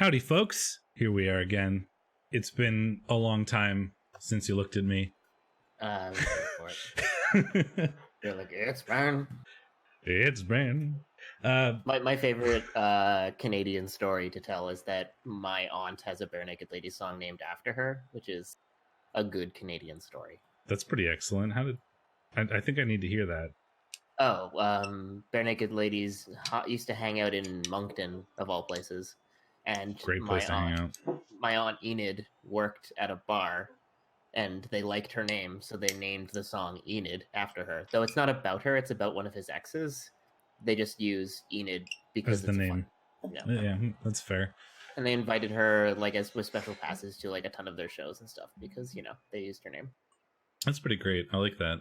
Howdy, folks. Here we are again. It's been a long time since you looked at me. Wait for it. You're like, it's been. It's been. My favorite Canadian story to tell is that my aunt has a Bare Naked Lady song named after her, which is a good Canadian story. That's pretty excellent. I think I need to hear that. Oh, Bare Naked Ladies used to hang out in Moncton, of all places. And Great place to hang out. My aunt Enid worked at a bar, and they liked her name, so they named the song Enid after her. Though it's not about her, it's about one of his exes. They just use Enid because That's the name. Yeah, that's fair. And they invited her with special passes to a ton of their shows and stuff because they used her name. That's pretty great. I like that.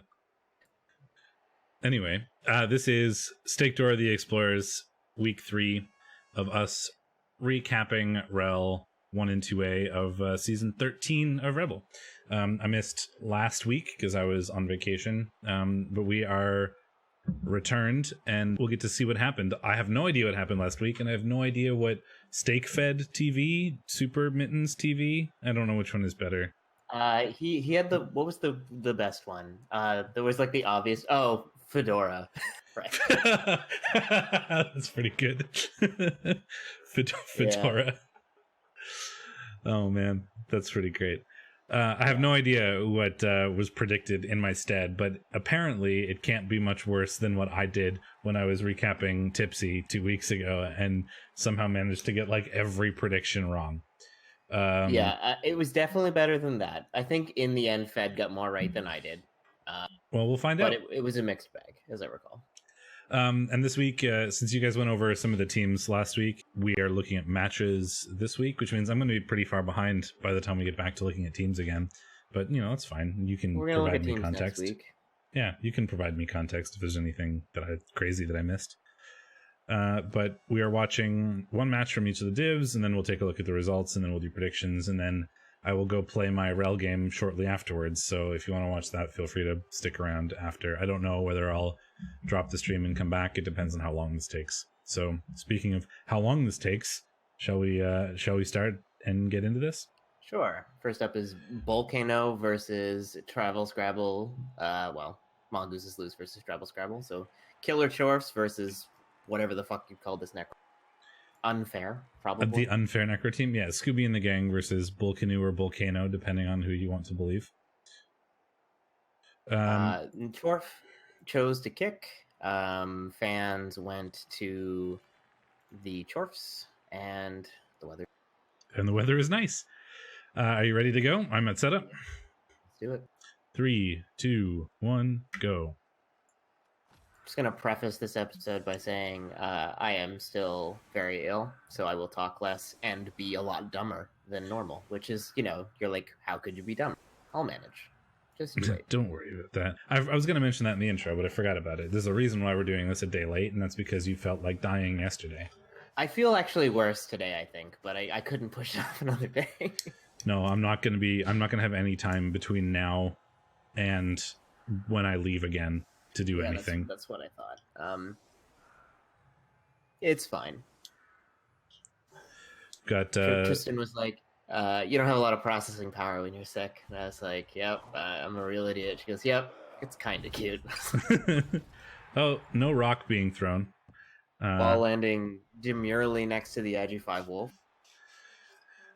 Anyway, this is SteakDora the Explorers, week 3 of us recapping REL 1 and 2A of season 13 of REBBL. I missed last week because I was on vacation, but we are returned and we'll get to see what happened. I have no idea what happened last week, and I have no idea what Steak Fed TV, Super Mittens TV. I don't know which one is better. He had what was the best one? There was the obvious Fedora. Right. That's pretty good. Fedora. Yeah. Oh man, that's pretty great. I have no idea what was predicted in my stead, but apparently it can't be much worse than what I did when I was recapping Tipsy 2 weeks ago and somehow managed to get every prediction wrong. It was definitely better than that. I think in the end, Fed got more right than I did. Well, we'll find out. But it was a mixed bag, as I recall. And this week, since you guys went over some of the teams last week, we are looking at matches this week, which means I'm going to be pretty far behind by the time we get back to looking at teams again. But, that's fine. You can provide me context. Next week. Yeah, you can provide me context if there's anything crazy that I missed. But we are watching one match from each of the divs, and then we'll take a look at the results, and then we'll do predictions, and then I will go play my REL game shortly afterwards. So if you want to watch that, feel free to stick around after. I don't know whether I'll drop the stream and come back. It depends on how long this takes. So speaking of how long this takes, shall we start and get into this? Sure. First up is Volcano versus Travel Scrabble. Mongooses lose versus Travel Scrabble. So Killer Chorfs versus whatever the fuck you call this Necro. Unfair, probably. The unfair Necro team? Yeah, Scooby and the Gang versus Volcano or Volcano, depending on who you want to believe. Chorf chose to kick. Fans went to the Chorfs, and the weather. And the weather is nice. Are you ready to go? I'm at setup. Let's do it. 3, 2, 1, go. Just going to preface this episode by saying I am still very ill, so I will talk less and be a lot dumber than normal, which is, you're like, how could you be dumb? I'll manage. Just wait. Don't worry about that. I was going to mention that in the intro, but I forgot about it. There's a reason why we're doing this a day late, and that's because you felt like dying yesterday. I feel actually worse today, I think, but I couldn't push it off another day. No, I'm not going to have any time between now and when I leave again to do anything. That's what I thought. It's fine. Tristan was like, you don't have a lot of processing power when you're sick. And I was like, yep, I'm a real idiot. She goes, yep, it's kind of cute. Oh, no rock being thrown. Ball landing demurely next to the IG5 Wolf.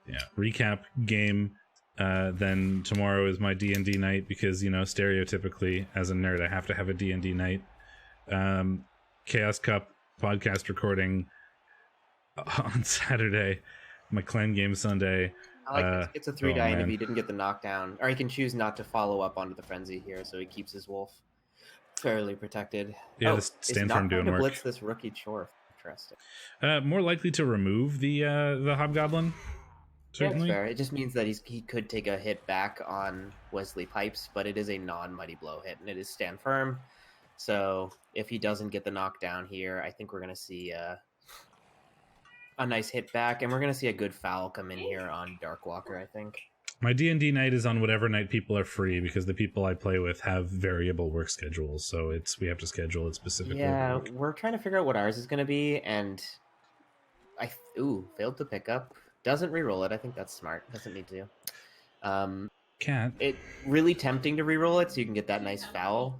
Yeah, recap game. Then tomorrow is my D&D night because, stereotypically, as a nerd, I have to have a D&D night. Chaos Cup podcast recording on Saturday. My clan game Sunday. I like it's a 3-die, and if he didn't get the knockdown, or he can choose not to follow up onto the frenzy here, so he keeps his wolf fairly protected. Yeah, this stand firm doing work. Blitz this rookie Chorf. Interesting. More likely to remove the Hobgoblin. Certainly. Yeah, that's fair. It just means that he could take a hit back on Wesley Pipes, but it is a non-Mighty Blow hit, and it is stand firm. So if he doesn't get the knockdown here, I think we're going to see a nice hit back, and we're going to see a good foul come in here on Darkwalker, I think. My D&D night is on whatever night people are free, because the people I play with have variable work schedules, so we have to schedule it specifically. Yeah, we're trying to figure out what ours is going to be, and failed to pick up Doesn't reroll it. I think that's smart. Doesn't need to. Can't. It really tempting to reroll it so you can get that nice foul.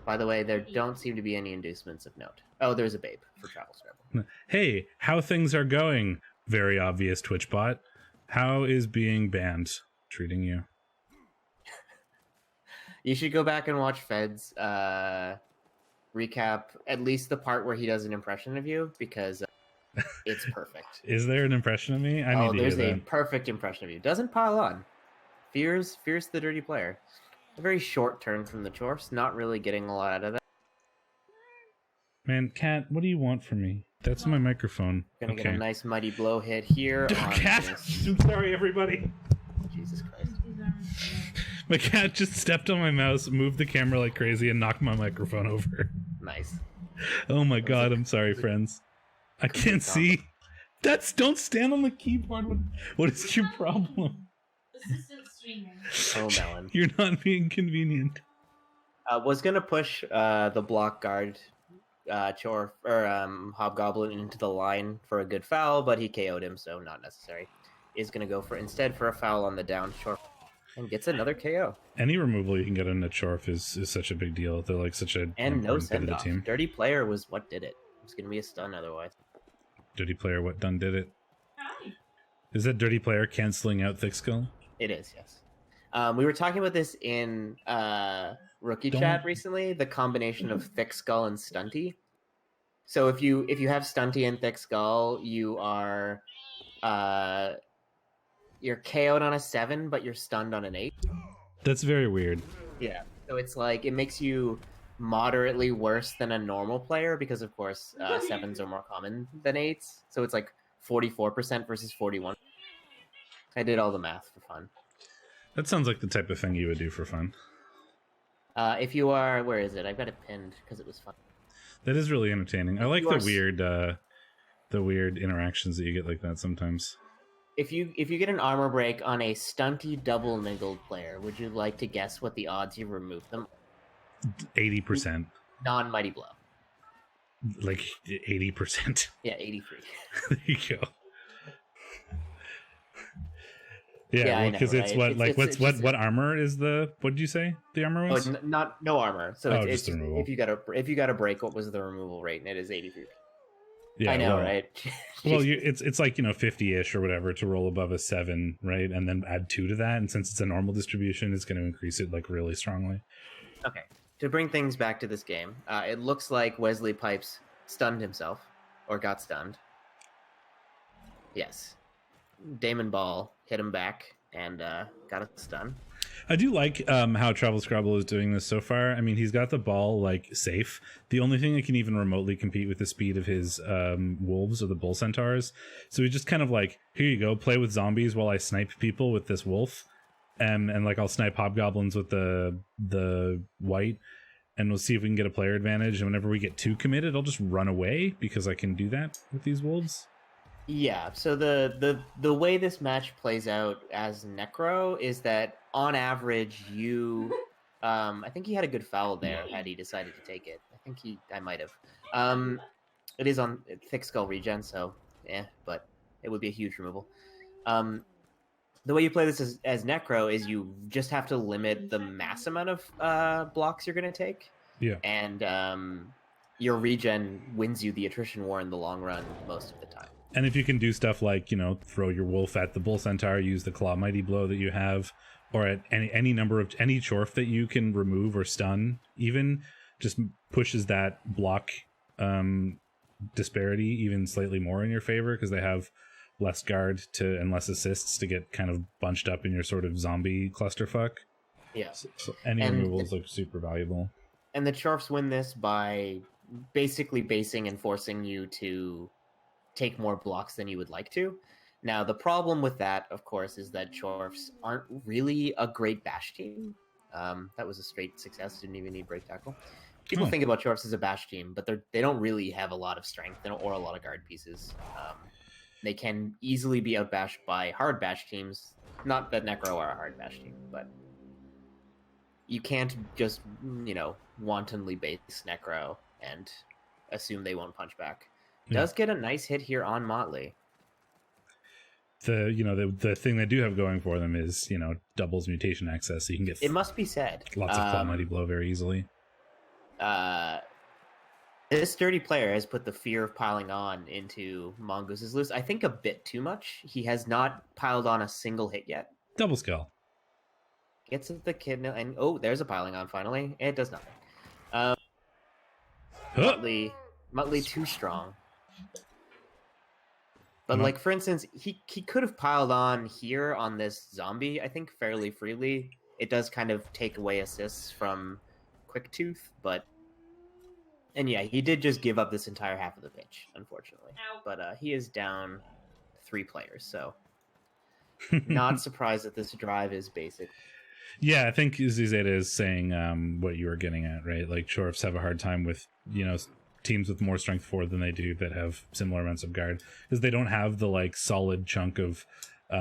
By the way, there don't seem to be any inducements of note. Oh, there's a babe for Travel Scrabble. Hey, how things are going? Very obvious Twitch bot. How is being banned treating you? You should go back and watch Fed's recap, at least the part where he does an impression of you, because it's perfect. Is there an impression of me? I need to there's hear a that. perfect impression of you. Doesn't pile on. Fears the dirty player. A very short turn from the Chorfs, not really getting a lot out of that. Man, Cat, what do you want from me? That's my microphone. Gonna get a nice mighty blow hit here. Cat! I'm sorry, everybody. Jesus Christ. My cat just stepped on my mouse, moved the camera like crazy, and knocked my microphone over. Nice. Oh my god, I'm sorry, friends. I can't see. Don't stand on the keyboard. What is your problem? Assistant streaming. Oh, Melon. You're not being convenient. Was gonna push the block guard Chorf or Hobgoblin into the line for a good foul, but he KO'd him, so not necessary. Is gonna go instead for a foul on the down Chorf and gets another KO. Any removal you can get on a Chorf is such a big deal. They're like such a and no important bit of send the off. team. Dirty player was what did it. It's gonna be a stun otherwise. Dirty player, what done did it? Hi. Is that dirty player canceling out Thick Skull? It is, yes. We were talking about this in rookie chat recently. The combination of Thick Skull and Stunty. So if you have Stunty and Thick Skull, you are you're KO'd on a 7, but you're stunned on an 8. That's very weird. Yeah. So it's like it makes you moderately worse than a normal player because of course 7s are more common than 8s. So it's like 44% versus 41. I did all the math for fun. That sounds like the type of thing you would do for fun. If you are, where is it? I've got it pinned because it was fun. That is really entertaining. I like the weird interactions that you get like that sometimes. If you get an armor break on a stunty double niggled player, would you like to guess what the odds you remove them? 80%. Non-mighty blow. Like 80%. Yeah, 83. There you go. Yeah, because well, it's right? What armor is the? What did you say the armor was? Oh, no armor. So it's just removal. if you got a break, what was the removal rate? And it is 83. Yeah, I know, right? Well, it's like 50-ish or whatever to roll above a 7, right? And then add 2 to that, and since it's a normal distribution, it's going to increase it like really strongly. Okay, to bring things back to this game, it looks like Wesley Pipes stunned himself or got stunned. Yes. Damon Ball hit him back and got a stun. I do like how Travel Scrabble is doing this so far. I mean, he's got the ball like safe. The only thing that can even remotely compete with the speed of his wolves are the bull centaurs. So he just kind of like, here you go, play with zombies while I snipe people with this wolf, and like I'll snipe hobgoblins with the white, and we'll see if we can get a player advantage. And whenever we get too committed, I'll just run away because I can do that with these wolves. Yeah, so the way this match plays out as Necro is that on average you I think he had a good foul there had he decided to take it. I might have. It is on Thick Skull regen, so but it would be a huge removal. The way you play this as Necro is you just have to limit the mass amount of blocks you're gonna take. Yeah. And your regen wins you the attrition war in the long run most of the time. And if you can do stuff like, throw your wolf at the bull centaur, use the claw mighty blow that you have, or at any number of any Chorf that you can remove or stun, even just pushes that block disparity even slightly more in your favor because they have less guard and less assists to get kind of bunched up in your sort of zombie clusterfuck. Yeah. So any removals look super valuable. And the Chorfs win this by basically basing and forcing you to take more blocks than you would like to. Now, the problem with that, of course, is that Chorfs aren't really a great bash team. That was a straight success. Didn't even need break tackle. People think about Chorfs as a bash team, but they don't really have a lot of strength or a lot of guard pieces. They can easily be outbashed by hard bash teams. Not that Necro are a hard bash team, but you can't just, wantonly base Necro and assume they won't punch back. Does get a nice hit here on Motley. the thing they do have going for them is, doubles mutation access, so you can get It must be said. lots of Claw Mighty Blow very easily. This sturdy player has put the fear of piling on into Mongoose's list. I think a bit too much. He has not piled on a single hit yet. Double Skull. Gets at the kid, and there's a piling on finally. It does nothing. Muttley too strong. But like, for instance, he could have piled on here on this zombie, I think, fairly freely. It does kind of take away assists from Quicktooth, and yeah, he did just give up this entire half of the pitch, unfortunately. Ow. But he is down 3 players, so not surprised that this drive is basic. Yeah, I think Zeta is saying what you were getting at, right? Like, Chorfs have a hard time with, teams with more strength 4 than they do that have similar amounts of guard, because they don't have the like solid chunk of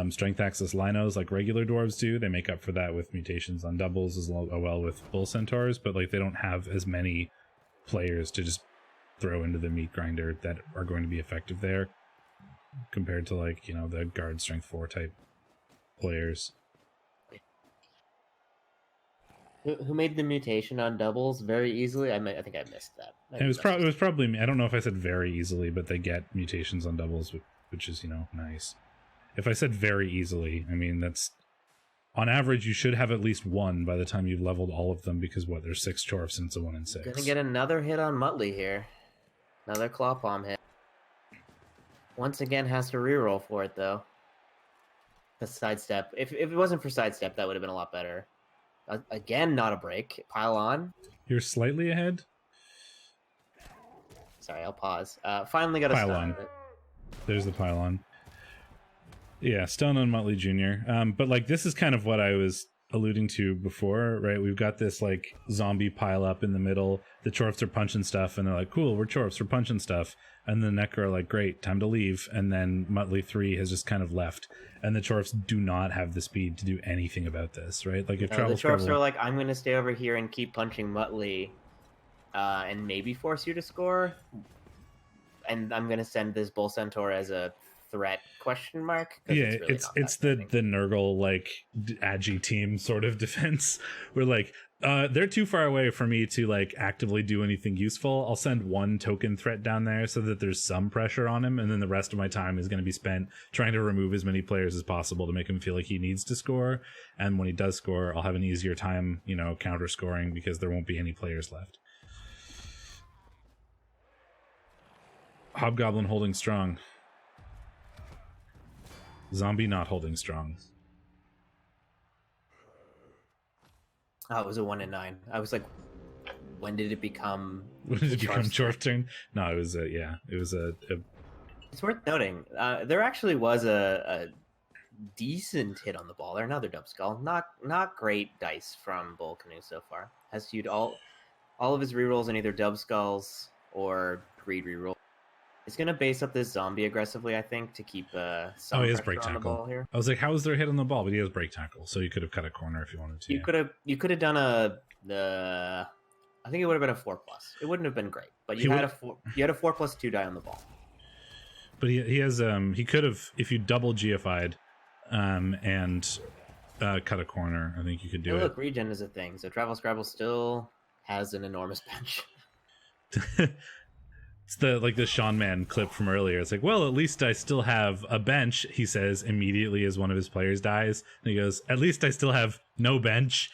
strength access linos like regular dwarves do. They make up for that with mutations on doubles as well with bull centaurs, but like they don't have as many players to just throw into the meat grinder that are going to be effective there compared to like, the guard strength 4 type players. Who made the mutation on doubles very easily? I think I missed that. It was probably me. I don't know if I said very easily, but they get mutations on doubles, which is, nice. If I said very easily, I mean, that's on average you should have at least one by the time you've leveled all of them, because there's 6 Chorfs and it's a 1 in 6. Gonna get another hit on Muttley here. Another claw palm hit. Once again has to reroll for it though. The sidestep. If it wasn't for sidestep, that would have been a lot better. Again, not a break. Pile on. You're slightly ahead. Sorry, I'll pause. Finally got a pylon. There's the pylon. Yeah, stun on Muttley Jr. But like, this is kind of what I was alluding to before, right? We've got this like zombie pile up in the middle. The Chorfs are punching stuff, and they're like, "Cool, we're Chorfs, we're punching stuff." And the Necro are like, "Great, time to leave." And then Muttley 3 has just kind of left, and the Chorfs do not have the speed to do anything about this, right? Like, if the Chorfs are like, "I'm going to stay over here and keep punching Muttley, and maybe force you to score, and I'm going to send this Bull Centaur as a threat ? Yeah, it's the Nurgle like agi team sort of defense where like they're too far away for me to like actively do anything useful. I'll send one token threat down there so that there's some pressure on him, and then the rest of my time is going to be spent trying to remove as many players as possible to make him feel like he needs to score. And when he does score, I'll have an easier time, counter scoring, because there won't be any players left. Hobgoblin holding strong. Zombie not holding strong. Oh, it was a 1 in 9. I was like, when did it become? When did it become Chorf turn? No, it was it was a. It's worth noting. There actually was a decent hit on the ball. There, another dub skull. Not great dice from Bull Canoe so far. Has used all of his rerolls in either dub skulls or greed reroll. He's gonna base up this zombie aggressively, I think, to keep some he has pressure break on the tackle ball here. I was like, how is there a hit on the ball? But he has break tackle, so you could have cut a corner if you wanted to. You could have done I think it would have been a 4+. It wouldn't have been great, but you had a 4+2 die on the ball. But he has he could have, if you double GFI'd and cut a corner, I think you could do it. Look, regen is a thing, so Travel Scrabble still has an enormous bench. It's the Sean Man clip from earlier. It's like, well, at least I still have a bench, he says immediately as one of his players dies. And he goes, at least I still have no bench.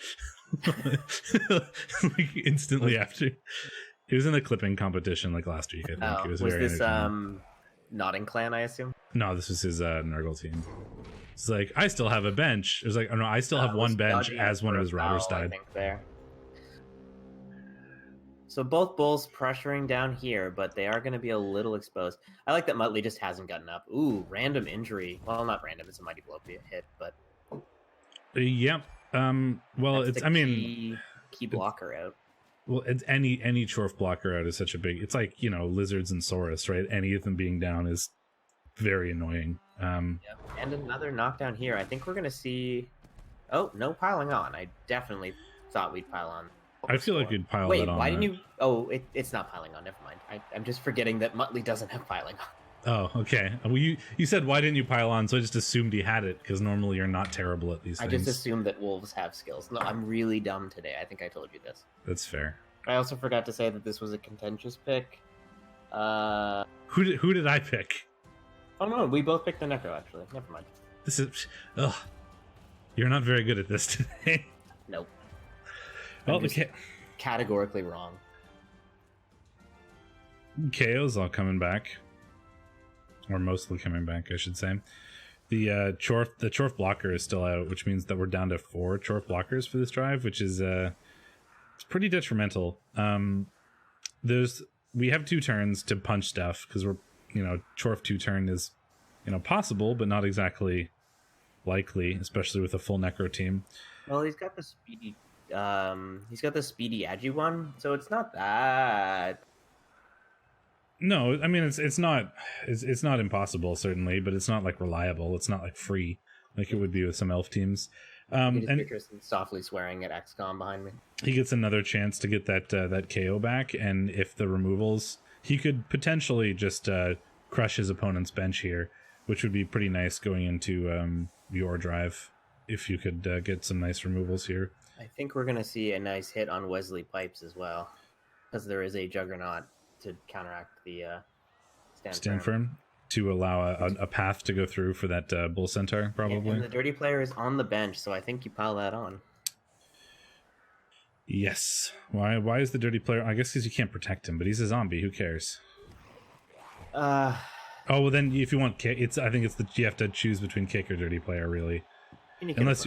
Like instantly after. It was in the clipping competition like last week, I think. It was very this Notting Clan, I assume? No, this was his Nurgle team. It's like, I still have a bench. It was like, oh no, I still have one bench as one of his routers died. I think there. So both bulls pressuring down here, but they are going to be a little exposed. I like that Muttley just hasn't gotten up. Ooh, random injury. Well, not random. It's a mighty blow hit, but yeah. Well, that's key blocker out. Well, it's any Chorf blocker out is such a big. It's like, lizards and Saurus, right? Any of them being down is very annoying. Yep. And another knockdown here. I think we're going to see. Oh, no piling on. I definitely thought we'd pile on. I feel like you'd pile Wait, that on. Why didn't you? Oh, it's not piling on. Never mind. I'm just forgetting that Muttley doesn't have piling on. Oh, okay. Well, you said why didn't you pile on? So I just assumed he had it because normally you're not terrible at these I things. just assumed that wolves have skills. No, I'm really dumb today. I think I told you this. That's fair. I also forgot to say that this was a contentious pick. Who did I pick? Oh no, we both picked the Necro actually. Never mind. This is ugh. You're not very good at this today. Nope. Well, I'm just okay. categorically wrong. KO's all coming back, or mostly coming back, I should say. The Chorf blocker is still out, which means that we're down to 4 Chorf blockers for this drive, which is it's pretty detrimental. We have 2 turns to punch stuff because we're Chorf 2 turn is possible, but not exactly likely, especially with a full Necro team. Well, he's got the speedy Agi one, so it's not that. No, I mean it's not impossible certainly, but it's not like reliable. It's not like free like it would be with some elf teams. And softly swearing at XCOM behind me. He gets another chance to get that KO back, and if the removals, he could potentially just crush his opponent's bench here, which would be pretty nice going into your drive if you could get some nice removals here. I think we're gonna see a nice hit on Wesley Pipes as well, because there is a Juggernaut to counteract the stand firm to allow a path to go through for that bull centaur probably. And the dirty player is on the bench, so I think you pile that on. Yes. Why is the dirty player? I guess because you can't protect him, but he's a zombie. Who cares? Oh well, then if you want kick, I think you have to choose between kick or dirty player really. Unless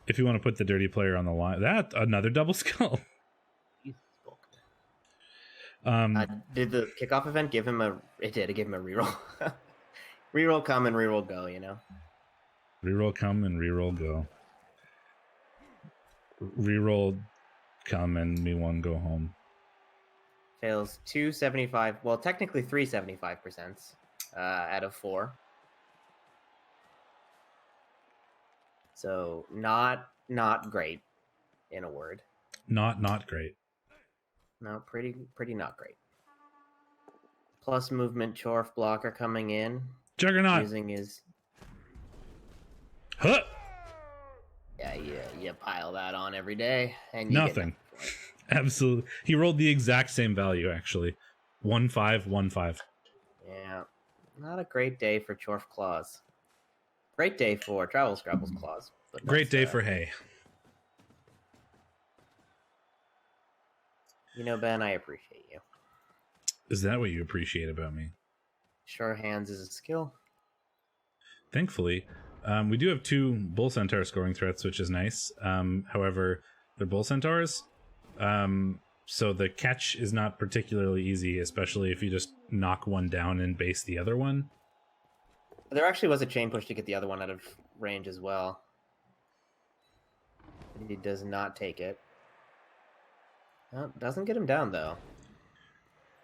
if you want to put the dirty player on the line, that another double skull. Did the kickoff event give him a? It did. It gave him a reroll. Reroll come and reroll go. Reroll come and reroll go. Reroll come and me one go home. Fails 275. Well, technically 375% out of 4. So not great, in a word. Not great. No, pretty not great. Plus movement Chorf blocker coming in. Juggernaut using his. Huh. Yeah, you pile that on every day, and you nothing. Absolutely, he rolled the exact same value actually. 1-5-1-5. Yeah, not a great day for Chorf claws. Great day for Travel Scrabble's claws. Great day for hay. Ben, I appreciate you. Is that what you appreciate about me? Sure hands is a skill. Thankfully, we do have 2 bull centaur scoring threats, which is nice. However, they're bull centaurs, so the catch is not particularly easy, especially if you just knock one down and base the other one. There actually was a chain push to get the other one out of range as well. He does not take it. Oh, doesn't get him down though.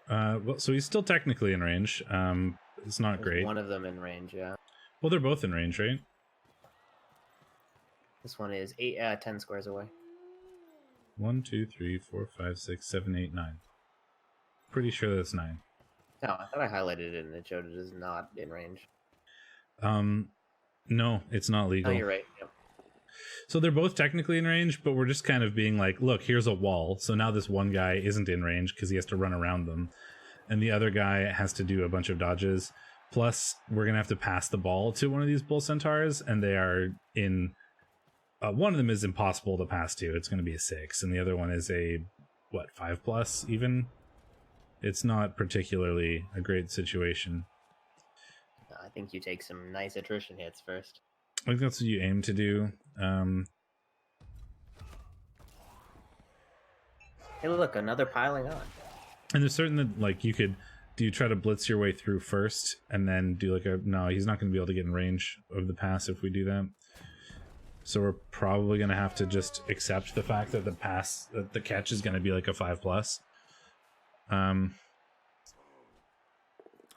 Well, so he's still technically in range. It's not great. One of them in range, yeah. Well, they're both in range, right? This one is 10 squares away. 1, 2, 3, 4, 5, 6, 7, 8, 9. Pretty sure that's 9. No, I thought I highlighted it and it showed it is not in range. No, it's not legal. Oh, you're right. Yep. So they're both technically in range, but we're just kind of being like, look, here's a wall. So now this one guy isn't in range because he has to run around them. And the other guy has to do a bunch of dodges. Plus, we're going to have to pass the ball to one of these bull centaurs, and they are in... one of them is impossible to pass to. It's going to be a 6. And the other one is a, 5+ even? It's not particularly a great situation. I think you take some nice attrition hits first. I think that's what you aim to do. Hey, look, another piling on. And there's certain that, do you try to blitz your way through first and then do no, he's not going to be able to get in range of the pass if we do that. So we're probably going to have to just accept the fact that the catch is going to be like a 5+.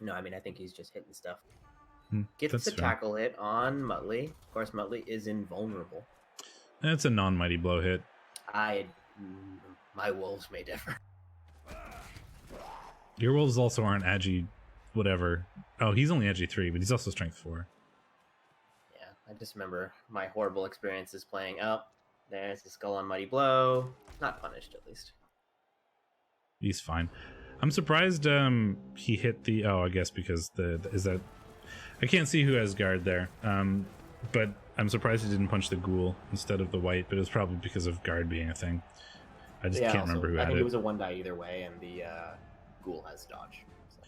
No, I mean, I think he's just hitting stuff. fair. Gets the tackle hit on Muttley. Of course, Muttley is invulnerable. That's a non-mighty blow hit. My wolves may differ. Your wolves also aren't agi whatever. Oh, he's only edgy 3, but he's also strength 4. Yeah, I just remember my horrible experiences playing. Oh, there's the skull on Mighty Blow. Not punished, at least. He's fine. I'm surprised he hit the... Oh, I guess because is that... I can't see who has guard there. But I'm surprised he didn't punch the ghoul instead of the white, but it was probably because of guard being a thing. I just can't remember who had it. I think it was a 1-die either way, and the ghoul has dodge. So.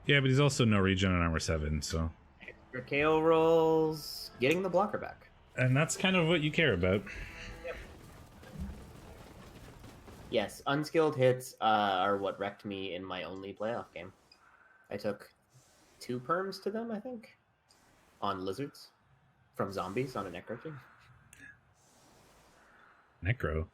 Yeah, but he's also no regen on armor 7, so... Extra KO rolls, getting the blocker back. And that's kind of what you care about. Yep. Yes, unskilled hits are what wrecked me in my only playoff game. I took 2 perms to them, I think, on lizards from zombies on a Necro team. Necro?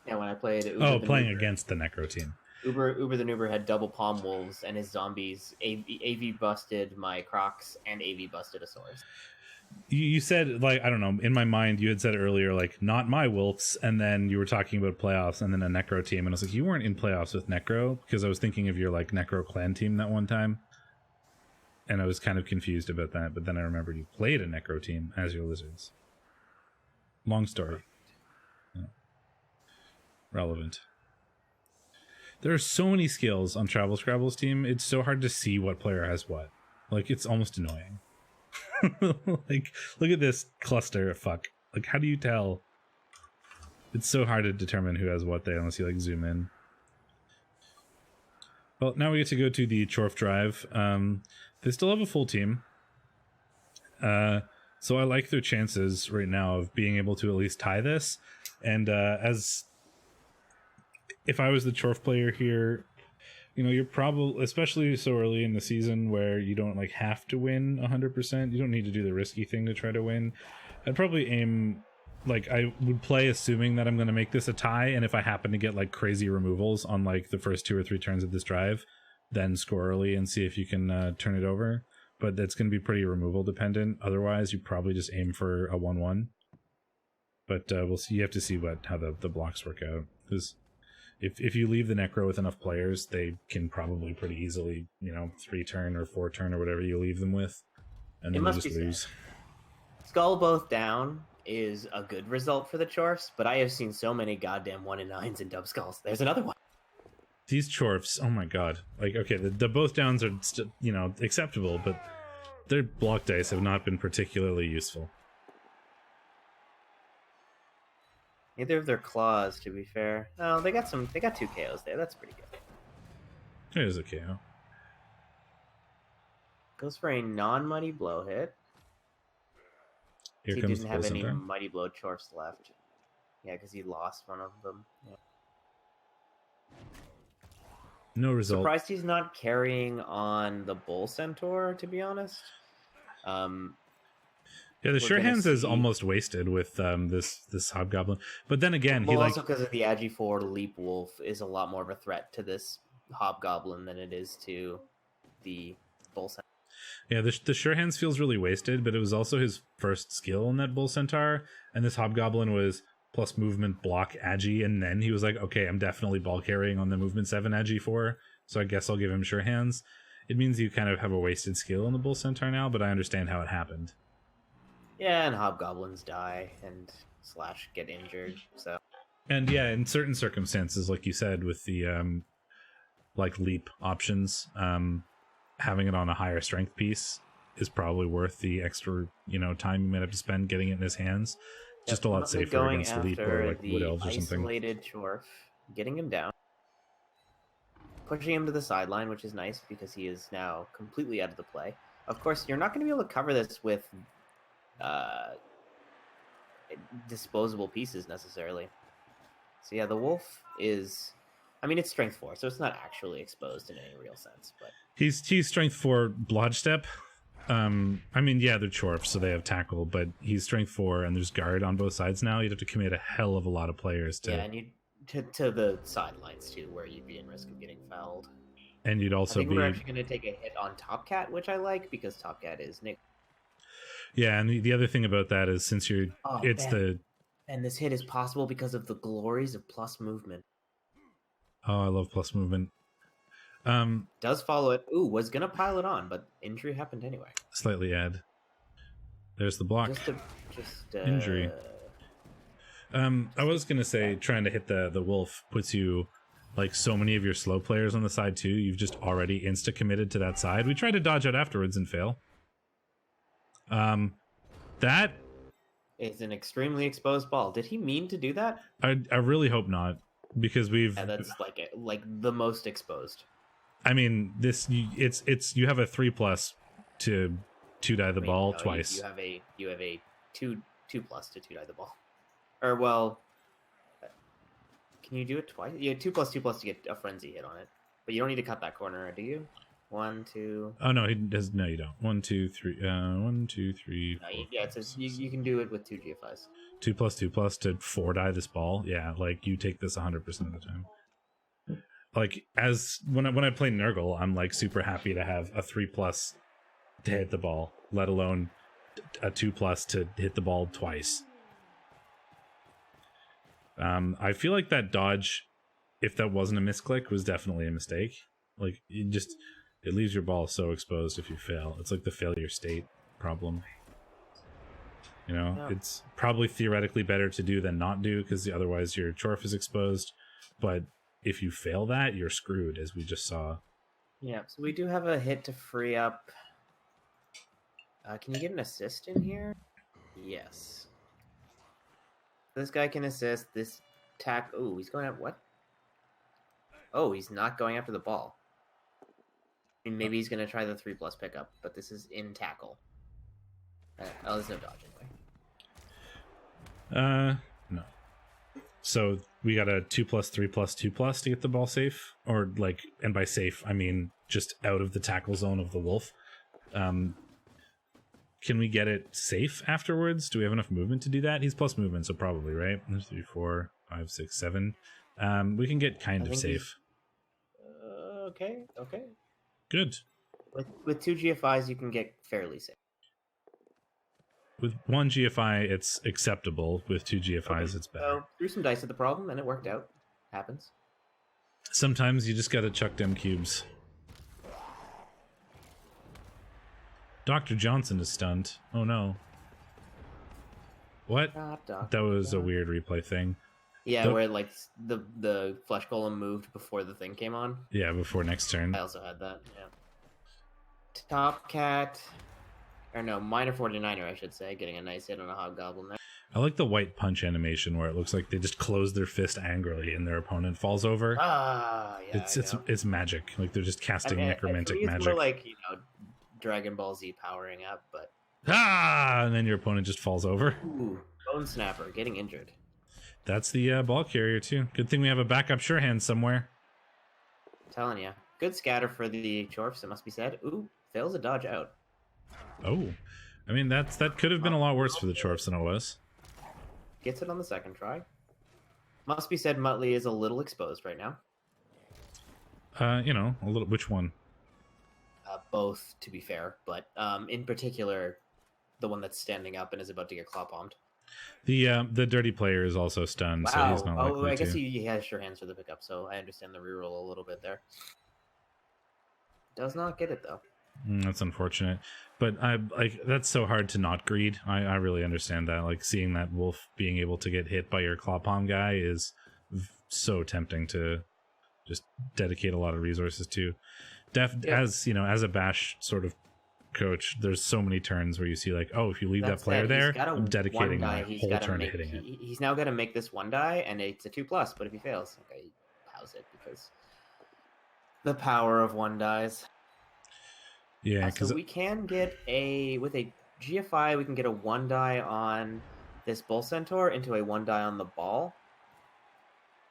Yeah, when I played... playing against the Necro team. Uber the Noober had double palm wolves, and his zombies AV busted my Crocs and AV busted a Saurus. You said, like, I don't know, in my mind, you had said earlier, like, not my wolves, and then you were talking about playoffs and then a Necro team, and I was like, you weren't in playoffs with Necro, because I was thinking of your, like, Necro clan team that one time, and I was kind of confused about that, but then I remembered you played a Necro team as your lizards. Long story. Yeah. Relevant. There are so many skills on Travel Scrabble's team, it's so hard to see what player has what. Like, it's almost annoying. Like, look at this cluster of fuck. Like, how do you tell? It's so hard to determine who has what there unless you, like, zoom in. Well, now we get to go to the Chorf drive. They still have a full team. So I like their chances right now of being able to at least tie this. And as... if I was the Chorf player here, you know, you're probably, especially so early in the season where you don't, like, have to win 100%. You don't need to do the risky thing to try to win. I'd probably aim... like, I would play assuming that I'm going to make this a tie, and if I happen to get, like, crazy removals on, like, the first 2 or 3 turns of this drive, then score early and see if you can turn it over. But that's going to be pretty removal dependent. Otherwise, you probably just aim for a 1-1. But we'll see. You have to see how the blocks work out. Because if you leave the Necro with enough players, they can probably pretty easily, you know, 3-turn or 4-turn or whatever you leave them with. And then they just lose. Skull both down is a good result for the Chorfs, but I have seen so many goddamn 1-9s and dub skulls. There's another one. These Chorfs, oh my god. Like, okay, the both downs are, you know, acceptable, but their block dice have not been particularly useful. Neither of their claws, to be fair. Oh, they got 2 KOs there. That's pretty good. There's a KO. Goes for a non-Mighty Blow hit. Here He comes didn't the have any center. Mighty Blow Chorfs left. Yeah, because he lost one of them. Yeah. No result. Surprised he's not carrying on the Bull Centaur, to be honest. Yeah, the sure gonna hands is see- almost wasted with this hobgoblin. But then again, he also because of the Agi 4 Leap Wolf is a lot more of a threat to this Hobgoblin than it is to the Bull Centaur. yeah, the sure hands feels really wasted, but it was also his first skill in that bull centaur, and this hobgoblin was plus movement block agi, and then he was like, okay, I'm definitely ball carrying on the movement 7 agi 4, so I guess I'll give him sure hands. It means you kind of have a wasted skill in the bull centaur now, but I understand how it happened. Yeah, and Hobgoblins die and / get injured, so... And yeah, in certain circumstances, like you said, with the like leap options, having it on a higher strength piece is probably worth the extra, you know, time you might have to spend getting it in his hands. Just a lot safer against leap or like wood elves or something. Isolated Chorf, getting him down, pushing him to the sideline, which is nice because he is now completely out of the play. Of course, you're not going to be able to cover this with disposable pieces necessarily. So yeah, the wolf is, I mean, it's strength 4, so it's not actually exposed in any real sense, but He's strength 4 blodge step. I mean, yeah, they're Chorf, so they have tackle, but he's strength 4 and there's guard on both sides now. You'd have to commit a hell of a lot of players to... yeah, and you to the sidelines too, where you'd be in risk of getting fouled. And you'd also I think be... we're actually going to take a hit on Top Cat, which I like because Top Cat is Nick. Yeah, and the other thing about that is since you're... And this hit is possible because of the glories of plus movement. Oh, I love plus movement. Does follow it. Ooh, was gonna pile it on, but injury happened anyway. Slightly add. There's the block. Injury. I was gonna say trying to hit the wolf puts you like so many of your slow players on the side too. You've just already insta committed to that side. We tried to dodge out afterwards and fail. That is an extremely exposed ball. Did he mean to do that? I really hope not, because that's like the most exposed. I mean, it's you have a 3+ to 2-die the ball twice. You have a 2+ to 2-die the ball. Or well, can you do it twice? Yeah, 2+2+ to get a frenzy hit on it, but you don't need to cut that corner, do you? 1, 2. Oh no, he does. No, you don't. 1, 2, 3. 1, 2, 3. No, you can do it with 2 GFIs. 2+2+ to 4-die this ball. Yeah, like you take this 100% of the time. Like when I play Nurgle, I'm like super happy to have a 3+ to hit the ball, let alone a 2+ to hit the ball twice. I feel like that dodge, if that wasn't a misclick, was definitely a mistake. Like it leaves your ball so exposed if you fail. It's like the failure state problem. You know, yeah. It's probably theoretically better to do than not do, because otherwise your Chorf is exposed. But if you fail that, you're screwed, as we just saw. Yeah, so we do have a hit to free up. Can you get an assist in here? Yes. This guy can assist. This tack. Oh, he's going up. What? Oh, he's not going after the ball. I mean, maybe he's going to try the 3+ pickup, but this is in tackle. Oh, there's no dodge anyway. No. So we got a 2+, 3+, 2+ to get the ball safe, or like, and by safe I mean just out of the tackle zone of the wolf. Can we get it safe afterwards? Do we have enough movement to do that? He's plus movement, so probably, right? 3, 4, 5, 6, 7. We can get kind of safe. Okay. Good. With 2 GFIs, you can get fairly safe. With 1 GFI, it's acceptable. With 2 GFIs, it's better. So threw some dice at the problem, and it worked out. Happens. Sometimes you just gotta chuck them cubes. Dr. Johnson is stunned. Oh no. What? That was a weird replay thing. Yeah, where like the flesh golem moved before the thing came on. Yeah, before next turn. I also had that, yeah. Top Cat, or no, Minor 49er, I should say, getting a nice hit on a Hobgoblin there. I like the white punch animation where it looks like they just close their fist angrily and their opponent falls over. Ah, yeah. It's magic. Like they're just casting necromantic magic. It's more like, Dragon Ball Z powering up, but and then your opponent just falls over. Ooh, Bone Snapper getting injured. That's the ball carrier too. Good thing we have a backup sure hand somewhere. I'm telling you, good scatter for the Chorfs, it must be said. Ooh, fails a dodge out. Oh, I mean that could have been a lot worse for the Chorfs than it was. Gets it on the second try. Must be said, Muttley is a little exposed right now. A little. Which one? Both, to be fair, but in particular, the one that's standing up and is about to get claw palmed. The dirty player is also stunned, wow. So he's not likely to. I guess he has sure hands for the pickup, so I understand the reroll a little bit there. Does not get it though. That's unfortunate, but that's so hard to not greed. I really understand that. Like seeing that wolf being able to get hit by your claw palm guy is so tempting to just dedicate a lot of resources to. As a bash sort of coach, there's so many turns where you see like, oh, if you leave that player there, I'm dedicating my whole turn to hitting it. He's now got to make this 1 die, and it's a 2+. But if he fails, okay, he pows it because the power of 1 dies. Yeah, so we can get with a GFI, we can get a 1 die on this Bull Centaur into a 1 die on the ball.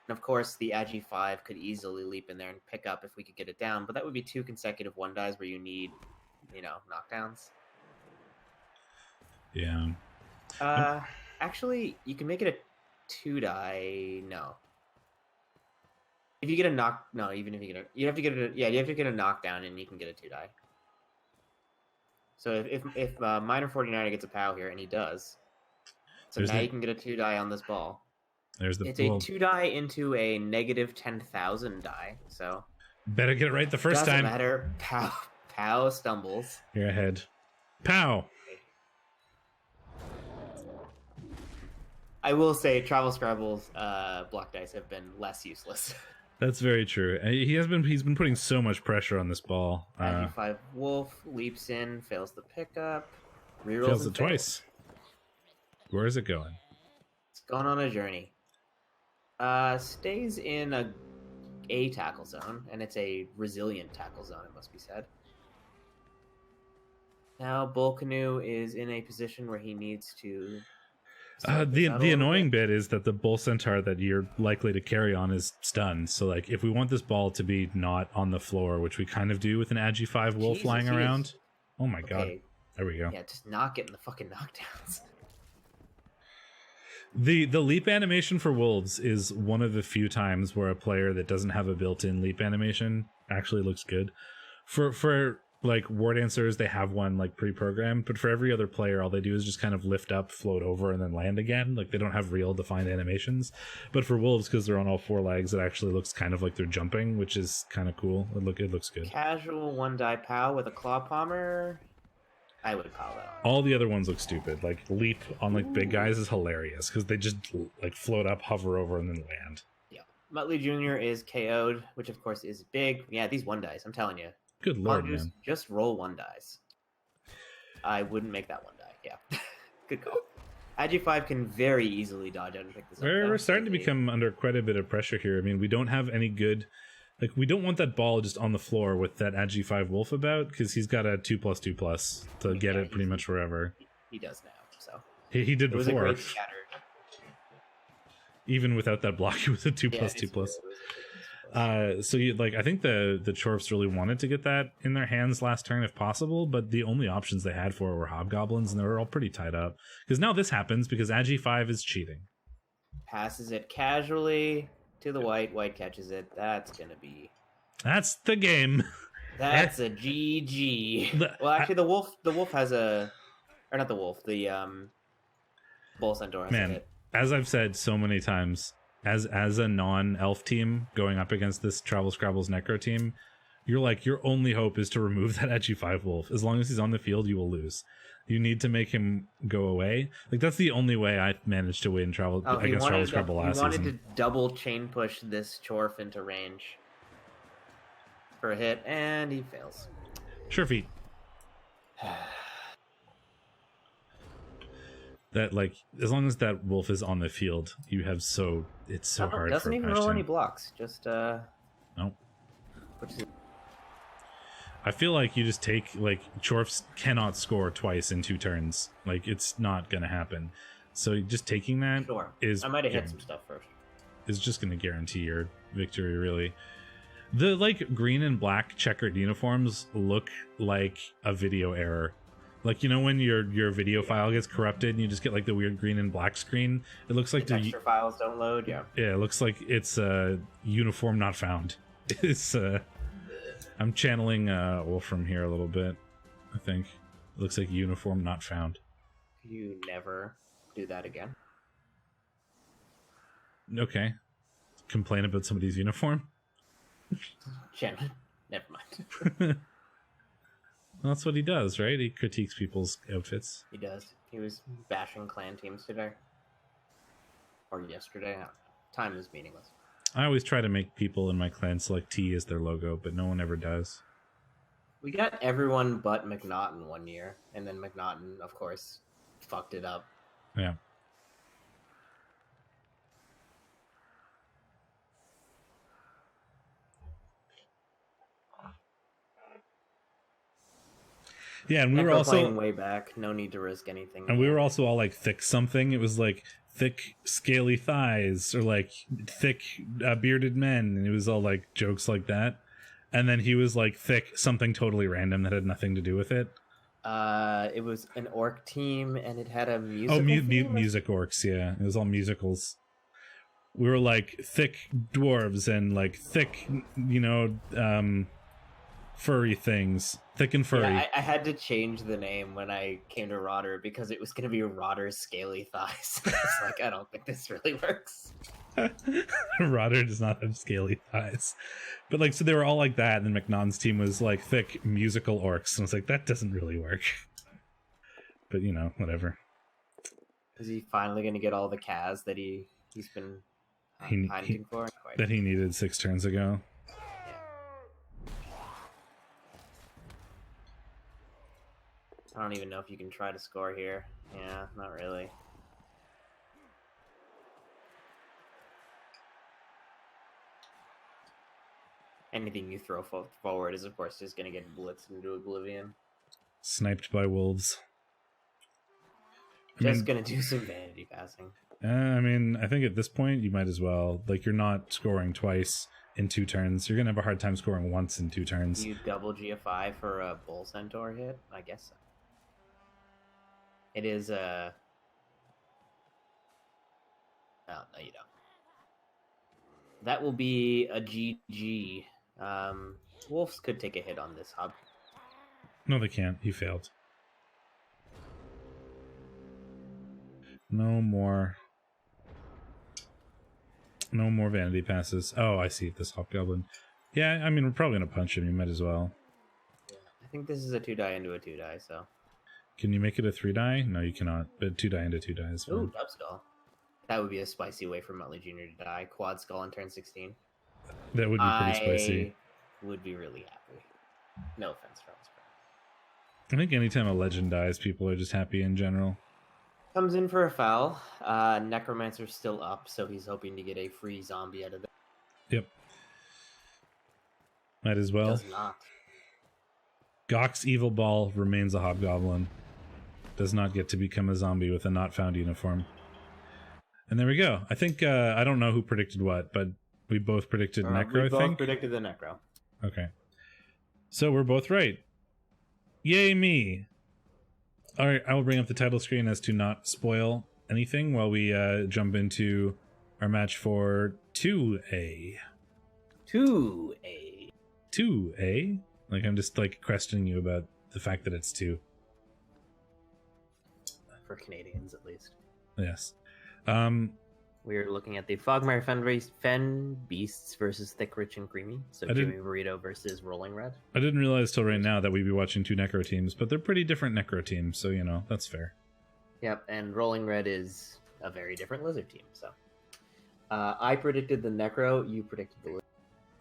And of course, the Agi 5 could easily leap in there and pick up if we could get it down, but that would be 2 consecutive 1 dies where you need, knockdowns. Yeah. Actually, you can make it a 2 die. No. If you get a knock, no, even if you get you have to get a knockdown and you can get a 2 die. So if Minor 49 gets a POW here, and he does, so now you can get a 2 die on this ball. It's a 2 die into a negative 10,000 die. So Better get it right the first Doesn't time. matter. Pow stumbles. You're ahead. Pow! I will say Travel Scrabble's block dice have been less useless. That's very true. He's been putting so much pressure on this ball. Agi5 Wolf leaps in, fails the pickup, rerolls Fails and it twice. Where is it going? It's gone on a journey. Stays in a tackle zone, and it's a resilient tackle zone, it must be said. Now Bull Canoe is in a position where he needs to... The annoying bit is that the bull centaur that you're likely to carry on is stunned. So like, if we want this ball to be not on the floor, which we kind of do with an Agi 5 wolf flying around, oh my god, there we go. Yeah, just not getting the fucking knockdowns. The leap animation for wolves is one of the few times where a player that doesn't have a built-in leap animation actually looks good. For like war dancers, they have one like pre-programmed, but for every other player, all they do is just kind of lift up, float over, and then land again. Like they don't have real defined animations. But for wolves, because they're on all four legs, it actually looks kind of like they're jumping, which is kind of cool. It looks good. Casual 1-die POW with a claw palmer. I would POW that. All the other ones look stupid. Like leap on like big guys is hilarious because they just like float up, hover over, and then land. Yeah, Muttley Jr. is KO'd, which of course is big. Yeah, these 1-dies, I'm telling you. Good lord, man. Just roll 1-dies. I wouldn't make that 1-die. Yeah. Good call. Agi 5 can very easily dodge out and pick this up. We're starting to become under quite a bit of pressure here. I mean, we don't have any good... Like, we don't want that ball just on the floor with that Agi 5 wolf about, because he's got a 2+2+ to get it pretty much wherever. He does now, so... He did before. It was a great scatter. Even without that block, it was a 2+2+. So you, like, I think the Chorfs really wanted to get that in their hands last turn if possible, but the only options they had for it were hobgoblins, and they were all pretty tied up. Because now this happens because Agi 5 is cheating. Passes it casually to the white catches it. That's gonna be... That's the game. That's a GG. Well, actually, the wolf has a... Or not the wolf, the bull centaur has a hit. As I've said so many times, as a non-elf team going up against this Travel Scrabble's Necro team, you're like, your only hope is to remove that Agi 5 wolf. As long as he's on the field, you will lose. You need to make him go away. Like, that's the only way I managed to win against Travel Scrabble last season. He wanted to double chain push this Chorf into range for a hit, and he fails. Sure feet. That, like, as long as that wolf is on the field, you have it's so hard. Doesn't even roll any blocks. Just nope. Which is... I feel like you just take, like, Chorfs cannot score twice in 2 turns. Like, it's not gonna happen. So just taking that is... I might have hit some stuff first. Is just gonna guarantee your victory, really. The, like, green and black checkered uniforms look like a video error. Like, you know when your video file gets corrupted and you just get like the weird green and black screen? It looks like the texture files don't load, yeah. Yeah, it looks like it's uniform not found. It's I'm channeling Wolfram here a little bit, I think. It looks like uniform not found. You never do that again. Okay. Complain about somebody's uniform? Never mind. Well, that's what he does, right? He critiques people's outfits. He does. He was bashing clan teams today. Or yesterday. Time is meaningless. I always try to make people in my clan select T as their logo, but no one ever does. We got everyone but McNaughton one year, and then McNaughton, of course, fucked it up. Yeah. Yeah, and we were also playing way back. No need to risk anything. And we were also all like thick something. It was like thick scaly thighs or like thick bearded men, and it was all like jokes like that. And then he was like thick something totally random that had nothing to do with it. It was an orc team, and it had a musical. Music orcs. Yeah, it was all musicals. We were like thick dwarves and like thick, furry things, thick and furry. Yeah, I had to change the name when I came to Rotter because it was going to be Rotter's Scaly Thighs. It's like, I don't think this really works. Rotter does not have scaly thighs. But like, so they were all like that, and then McNon's team was like thick musical orcs. And I was like, that doesn't really work. But you know, whatever. Is he finally going to get all the Kaz that he's been hunting for? That he needed 6 turns ago. I don't even know if you can try to score here. Yeah, not really. Anything you throw forward is, of course, just going to get blitzed into oblivion. Sniped by wolves. Just going to do some vanity passing. I mean, I think at this point, you might as well. Like, you're not scoring twice in 2 turns. You're going to have a hard time scoring once in 2 turns. You double GFI for a Bull Centaur hit? I guess so. It is a... Oh, no, you don't. That will be a GG. Wolves could take a hit on this hub. No, they can't. He failed. No more vanity passes. Oh, I see. This hobgoblin. Yeah, I mean, we're probably going to punch him. You might as well. I think this is a 2-die into a 2-die, so... Can you make it a 3-die? No, you cannot. But 2-die into 2-die is fine. Ooh, Dub Skull. That would be a spicy way for Muttley Jr. to die. Quad Skull on turn 16. That would be pretty spicy. I would be really happy. No offense, Charles. I think anytime a legend dies, people are just happy in general. Comes in for a foul. Necromancer's still up, so he's hoping to get a free zombie out of it. Yep. Might as well. Does not. Gawk's Evil Ball remains a hobgoblin. Does not get to become a zombie with a not found uniform. And there we go. I think, I don't know who predicted what, but we both predicted Necro, we I think? both predicted the Necro. Okay. So we're both right. Yay me! Alright, I will bring up the title screen as to not spoil anything while we jump into our match for 2A. 2A. 2A? Like, I'm just, like, questioning you about the fact that it's 2. For Canadians, at least. Yes. We're looking at the Fogmire Fen Beasts versus Thick, Rich, and Creamy. So Jimmy Burrito versus Rolling Red. I didn't realize till right now that we'd be watching 2 Necro teams, but they're pretty different Necro teams, so, you know, that's fair. Yep, and Rolling Red is a very different Lizard team, so. I predicted the Necro, you predicted the Lizard.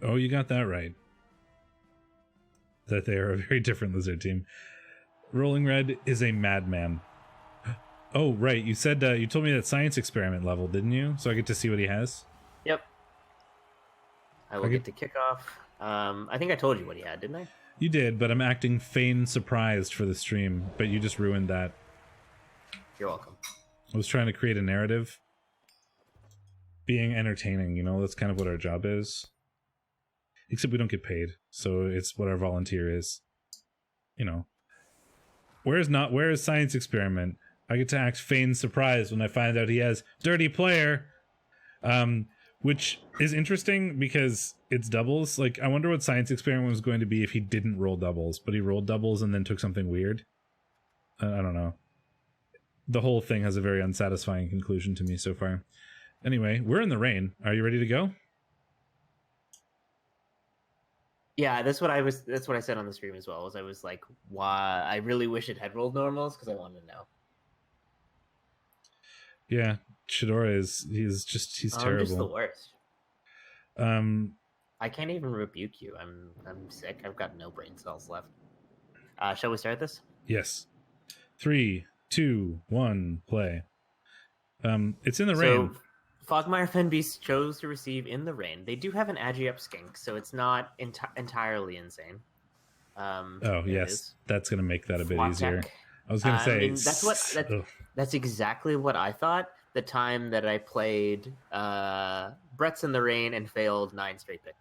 Oh, you got that right. That they are a very different Lizard team. Rolling Red is a madman. Oh, right. You said you told me that science experiment level, didn't you? So I get to see what he has? Yep. I will get to kick off. I think I told you what he had, didn't I? You did, but I'm acting feigned surprised for the stream, but you just ruined that. You're welcome. I was trying to create a narrative. Being entertaining, you know, that's kind of what our job is. Except we don't get paid, so it's what our volunteer is. You know. Where is science experiment? I get to act feigned surprise when I find out he has dirty player, which is interesting because it's doubles. Like, I wonder what science experiment was going to be if he didn't roll doubles, but he rolled doubles and then took something weird. I don't know. The whole thing has a very unsatisfying conclusion to me so far. Anyway, we're in the rain. Are you ready to go? Yeah, that's what I said on the stream as well. Was I was like, why? I really wish it had rolled normals because I wanted to know. Yeah, Shadorra he's terrible. I'm just the worst. I can't even rebuke you. I'm sick. I've got no brain cells left. Shall we start this? Yes. 3, 2, 1, play. It's in the rain. Fogmire Fenbeast chose to receive in the rain. They do have an Agi up skink, so it's not entirely insane. Yes, that's going to make that a bit easier. Tech. I was going to say... I mean, that's exactly what I thought the time that I played Brett's in the Rain and failed 9 straight picks.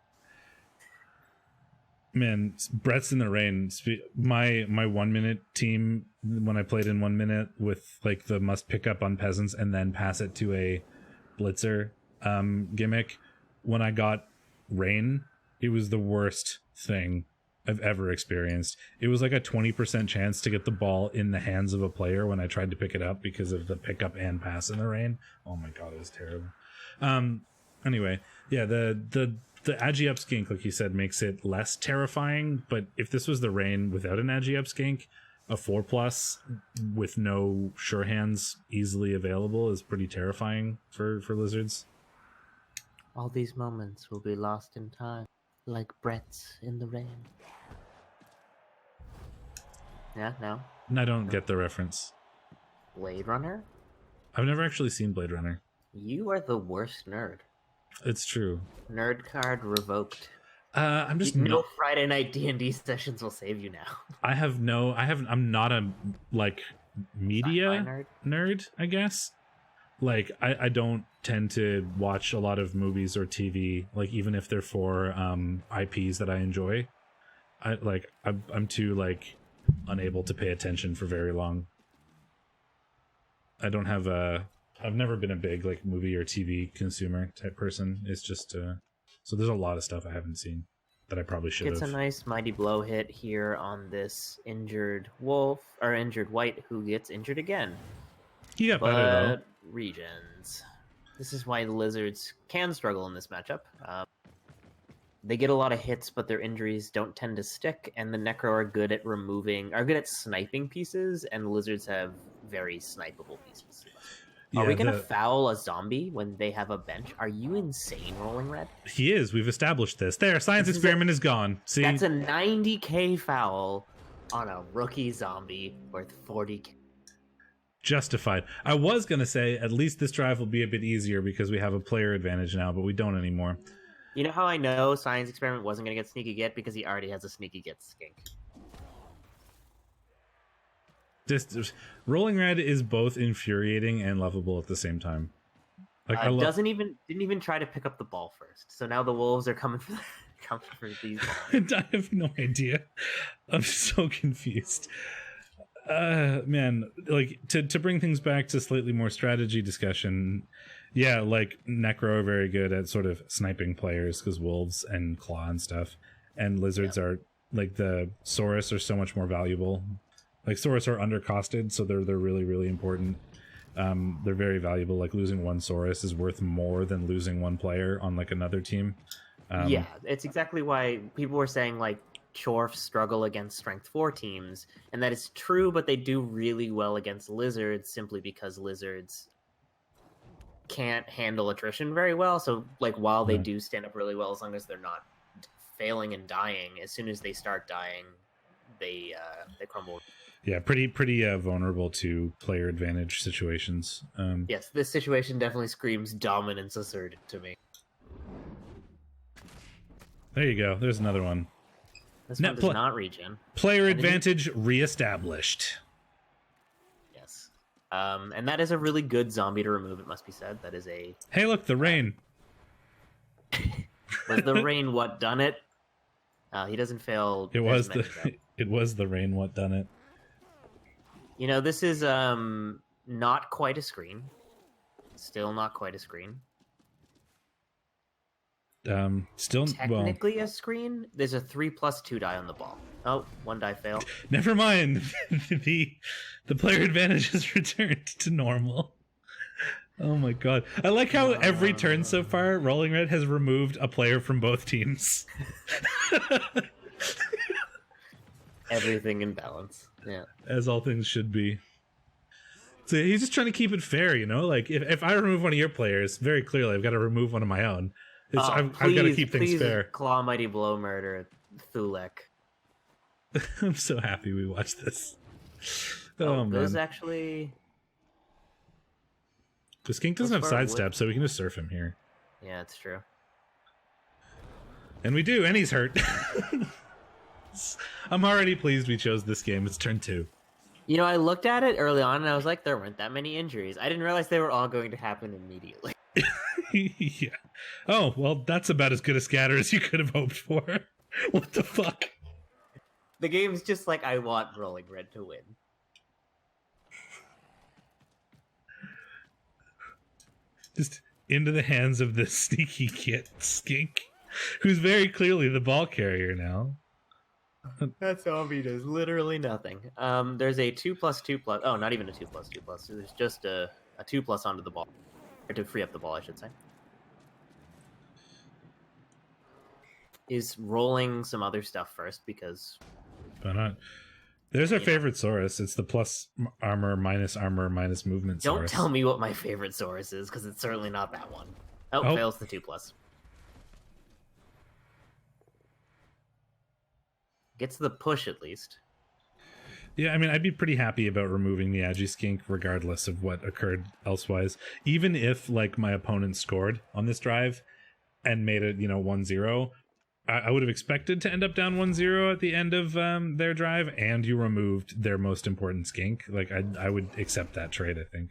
Man, Brett's in the Rain. My 1 minute team, when I played in 1 minute with like the must pick up on peasants and then pass it to a blitzer gimmick, when I got Rain, it was the worst thing I've ever experienced. It was like a 20% chance to get the ball in the hands of a player when I tried to pick it up because of the pickup and pass in the rain. Oh my god, it was terrible. Anyway, yeah, the agi up skink, like you said, makes it less terrifying, but if this was the rain without an agi up skink, a 4+ with no sure hands easily available is pretty terrifying for lizards. All these moments will be lost in time, like Brett's in the rain. Yeah, no? And I don't get the reference. Blade Runner? I've never actually seen Blade Runner. You are the worst nerd. It's true. Nerd card revoked. I'm just no Friday night D&D sessions will save you now. I'm not a like media nerd, I guess. Like I don't tend to watch a lot of movies or TV, like even if they're for IPs that I enjoy. I'm too like unable to pay attention for very long. I don't have I've never been a big like movie or TV consumer type person. It's just so there's a lot of stuff I haven't seen that I probably should have. It's a nice mighty blow hit here on this injured wolf or injured white who gets injured again. He got better though. Regions. This is why the lizards can struggle in this matchup. They get a lot of hits, but their injuries don't tend to stick, and the Necro are good at sniping pieces, and the lizards have very snipeable pieces. Are we going to foul a zombie when they have a bench? Are you insane, Rolling Red? He is. We've established this. There, science experiment is gone. See? That's a 90k foul on a rookie zombie worth 40k. Justified. I was going to say, at least this drive will be a bit easier because we have a player advantage now, but we don't anymore. You know how I know Science Experiment wasn't going to get Sneaky Get? Because he already has a Sneaky Get skink. Just Rolling Red is both infuriating and lovable at the same time. Like didn't even try to pick up the ball first. So now the Wolves are coming for these balls. I have no idea. I'm so confused. Man, like to bring things back to slightly more strategy discussion. Yeah, like Necro are very good at sort of sniping players because wolves and claw and stuff, and lizards are like the Saurus are so much more valuable. Like Saurus are undercosted, so they're really really important. They're very valuable. Like losing one Saurus is worth more than losing one player on like another team. Yeah, it's exactly why people were saying like Chorf struggle against Strength 4 teams, and that is true, but they do really well against lizards simply because lizards can't handle attrition very well. So like while they do stand up really well, as long as they're not failing and dying, as soon as they start dying, they crumble. Yeah, pretty vulnerable to player advantage situations. Yes, this situation definitely screams dominance asserted to me. There you go. There's another one. This one does not regen. Player advantage reestablished. Yes. And that is a really good zombie to remove, it must be said. That is a... Hey, look, the rain. Was the rain what done it? He doesn't fail. It was the rain what done it. You know, this is not quite a screen. Still not quite a screen. Still technically a screen. There's a 3+2 die on the ball. Oh, one die fail. Never mind. the player advantage has returned to normal. Oh my god. I like how every turn so far Rolling Red has removed a player from both teams. Everything in balance. Yeah. As all things should be. So he's just trying to keep it fair, you know? Like if I remove one of your players, very clearly I've got to remove one of my own. I've got to keep things fair. Claw Mighty Blow murder Thulek. I'm so happy we watched this. Oh, man. Actually... The skink doesn't have sidestep, so we can just surf him here. Yeah, it's true. And we do, and he's hurt. I'm already pleased we chose this game. It's turn 2. You know, I looked at it early on, and I was like, there weren't that many injuries. I didn't realize they were all going to happen immediately. Yeah. Oh, well, that's about as good a scatter as you could have hoped for. What the fuck? The game's just like, I want Rolling Red to win. Just into the hands of this sneaky skink, who's very clearly the ball carrier now. That zombie does literally nothing. There's a 2+2+. Oh, not even a 2+2+. There's just a 2+ onto the ball, or to free up the ball, I should say. Is rolling some other stuff first because. Why not? There's our favorite Saurus. It's the plus armor, minus movement Saurus. Don't tell me what my favorite Saurus is, because it's certainly not that one. Oh, fails the 2+. Gets the push at least. Yeah, I mean, I'd be pretty happy about removing the Agi-Skink regardless of what occurred elsewise. Even if, like, my opponent scored on this drive and made it, 1-0, I would have expected to end up down 1-0 at the end of their drive, and you removed their most important skink. Like, I would accept that trade, I think.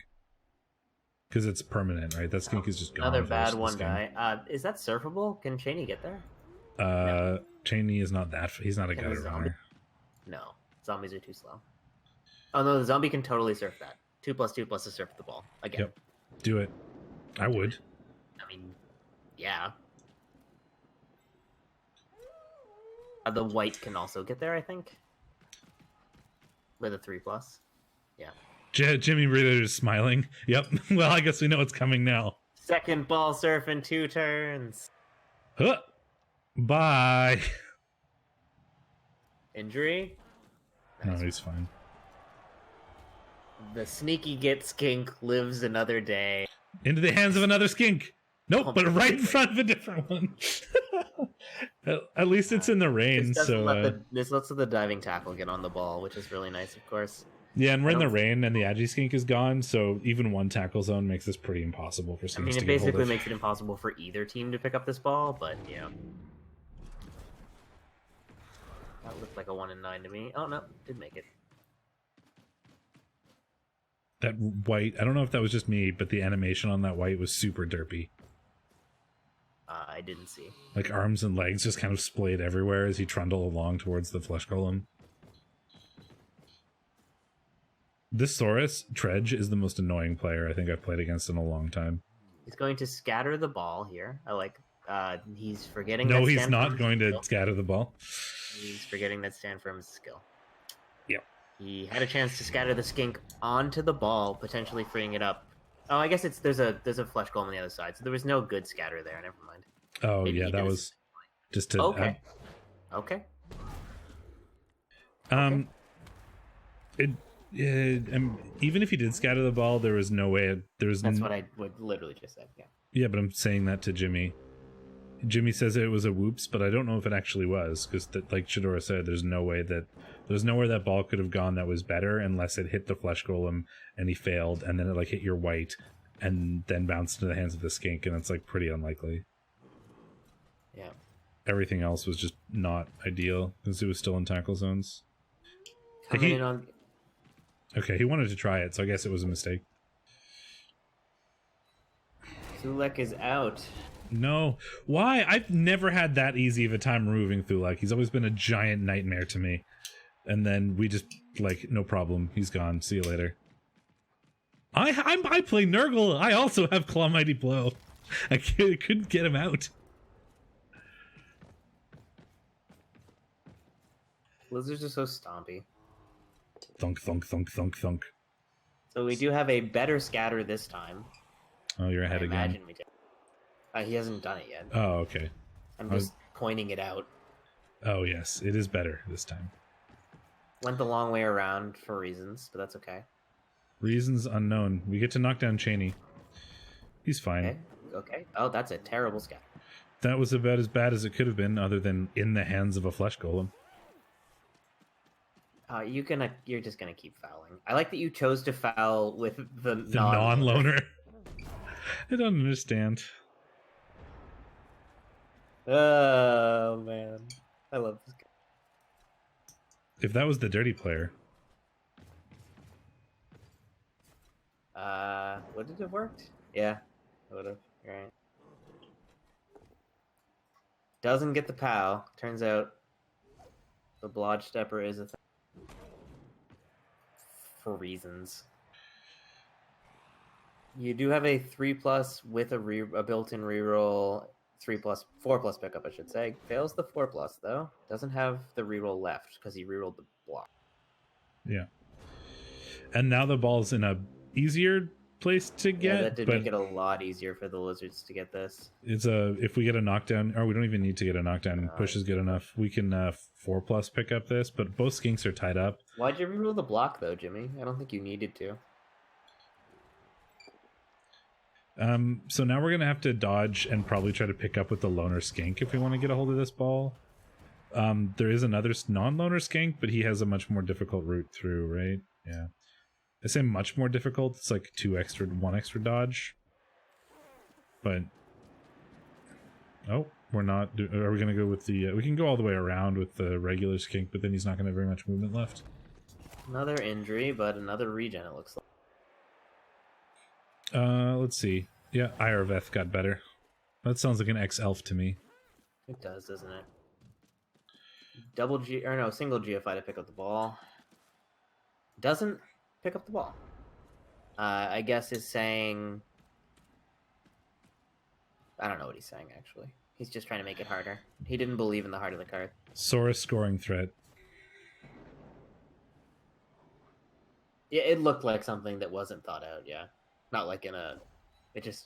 Because it's permanent, right? That skink is just gone. Another bad one die. Is that surfable? Can Cheney get there? No. Cheney is not that. He's not a gutter runner. No. Zombies are too slow. Oh, no, the zombie can totally surf that. 2+2+ to surf the ball. Again. Yep. Do it. I would. I mean, yeah. The white can also get there, I think. With a 3+. Yeah. Jimmy Ritter is smiling. Yep. Well, I guess we know what's coming now. Second ball surf in 2 turns. Huh. Bye. Injury? No, he's fine. The sneaky get skink lives another day. Into the hands of another skink. Nope, but right in front of a different one. At least it's in the rain, so this lets the diving tackle get on the ball, which is really nice, of course. Yeah, and we're in the rain, and the Agi-Skink is gone, so even one tackle zone makes this pretty impossible for skinks to it get hold basically of. makes it impossible for either team to pick up this ball, but yeah. That looked like a 1 in 9 to me. Oh no, did make it. That white, I don't know if that was just me, but the animation on that white was super derpy. I didn't see. Like arms and legs just kind of splayed everywhere as he trundled along towards the flesh golem. This Saurus, Tredge, is the most annoying player I think I've played against in a long time. He's going to scatter the ball here. He's forgetting No, he's not going to scatter the ball. He's forgetting that stand firm is a skill. Yep. He had a chance to scatter the skink onto the ball, potentially freeing it up. Oh, I guess there's a flesh golem on the other side, so there was no good scatter there. Never mind. Oh, maybe yeah, that was just to... Okay. Okay. Even if he did scatter the ball, there was no way... That's what I would literally just said, yeah. Yeah, but I'm saying that to Jimmy. Jimmy says it was a whoops, but I don't know if it actually was, because like Shadorra said, there's nowhere that ball could have gone that was better unless it hit the flesh golem and he failed, and then it like hit your white and then bounced into the hands of the skink, and it's like pretty unlikely. Yeah. Everything else was just not ideal because it was still in tackle zones. Okay, he wanted to try it, so I guess it was a mistake. Thulek is out. No. Why? I've never had that easy of a time removing Thulek. He's always been a giant nightmare to me. And then we just, like, no problem. He's gone. See you later. I play Nurgle. I also have Claw Mighty Blow. I couldn't get him out. Lizards are so stompy. Thunk, thunk, thunk, thunk, thunk. So we do have a better scatter this time. Oh, you're ahead again. Imagine we did. He hasn't done it yet. Oh, okay. I'm just pointing it out. Oh, yes. It is better this time. Went the long way around for reasons, but that's okay. Reasons unknown. We get to knock down Cheney. He's fine. Okay. Oh, that's a terrible scatter. That was about as bad as it could have been, other than in the hands of a flesh golem. You're just gonna keep fouling. I like that you chose to foul with the non-loner. I don't understand. Oh man, I love this guy. If that was the dirty player. Would it have worked? Yeah, it would have. Right. Doesn't get the POW. Turns out the Blodge Stepper is a thing. For reasons. You do have a 3+ with a built-in reroll. 4 plus pickup, I should say. Fails the 4 plus though. Doesn't have the reroll left because he rerolled the block. Yeah. And now the ball's in a easier place to get. Yeah, that did make it a lot easier for the lizards to get this. It's if we get a knockdown, or we don't even need to get a knockdown. Push is good enough. We can 4 plus pick up this, but both skinks are tied up. Why'd you reroll the block though, Jimmy? I don't think you needed to. So now we're gonna have to dodge and probably try to pick up with the loner skink if we want to get a hold of this ball. There is another non-loner skink, but he has a much more difficult route through, right? Yeah. I say much more difficult. It's like 1 extra dodge. But oh, we're not. Are we gonna go with the? We can go all the way around with the regular skink, but then he's not gonna have very much movement left. Another injury, but another regen. It looks like. Let's see. Yeah, Irveth got better. That sounds like an ex-elf to me. It does, doesn't it? Single GFI to pick up the ball. Doesn't pick up the ball. I guess is saying... I don't know what he's saying, actually. He's just trying to make it harder. He didn't believe in the heart of the card. Saurus scoring threat. Yeah, it looked like something that wasn't thought out, yeah. Not like in a... It just...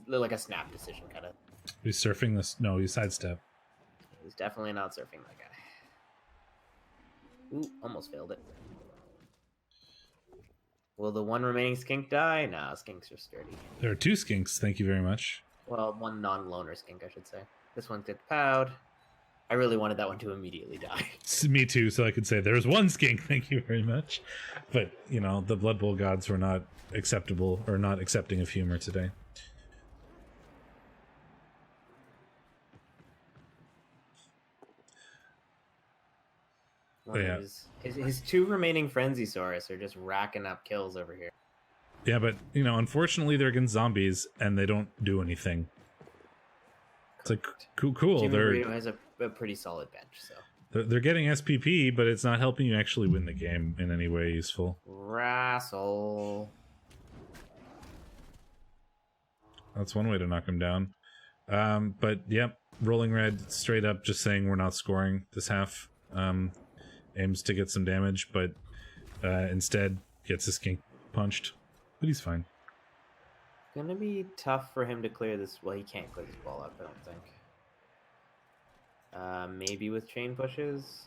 like a snap decision, kind of. He's surfing this... No, he's sidestep. He's definitely not surfing that guy. Ooh, almost failed it. Will the one remaining skink die? Nah, skinks are sturdy. There are 2 skinks, thank you very much. Well, one non-loner skink, I should say. This one gets powed. I really wanted that one to immediately die. Me too, so I could say there's 1 skink, thank you very much. But, you know, the Blood Bowl gods were not acceptable, or not accepting of humor today. Well, yeah. His 2 remaining Frenzysaurus are just racking up kills over here. Yeah, but, you know, unfortunately they're against zombies, and they don't do anything. It's like, cool. Jimmy Burrito has a pretty solid bench, so... They're getting SPP, but it's not helping you actually win the game in any way useful. Wrestle. That's one way to knock him down. But, yep, Rolling Red straight up just saying we're not scoring this half. Aims to get some damage, but instead gets his skink punched. But he's fine. Gonna be tough for him to clear this. Well, he can't clear this ball up, I don't think. Maybe with chain pushes.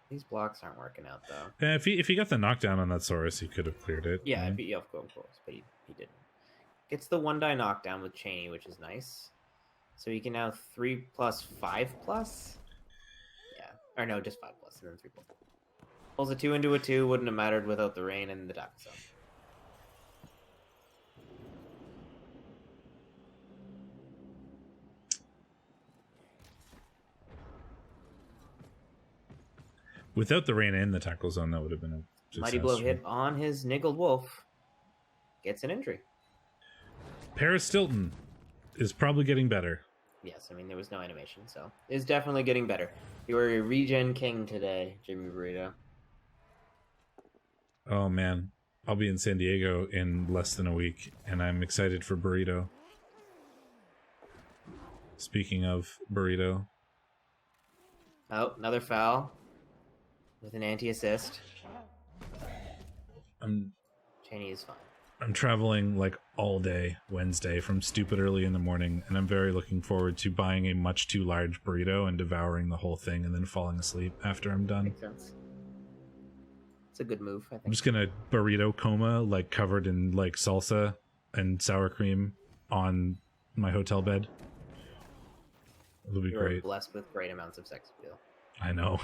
These blocks aren't working out though. If he got the knockdown on that Saurus, he could have cleared it. Yeah, of course, but he didn't. Gets the 1-die knockdown with Cheney, which is nice. So he can now 3 plus 5 plus. Yeah, or no, just 5 plus and then 3 plus. Pulls a 2 into a 2. Wouldn't have mattered without the rain and the tackle zone. Without the rain and the tackle zone, that would have been a Mighty Blow hit on his Niggled Wolf. Gets an injury. Paris Stilton is probably getting better. Yes, I mean, there was no animation, so it's definitely getting better. You are a regen king today, Jimmy Burrito. Oh, man. I'll be in San Diego in less than a week, and I'm excited for Burrito. Speaking of Burrito. Oh, another foul. With an anti-assist. Cheney is fine. I'm traveling like all day Wednesday from stupid early in the morning, and I'm very looking forward to buying a much too large burrito and devouring the whole thing and then falling asleep after I'm done. Makes sense. It's a good move, I think. I'm just gonna burrito coma, like covered in like salsa and sour cream on my hotel bed. It'll be great. Blessed with great amounts of sex appeal. I know.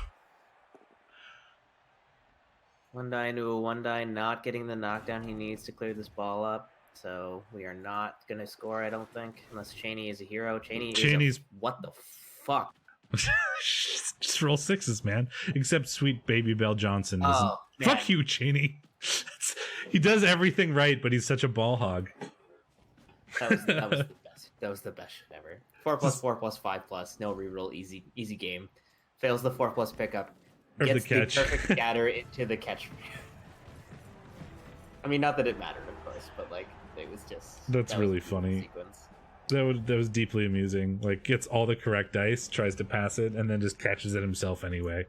1-die into a 1-die, not getting the knockdown he needs to clear this ball up. So we are not going to score, I don't think, unless Cheney is a hero. Cheney's what the fuck? Just roll 6s, man. Except sweet Baby Bell Johnson doesn't. Oh, fuck you, Cheney. He does everything right, but he's such a ball hog. That was the best. That was the best shit ever. 4 plus 4 plus 5 plus, no reroll, easy game. Fails the 4 plus pickup. Or Gets the catch. Perfect scatter into the catch. I mean, not that it mattered, of course, but like it was just. That's really funny. Sequence. That was deeply amusing. Like, gets all the correct dice, tries to pass it, and then just catches it himself anyway.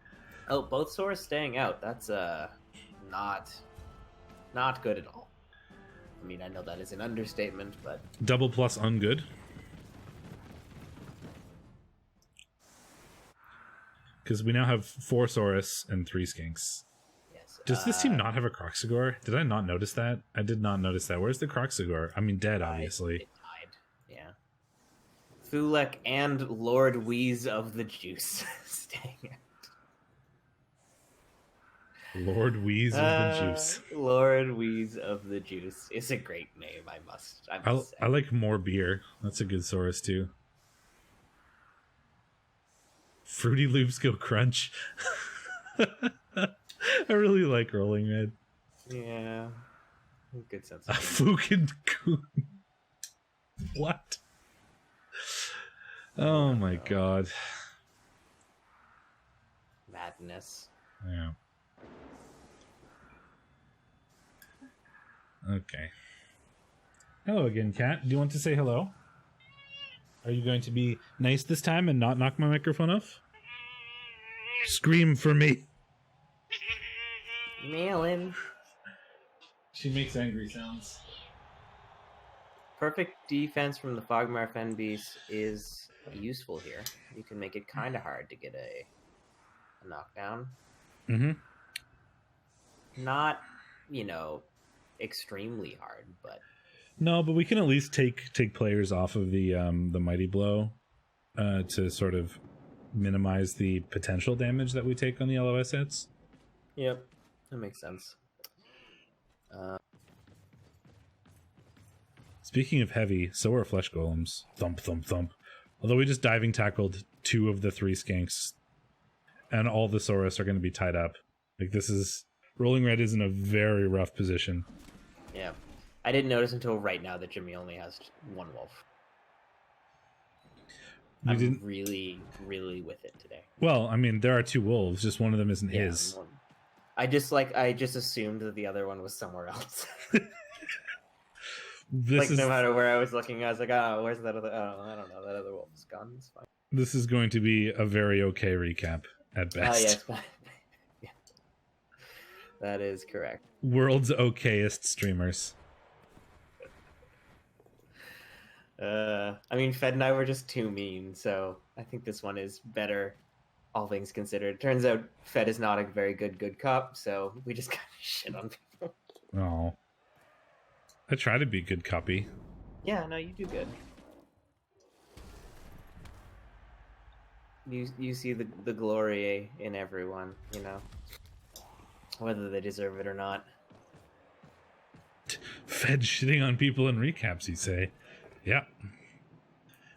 Oh, both swords staying out. That's not good at all. I mean, I know that is an understatement, but Double plus ungood. Because we now have 4 Saurus and 3 Skinks. yes. Does this team not have a Croxagore? Did I not notice that? I did not notice that. Where's the Croxagore? I mean, dead, obviously. It died. Yeah. Thulek and Lord Wheeze of the Juice staying out. Lord Wheeze of the Juice. Lord Wheeze of the Juice is a great name, I must say. I like more beer. That's a good Saurus, too. Fruity Loops go crunch. I really like Rolling Red. Yeah. Good sense A of fucking coon. What? Oh my god. madness. Yeah. Okay. Hello again, Kat. Do you want to say hello? Are you going to be nice this time and not knock my microphone off? Scream for me. Malin. She makes angry sounds. Perfect defense from the Fogmar Fen Beast is useful here. You can make it kind of hard to get a knockdown. Mm-hmm. Not, extremely hard, but No, but we can at least take players off of the Mighty Blow to sort of minimize the potential damage that we take on the LOS hits. yep, that makes sense. Speaking of heavy, so are Flesh Golems. Thump, thump, thump. Although we just diving tackled 2 of the 3 skanks, and all the Saurus are going to be tied up. Like, this is... Rolling Red is in a very rough position. Yeah, I didn't notice until right now that Jimmy only has 1 wolf. I'm really, really with it today. Well, I mean, there are 2 wolves, just one of them isn't his. I just assumed that the other one was somewhere else. No matter where I was looking, I was like, oh, where's that other? Oh, I don't know. That other wolf is gone. It's fine. This is going to be a very okay recap at best. Oh, yes. Yeah. That is correct. World's okayest streamers. I mean, Fed and I were just too mean, so I think this one is better, all things considered. Turns out Fed is not a very good cop, so we just kind of shit on people. Oh. I try to be good copy. Yeah, no, you do good. You see the glory in everyone, whether they deserve it or not. Fed shitting on people in recaps, you say? Yeah.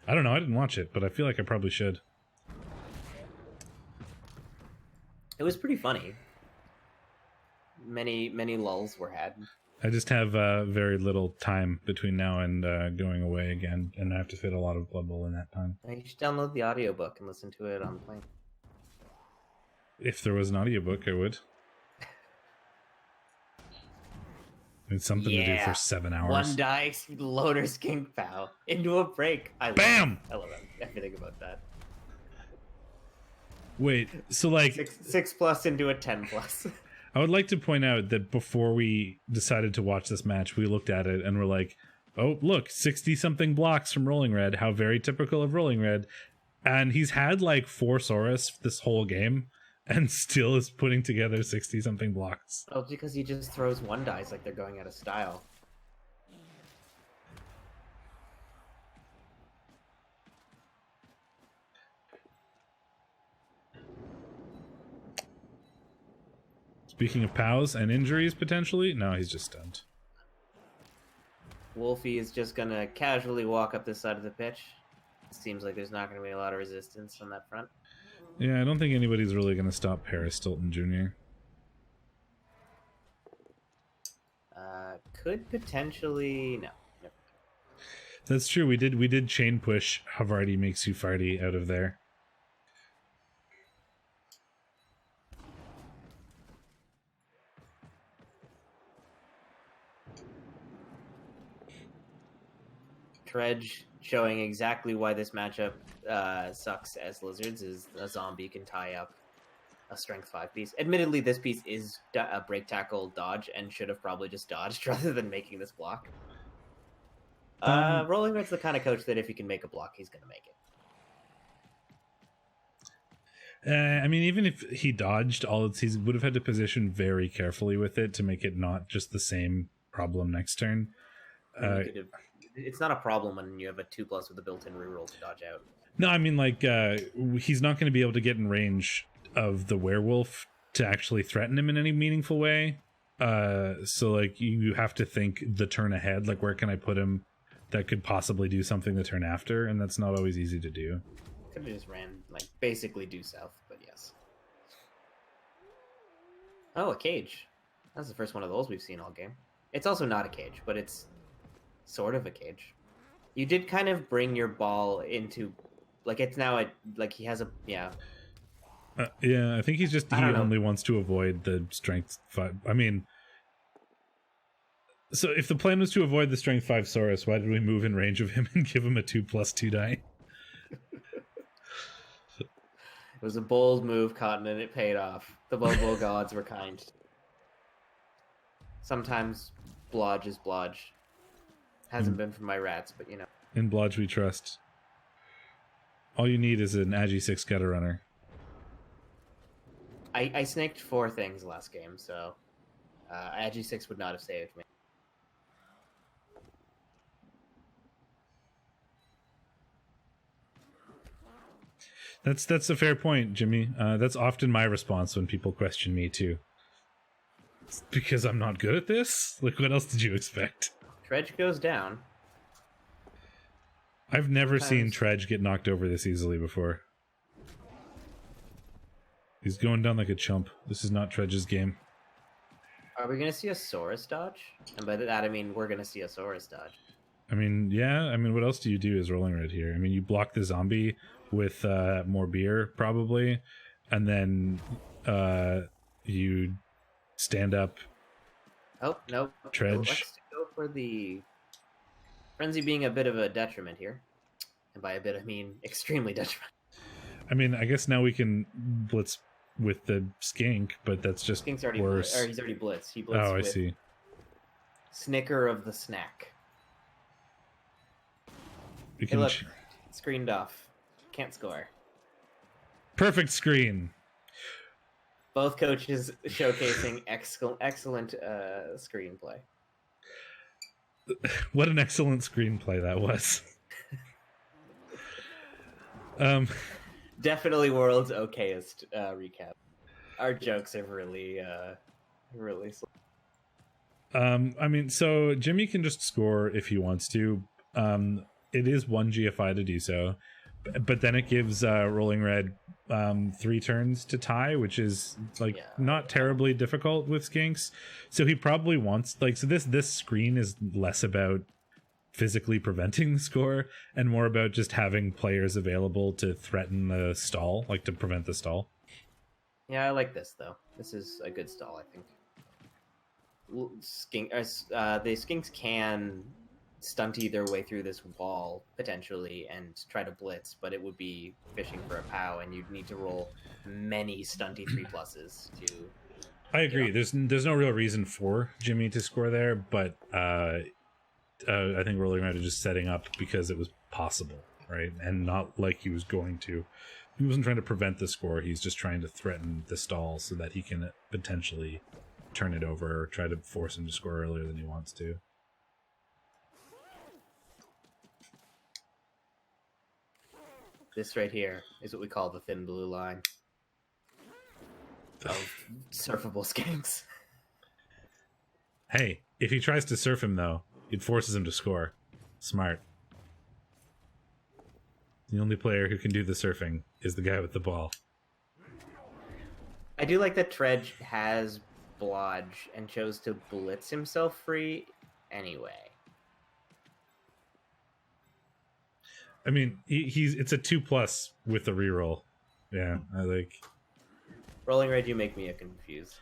I don't know, I didn't watch it, but I feel like I probably should. It was pretty funny. Many lulls were had. I just have very little time between now and going away again, and I have to fit a lot of Blood Bowl in that time. You should download the audiobook and listen to it on the plane. If there was an audiobook, I would. It's something to do for 7 hours. 1 dice, loader skink pow into a break. Bam! I love everything about that. Wait, so like 6+ into a 10+. I would like to point out that before we decided to watch this match, we looked at it and we're like, oh, look, 60-something blocks from Rolling Red. How very typical of Rolling Red. And he's had like 4 Saurus this whole game and still is putting together 60-something blocks. Oh, because he just throws 1 dice like they're going out of style. Speaking of POWs and injuries, potentially? No, he's just stunned. Wolfie is just going to casually walk up this side of the pitch. It seems like there's not going to be a lot of resistance on that front. Yeah, I don't think anybody's really going to stop Paris Stilton Jr. Could potentially... No. That's true. We did chain push Havarti makes you farty out of there. Dredge showing exactly why this matchup sucks as lizards is a zombie can tie up a strength 5 piece. Admittedly, this piece is a break tackle dodge and should have probably just dodged rather than making this block. Rolling Red's the kind of coach that if he can make a block, he's going to make it. I mean, even if he dodged, he would have had to position very carefully with it to make it not just the same problem next turn. It's not a problem when you have a 2+ with a built-in reroll to dodge out. No, I mean, like, he's not going to be able to get in range of the werewolf to actually threaten him in any meaningful way. So, like, you have to think the turn ahead. Like, where can I put him that could possibly do something the turn after? And that's not always easy to do. Could have just ran, like, basically due south, but yes. Oh, a cage. That's the first one of those we've seen all game. It's also not a cage, but it's sort of a cage. You did kind of bring your ball into, like, it's now like he has a, yeah. Yeah, I think he only wants to avoid the strength 5. I mean, so if the plan was to avoid the strength 5 Saurus, why did we move in range of him and give him a 2+2 die? It was a bold move, Cotton, and it paid off. The Bobo gods were kind. Sometimes blodge is blodge. Hasn't been for my rats, but you know. In blodge we trust. All you need is an Agi 6 gutter runner. I snaked 4 things last game, so Agi 6 would not have saved me. That's a fair point, Jimmy. That's often my response when people question me too. It's because I'm not good at this? Like, what else did you expect? Tredge goes down. I've never seen Tredge get knocked over this easily before. He's going down like a chump. This is not Tredge's game. Are we going to see a Saurus dodge? And by that, I mean we're going to see a Saurus dodge. I mean, yeah. I mean, what else do you do as Rolling Red here? I mean, you block the zombie with more beer, probably. And then you stand up. Oh, no. Tredge. Let's go for the Frenzy being a bit of a detriment here. And by a bit, I mean extremely detriment. I mean, I guess now we can blitz with the skink, but that's just Skink's already worse. he's already blitzed. He blitzed Oh, I with see. Snicker of the Snack. We Hey, can look. Screened off. Can't score. Perfect screen. Both coaches showcasing excellent screenplay. What an excellent screenplay that was. Definitely world's okayest recap. Our jokes are really I mean, so Jimmy can just score if he wants to. It is 1 GFI to do so, but then it gives Rolling Red 3 turns to tie, which is not terribly difficult with skinks. So he probably wants so this screen is less about physically preventing the score and more about just having players available to threaten the stall, like to prevent the stall. Yeah, I like this though. This is a good stall, I think. The skinks can stunty their way through this wall potentially and try to blitz, but it would be fishing for a POW, and you'd need to roll many stunty 3+s to. I agree. There's no real reason for Jimmy to score there, but I think Rolling Red is just setting up because it was possible, right? And not like he was going to. He wasn't trying to prevent the score. He's just trying to threaten the stall so that he can potentially turn it over or try to force him to score earlier than he wants to. This right here is what we call the thin blue line of surfable skinks. Hey, if he tries to surf him, though, it forces him to score. Smart. The only player who can do the surfing is the guy with the ball. I do like that Tredge has blodge and chose to blitz himself free anyway. I mean, it's a 2+ with the reroll. Yeah, I like. Rolling Red, you make me confused.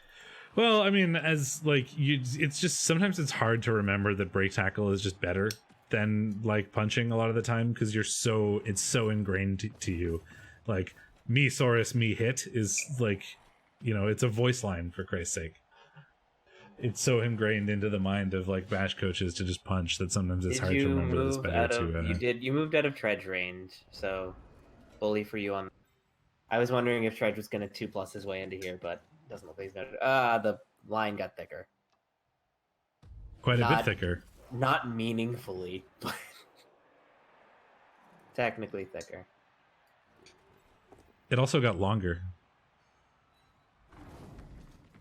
Well, I mean, as it's just sometimes it's hard to remember that break tackle is just better than like punching a lot of the time because it's so ingrained to you. Like me Saurus, me hit is like, it's a voice line, for Christ's sake. It's so ingrained into the mind of like bash coaches to just punch that sometimes it's hard to remember that it's better to. You moved out of Tredge range, so bully for you on. I was wondering if Tredge was going to 2+ his way into here, but it doesn't look like he's going to. The line got thicker. Quite a bit thicker. Not meaningfully, but technically thicker. It also got longer.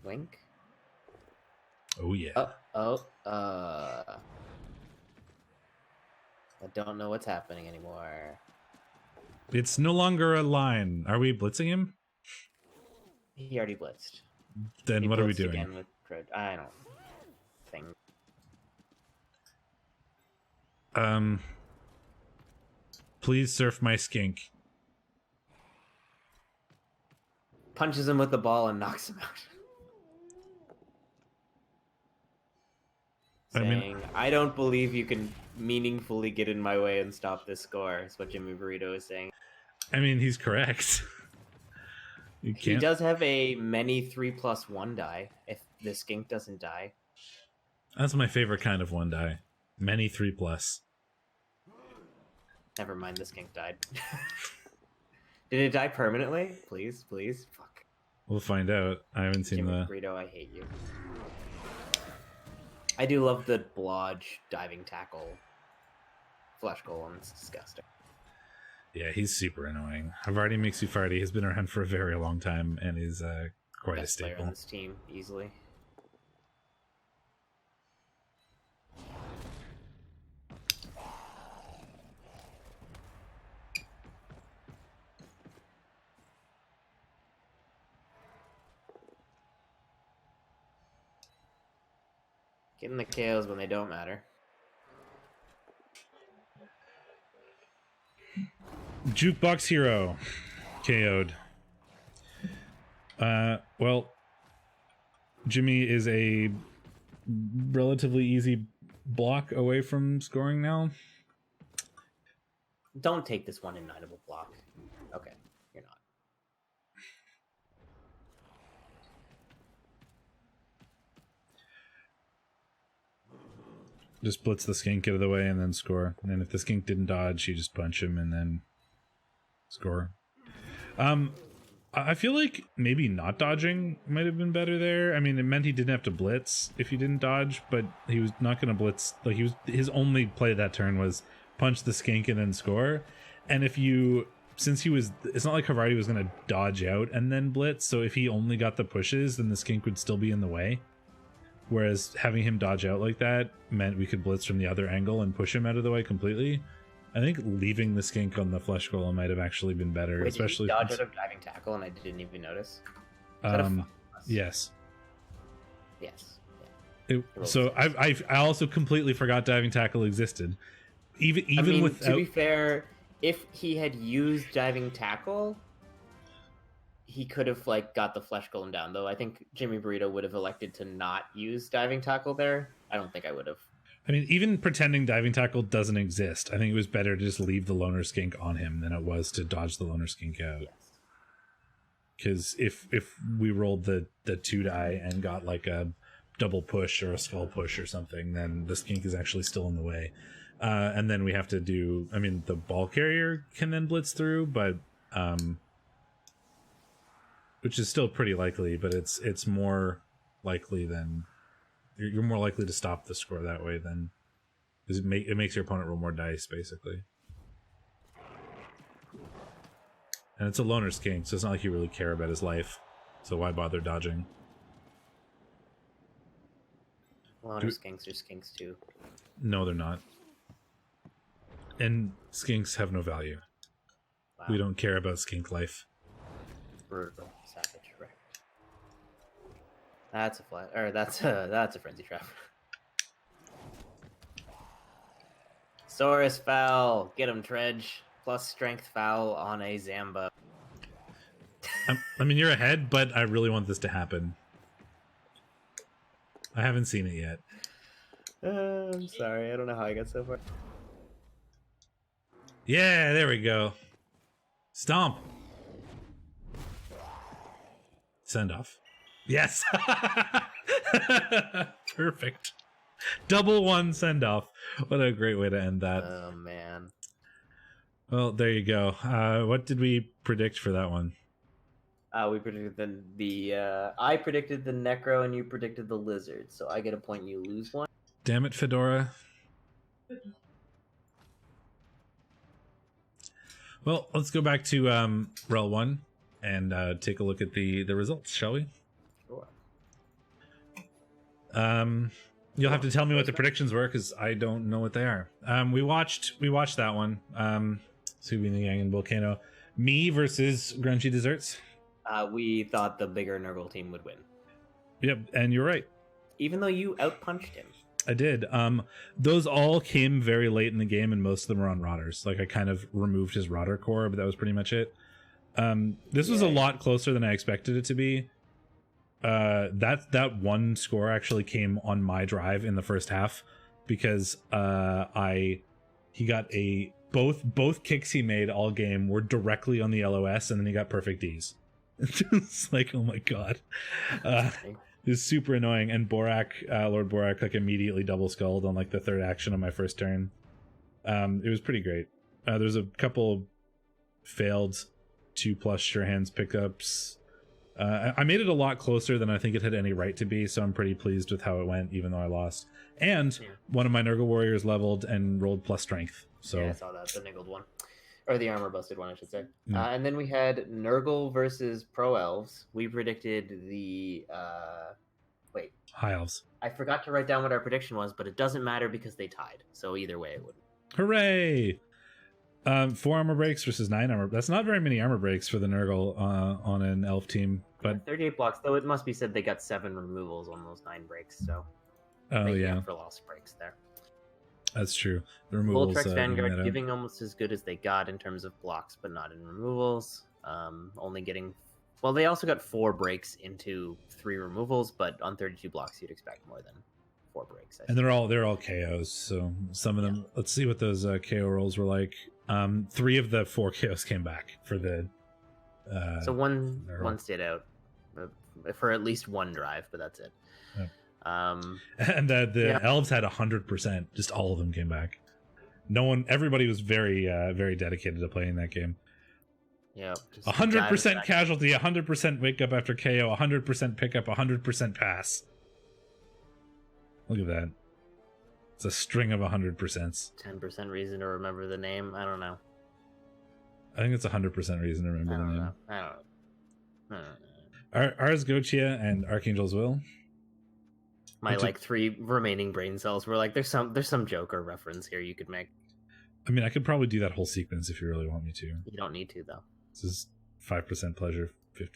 Wink? Oh, yeah. I don't know what's happening anymore. It's no longer a line. Are we blitzing him? He already blitzed. Then what are we doing? Again with I don't think. Please surf my skink. Punches him with the ball and knocks him out. Saying, I don't believe you can meaningfully get in my way and stop this score, is what Jimmy Burrito is saying. I mean, he's correct. He does have a many 3+1 die if the skink doesn't die. That's my favorite kind of 1 die. Many 3+. Never mind, the skink died. Did it die permanently? Please. Fuck. We'll find out. I haven't seen Jimmy Burrito, I hate you. I do love the blodge diving tackle flesh golem. It's disgusting. Yeah, he's super annoying. Havarti makes you farty has been around for a very long time and is quite Best a staple. player on this team, easily. Getting the KOs when they don't matter. Jukebox Hero KO'd. Well, Jimmy is a relatively easy block away from scoring now. Don't take this one ignitable block. Okay, you're not. Just blitz the skink out of the way and then score. And then if the skink didn't dodge, you just punch him and then score. I feel like maybe not dodging might have been better there. I mean, it meant he didn't have to blitz if he didn't dodge, but he was not going to blitz. Like his only play that turn was punch the skink and then score. And it's not like Havarti was going to dodge out and then blitz. So if he only got the pushes, then the skink would still be in the way. Whereas having him dodge out like that meant we could blitz from the other angle and push him out of the way completely. I think leaving the skink on the flesh golem might have actually been better. Wait, especially did he dodge out of diving tackle and I didn't even notice. Yes. Yes. Yeah. So I also completely forgot diving tackle existed. Even without... To be fair, if he had used diving tackle, he could have got the flesh golem down. Though I think Jimmy Burrito would have elected to not use diving tackle there. I don't think I would have. I mean, even pretending diving tackle doesn't exist, I think it was better to just leave the loner skink on him than it was to dodge the loner skink out. Yes. Because if we rolled the 2 die and got like a double push or a skull push or something, then the skink is actually still in the way. And then we have to do... I mean, the ball carrier can then blitz through, but... which is still pretty likely, but it's more likely than... You're more likely to stop the score that way than... Because it makes your opponent roll more dice, basically. And it's a loner skink, so it's not like you really care about his life. So why bother dodging? Loner skinks are skinks too. No, they're not. And skinks have no value. Wow. We don't care about skink life. Brutal. Savage. Right. That's a frenzy trap. Saurus foul. Get him, Tredge. Plus strength foul on a Zamba. I mean, you're ahead, but I really want this to happen. I haven't seen it yet. I'm sorry. I don't know how I got so far. Yeah, there we go. Stomp. Send off. Yes. Perfect. Double one send off. What a great way to end that. Oh man. Well, there you go. What did we predict for that one? We predicted I predicted the Necro and you predicted the Lizard. So I get a point, you lose one. Damn it, Fedora. Well, let's go back to REL 1 and take a look at the results, shall we? Sure. You'll have to tell me what the predictions were because I don't know what they are. We watched that one. Subi and the Gang and Volcano. Me versus Grungy Desserts. We thought the bigger Nurgle team would win. Yep, and you're right. Even though you outpunched him. I did. Those all came very late in the game, and most of them were on Rotters. Like, I kind of removed his Rotter core, but that was pretty much it. This was a lot closer than I expected it to be. That one score actually came on my drive in the first half because he got both kicks he made all game were directly on the LOS, and then he got perfect Ds. It's like, oh my god. It was super annoying, and Borak, Lord Borak, like immediately double skulled on like the third action on my first turn. It was pretty great. There's a couple failed 2+ sure hands pickups. I made it a lot closer than I think it had any right to be, so I'm pretty pleased with how it went, even though I lost. And one of my Nurgle warriors leveled and rolled plus strength. So yeah, I saw that, the niggled one. Or the armor busted one, I should say. And then we had Nurgle versus Pro Elves. We predicted the High Elves. I forgot to write down what our prediction was, but it doesn't matter because they tied. So either way, it wouldn't. Hooray! 4 armor breaks versus 9 armor. That's not very many armor breaks for the Nurgle on an elf team. But 38 blocks, though it must be said they got 7 removals on those 9 breaks. So yeah, for lost breaks there. That's true. The removals. Voltrex Vanguard giving almost as good as they got in terms of blocks, but not in removals. Only getting. Well, they also got 4 breaks into 3 removals, but on 32 blocks, you'd expect more than 4 breaks. And they're all KOs. So some of them. Let's see what those KO rolls were like. 3 of the 4 KOs came back for the. So one stayed out for at least one drive, but that's it. Yeah. And the elves had 100%. Just all of them came back. Everybody was very very dedicated to playing that game. Yeah, 100% casualty, 100% wake up after KO, 100% pickup, 100% pass. Look at that. It's a string of 100%. 10% reason to remember the name. I don't know. I think it's 100% reason to remember the name. I don't know. Ars Goetia and Archangel's Will. My 3 remaining brain cells were like, there's some Joker reference here you could make. I mean, I could probably do that whole sequence if you really want me to. You don't need to, though. This is 5% pleasure, 50%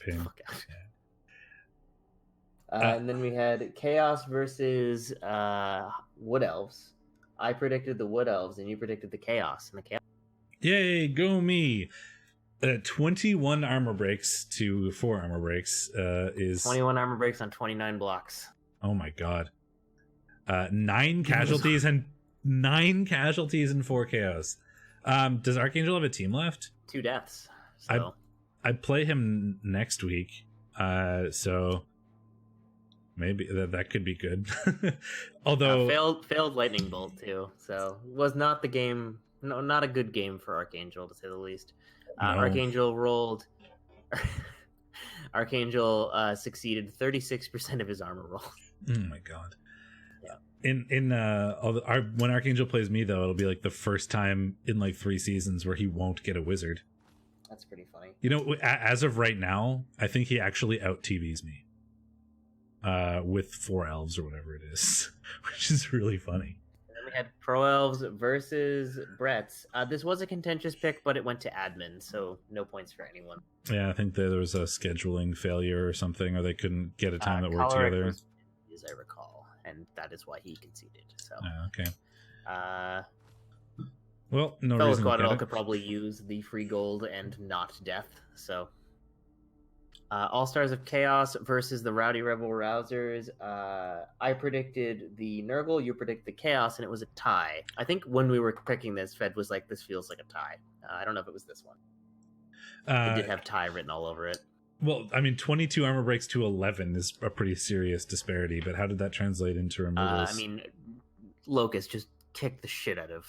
pain. Yeah. And then we had Chaos versus Wood Elves. I predicted the Wood Elves, and you predicted the Chaos. And the Chaos. Yay, go me! 21 armor breaks to 4 armor breaks is 21 armor breaks on 29 blocks. Oh my god. 9 casualties and 4 KOs. Does Archangel have a team left? 2 deaths. So I'd play him next week. So maybe that could be good. Although failed lightning bolt too. So was not the game. No, not a good game for Archangel to say the least. No. Archangel rolled. Archangel succeeded 36% of his armor roll. Oh my god. Yeah. When Archangel plays me though, it'll be like the first time in like 3 seasons where he won't get a wizard. That's pretty funny. You know, as of right now, I think he actually out TVs me. With 4 elves or whatever it is, which is really funny. And then we had Pro Elves versus Brett's. This was a contentious pick, but it went to admin, so no points for anyone. Yeah, I think there was a scheduling failure or something, or they couldn't get a time that worked Choleric together. As I recall, and that is why he conceded. So, okay. Well, no Fellow reason Squad to could probably use the free gold and not death. So, All Stars of Chaos versus the Rowdy Rebel Rousers. I predicted the Nurgle, you predicted the Chaos, and it was a tie. I think when we were picking this, Fed was like, this feels like a tie. I don't know if it was this one. It did have tie written all over it. Well, I mean, 22 armor breaks to 11 is a pretty serious disparity, but how did that translate into removals? I mean, Locus just kicked the shit out of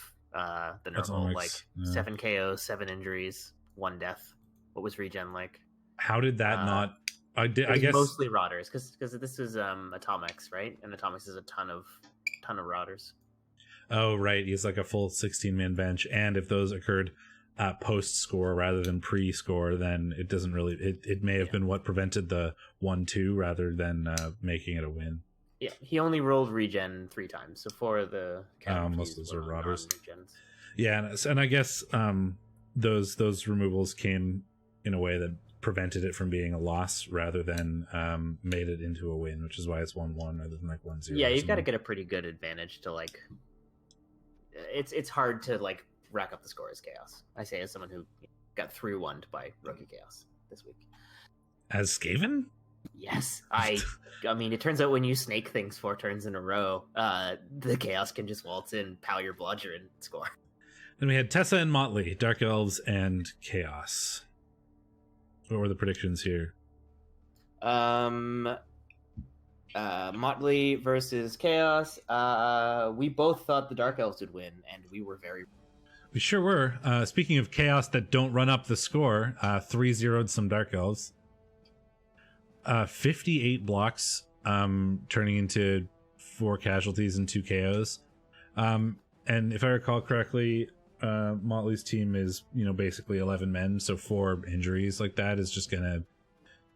the Nurgle. Like, 7 KOs, 7 injuries, 1 death. What was regen like? How did that not? I guess mostly Rotters, because this is Atomics, right? And Atomics is a ton of Rotters. Oh, right. He's like a full 16-man bench, and if those occurred post-score rather than pre-score, then it doesn't really... It may have been what prevented the 1-2 rather than making it a win. Yeah, he only rolled regen 3 times, so 4 of the... most of those are Rotters. Yeah, and I guess those removals came in a way that prevented it from being a loss rather than made it into a win, which is why it's 1-1 rather than like 1-0. Yeah, you've got to get a pretty good advantage to like... It's hard to like rack up the score as Chaos. I say as someone who got 3-1 by Rookie Chaos this week. As Skaven? Yes. I mean, it turns out when you snake things 4 turns in a row, the Chaos can just waltz in, pow your bludger, and score. Then we had Tessa and Motley, Dark Elves and Chaos. What were the predictions here? Motley versus Chaos. We both thought the Dark Elves would win, and we were very... We sure were. Speaking of Chaos that don't run up the score, 3-0'd some Dark Elves. 58 blocks, turning into 4 casualties and 2 KOs. And if I recall correctly, Motley's team is, basically 11 men, so 4 injuries like that is just gonna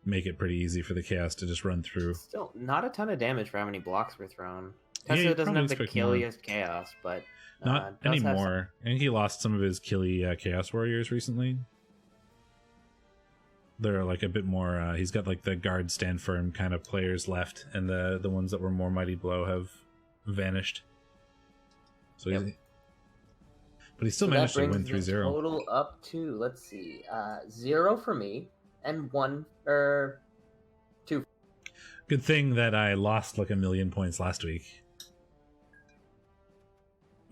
make it pretty easy for the Chaos to just run through. Still, not a ton of damage for how many blocks were thrown. Tessa doesn't have the killiest Chaos, but not anymore. I think he lost some of his killy Chaos Warriors recently. They're like a bit more. He's got like the guard stand firm kind of players left, and the ones that were more mighty blow have vanished. So yep. But he still managed to win 3-0. Total up to, let's see, 0 for me and 1 or 2. Good thing that I lost like 1 million points last week.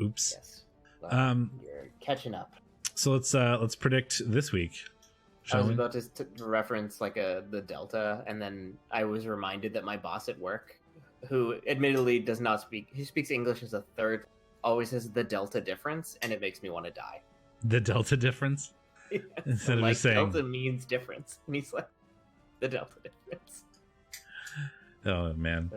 Oops. Yes. Well, you're catching up. So let's predict this week. I was about to reference like the Delta, and then I was reminded that my boss at work, who admittedly does not speak, he speaks English as a third, always says the Delta difference, and it makes me want to die. The Delta difference? Yes. Instead of like, just saying Delta means difference, and he's like, the Delta difference. Oh man.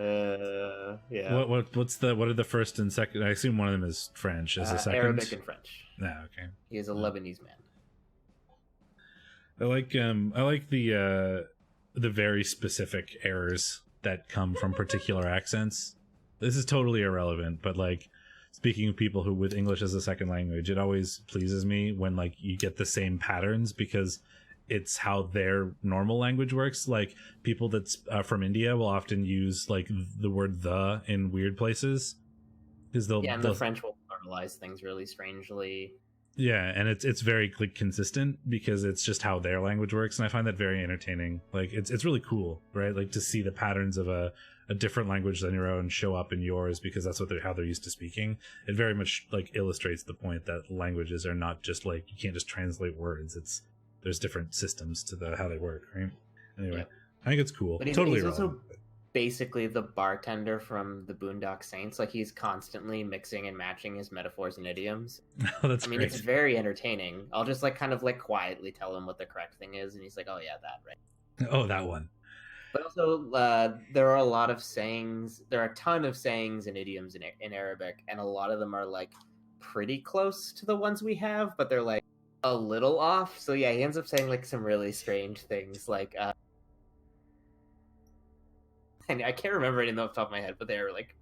Yeah. What are the first and second? I assume one of them is French. As a second, Arabic and French. Okay. He is a Lebanese man. I like the very specific errors that come from particular accents. This is totally irrelevant, but like speaking of people who with English as a second language, it always pleases me when like you get the same patterns because it's how their normal language works. Like people that's from India will often use like the word "the" in weird places because the French will normalize things really strangely. Yeah, and it's very like consistent because it's just how their language works, and I find that very entertaining. Like it's really cool, right? Like to see the patterns of a different language than your own show up in yours because that's how they're used to speaking. It very much like illustrates the point that languages are not just like you can't just translate words. There's different systems to how they work, right? Anyway, yep. I think it's cool. But he's also basically the bartender from the Boondock Saints. Like he's constantly mixing and matching his metaphors and idioms. Oh, that's great. It's very entertaining. I'll just like kind of like quietly tell him what the correct thing is, and he's like, "Oh yeah, that right." Oh, that one. But also, there are a lot of sayings. There are a ton of sayings and idioms in Arabic, and a lot of them are like pretty close to the ones we have, but they're like a little off. So yeah, he ends up saying like some really strange things, like. And I can't remember any off the top of my head, but they are like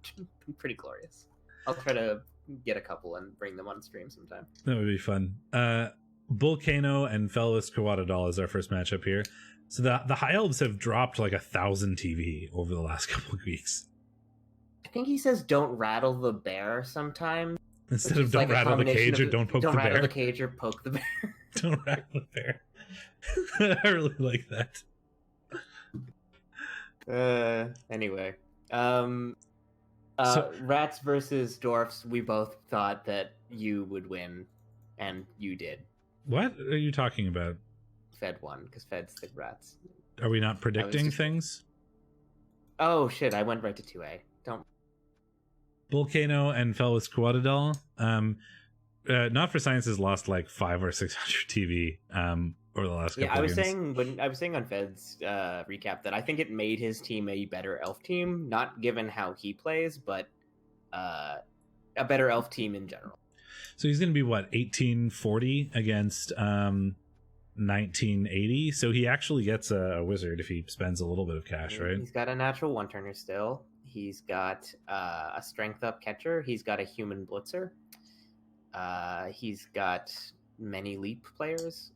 pretty glorious. I'll try to get a couple and bring them on stream sometime. That would be fun. Volcano and Felvis Kawadadal is our first matchup here. So the High Elves have dropped like 1,000 TV over the last couple of weeks. I think he says don't rattle the bear sometimes. Instead of don't rattle the cage or don't poke the bear. Don't rattle the cage or poke the bear. Don't rattle the bear. I really like that. Anyway, So- Rats versus Dorfs. We both thought that you would win, and you did. What are you talking about? Fed won because Fed's the Rats. Are we not predicting just- things? Oh shit! I went right to 2A. Don't. Volcano and Felix Quadadal. Not for Science has lost like 500 or 600 TV over the last couple Yeah, I was games. saying on Fed's recap that I think it made his team a better elf team, not given how he plays, but a better elf team in general. So he's going to be what, 1840 against 1980. So he actually gets a wizard if he spends a little bit of cash, right? He's got a natural one turner still. He's got a strength up catcher. He's got a human blitzer. He's got many leap players.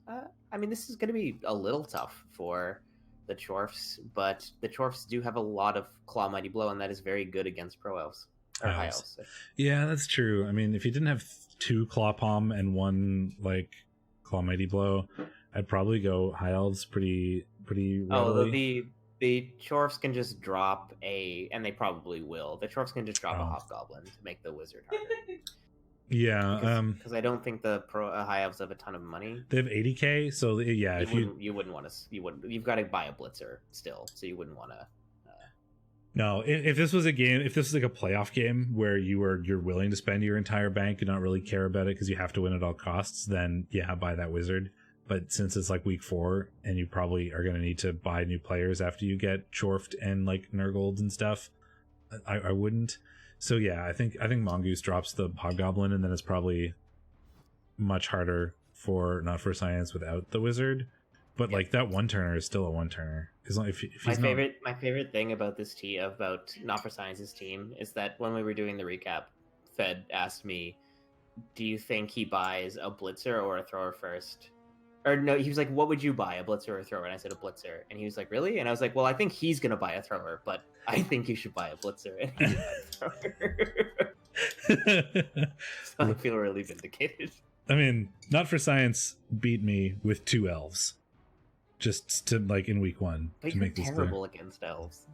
I mean, this is going to be a little tough for the Chorfs, but the Chorfs do have a lot of Claw Mighty Blow, and that is very good against Pro Elves. Or High Elves. Yeah, that's true. I mean, if you didn't have 2 Claw Palm and 1 like Claw Mighty Blow, I'd probably go High Elves pretty readily. Oh, the Chorfs can just drop and they probably will. The Chorfs can just drop a Hobgoblin to make the wizard harder. Yeah, because I don't think the High Elves have a ton of money. they have 80k, so yeah, you wouldn't want to. You've got to buy a blitzer still, so you wouldn't want to. No, if this was a game, if this was like a playoff game where you're willing to spend your entire bank and not really care about it because you have to win at all costs, then yeah, buy that wizard. But since it's like week 4 and you probably are going to need to buy new players after you get Chorfed and like Nurgled and stuff, I wouldn't. So yeah, I think Mongoose drops the Hobgoblin, and then it's probably much harder for Not for Science without the wizard. But like that one turner is still a one turner. If he's my favorite thing about this about Not for Science's team is that when we were doing the recap, Fed asked me, "Do you think he buys a blitzer or a thrower first?" Or no, he was like, "What would you buy, a blitzer or a thrower?" And I said, "A blitzer." And he was like, "Really?" And I was like, "Well, I think he's gonna buy a thrower, but I think you should buy a blitzer." And he bought a thrower. So I feel really vindicated. I mean, Not for Science beat me with 2 elves, just to like in week 1 But to you're make this clear. terrible against elves.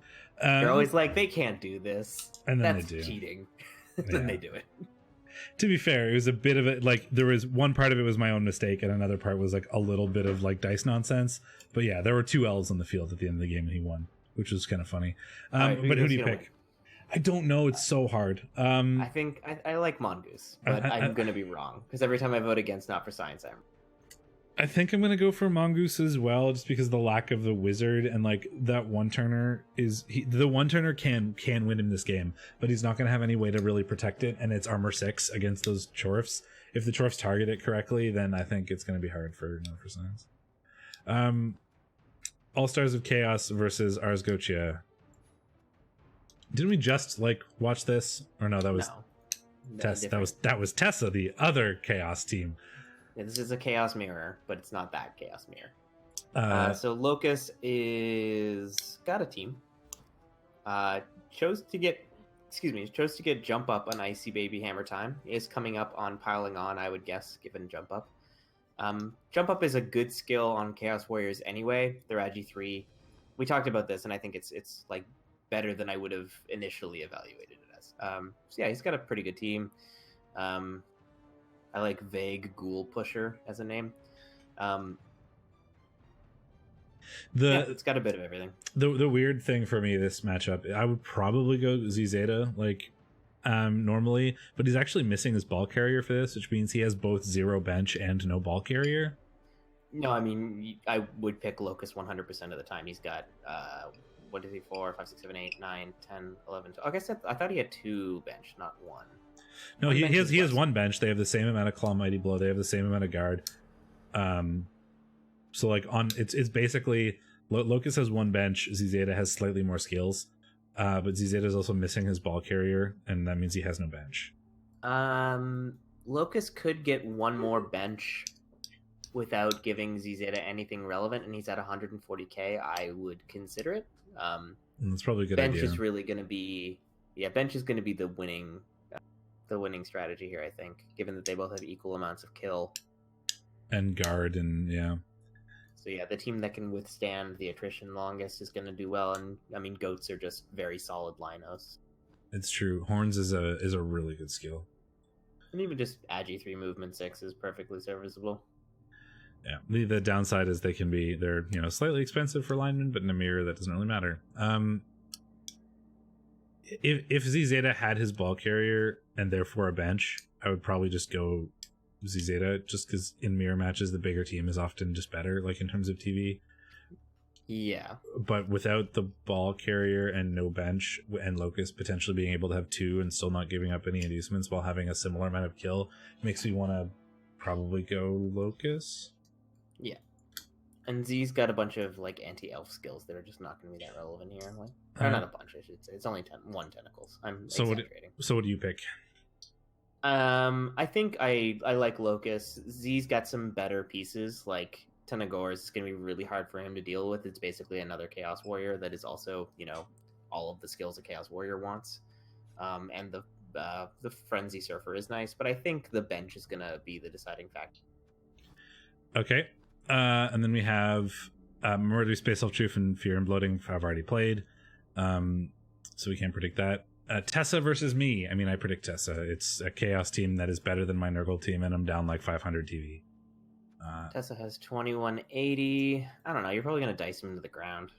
You're always like, they can't do this. And then That's they do. cheating. Yeah. Then they do it. To be fair, it was a bit of it. Like there was one part of it was my own mistake, and another part was like a little bit of like dice nonsense. But yeah, there were 2 elves on the field at the end of the game, and he won, which was kind of funny. Right, but who do you gonna pick? win? I don't know. It's so hard. I think I like Mongoose, but I'm going to be wrong because every time I vote against Not for Science, I think I'm gonna go for Mongoose as well, just because of the lack of the wizard, and like that one turner the one turner can win him this game, but he's not gonna have any way to really protect it, and it's armor 6 against those Chorfs. If the Chorfs target it correctly, then I think it's gonna be hard for Not for Science. All Stars of Chaos versus Ars Gotia. Didn't we just like watch this? Or no, that was Tess. That was Tessa, the other Chaos team. Yeah, this is a Chaos Mirror, but it's not that Chaos Mirror. So Locus got a team. Chose to get Jump Up on Icy Baby Hammer Time. Is coming up on Piling On, I would guess, given Jump Up. Jump Up is a good skill on Chaos Warriors anyway. They're Agi 3. We talked about this, and I think it's like better than I would have initially evaluated it as. So yeah, he's got a pretty good team. I like Vague Ghoul Pusher as a name. It's got a bit of everything. The weird thing for me this matchup, I would probably go Zeta like normally, but he's actually missing his ball carrier for this, which means he has both 0 bench and no ball carrier. No, I mean I would pick Locus 100% of the time. He's got 1, 2, 3, 4, 5, 6, 7, 8, 9, 10, 11. I guess I thought he had 2 bench, not 1. No, he has 1 bench. They have the same amount of Claw Mighty Blow. They have the same amount of guard. So like it's basically Locus has 1 bench. Zeta has slightly more skills, but Zeta is also missing his ball carrier, and that means he has no bench. Locus could get 1 more bench without giving Zeta anything relevant, and he's at 140k. I would consider it. That's probably a good bench idea. is really going to be bench is going to be the winning strategy here, I think, given that they both have equal amounts of kill and guard, and yeah. So yeah, the team that can withstand the attrition longest is going to do well. And I mean, goats are just very solid linos. It's true. Horns is a really good skill. And even just Agi 3 movement 6 is perfectly serviceable. Yeah, the downside is they're slightly expensive for linemen, but in a mirror that doesn't really matter. If Z Zeta had his ball carrier and therefore a bench, I would probably just go Z Zeta, just because in mirror matches the bigger team is often just better, like in terms of TV. Yeah, but without the ball carrier and no bench, and Locus potentially being able to have 2 and still not giving up any inducements while having a similar amount of kill, makes me want to probably go Locus. Yeah, and Z's got a bunch of like anti-elf skills that are just not going to be that relevant here. Like, or not a bunch, I should say. It's only 1 tentacles. I'm exaggerating. So what do you pick? I think I like Locus. Z's got some better pieces. Like Tenagor's is going to be really hard for him to deal with. It's basically another Chaos Warrior that is also, all of the skills a Chaos Warrior wants. And the Frenzy Surfer is nice, but I think the bench is going to be the deciding factor. Okay. And then we have Murder, Space Elf Truth, and Fear and Bloating I've already played. So we can't predict that. Tessa versus me. I mean, I predict Tessa. It's a Chaos team that is better than my Nurgle team, and I'm down like 500 TV. Tessa has 2180. I don't know. You're probably going to dice him to the ground.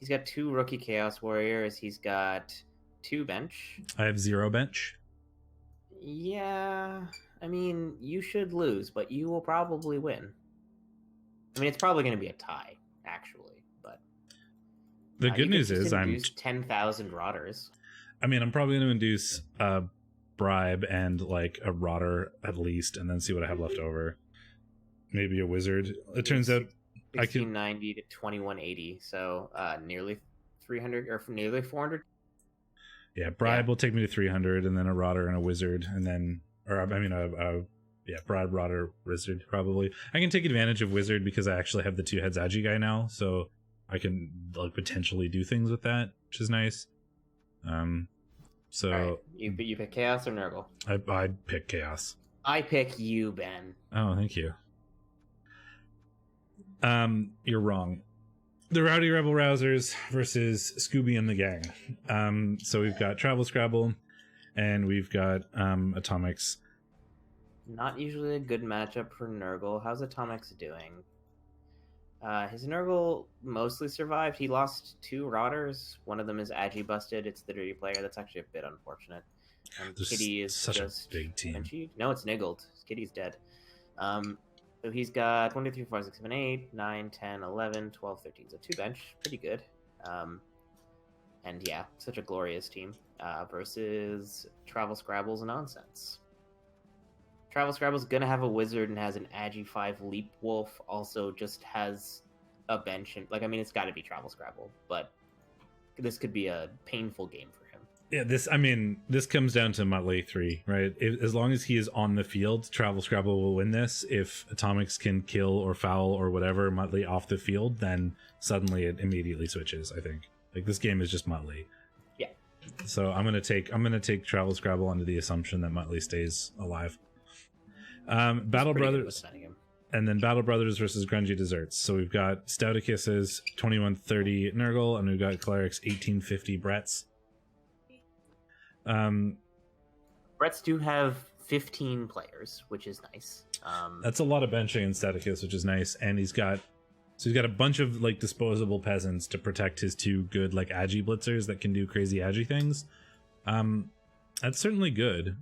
He's got 2 rookie Chaos Warriors. He's got 2 bench. I have 0 bench. Yeah. I mean, you should lose, but you will probably win. I mean, it's probably going to be a tie, actually. But the good news is I'm 10,000 rotters. I mean, I'm probably going to induce a bribe and like a rotter at least, and then see what I have left over. Maybe a wizard. It turns out 1690 to 2180, so nearly 300 or nearly 400. Yeah, bribe will take me to 300, and then a rotter and a wizard, and then, bribe, rotter, wizard probably. I can take advantage of wizard because I actually have the 2 heads Agi guy now, so I can like potentially do things with that, which is nice. So right. You pick Chaos or Nurgle? I'd pick Chaos. I pick you, Ben. Oh, thank you. You're wrong. The Rowdy Rebel Rousers versus Scooby and the gang. So we've got Travel Scrabble, and we've got Atomics. Not usually a good matchup for Nurgle. How's Atomics doing? His Nurgle mostly survived. He lost 2 rotters. One of them is Agi busted. It's the dirty player. That's actually a bit unfortunate. And Kitty is such just a big team. No, it's Niggled. Kitty's dead. So he's got 1, 2, 3, 4, 6, 7, 8, 9, 10, 11, 12, 13. So 2 bench. Pretty good. And yeah, such a glorious team. Versus Travel Scrabble's nonsense. Travel Scrabble's gonna have a wizard and has an Agi 5 Leap Wolf. Also just has a bench. And it's got to be Travel Scrabble. But this could be a painful game for him. Yeah, this comes down to Motley 3, right? As long as he is on the field, Travel Scrabble will win this. If Atomics can kill or foul or whatever Motley off the field, then suddenly it immediately switches, I think. Like, this game is just Motley. Yeah. So I'm gonna take Travel Scrabble under the assumption that Motley stays alive. Battle Brothers, and then Battle Brothers versus Grungy Desserts. So we've got Stouticus's 2130 Nurgle, and we've got Cleric's 1850 Bretts. Bretts do have 15 players, which is nice. That's a lot of benching in Stouticus, which is nice. And he's got a bunch of like disposable peasants to protect his 2 good like Agi blitzers that can do crazy Agi things. That's certainly good.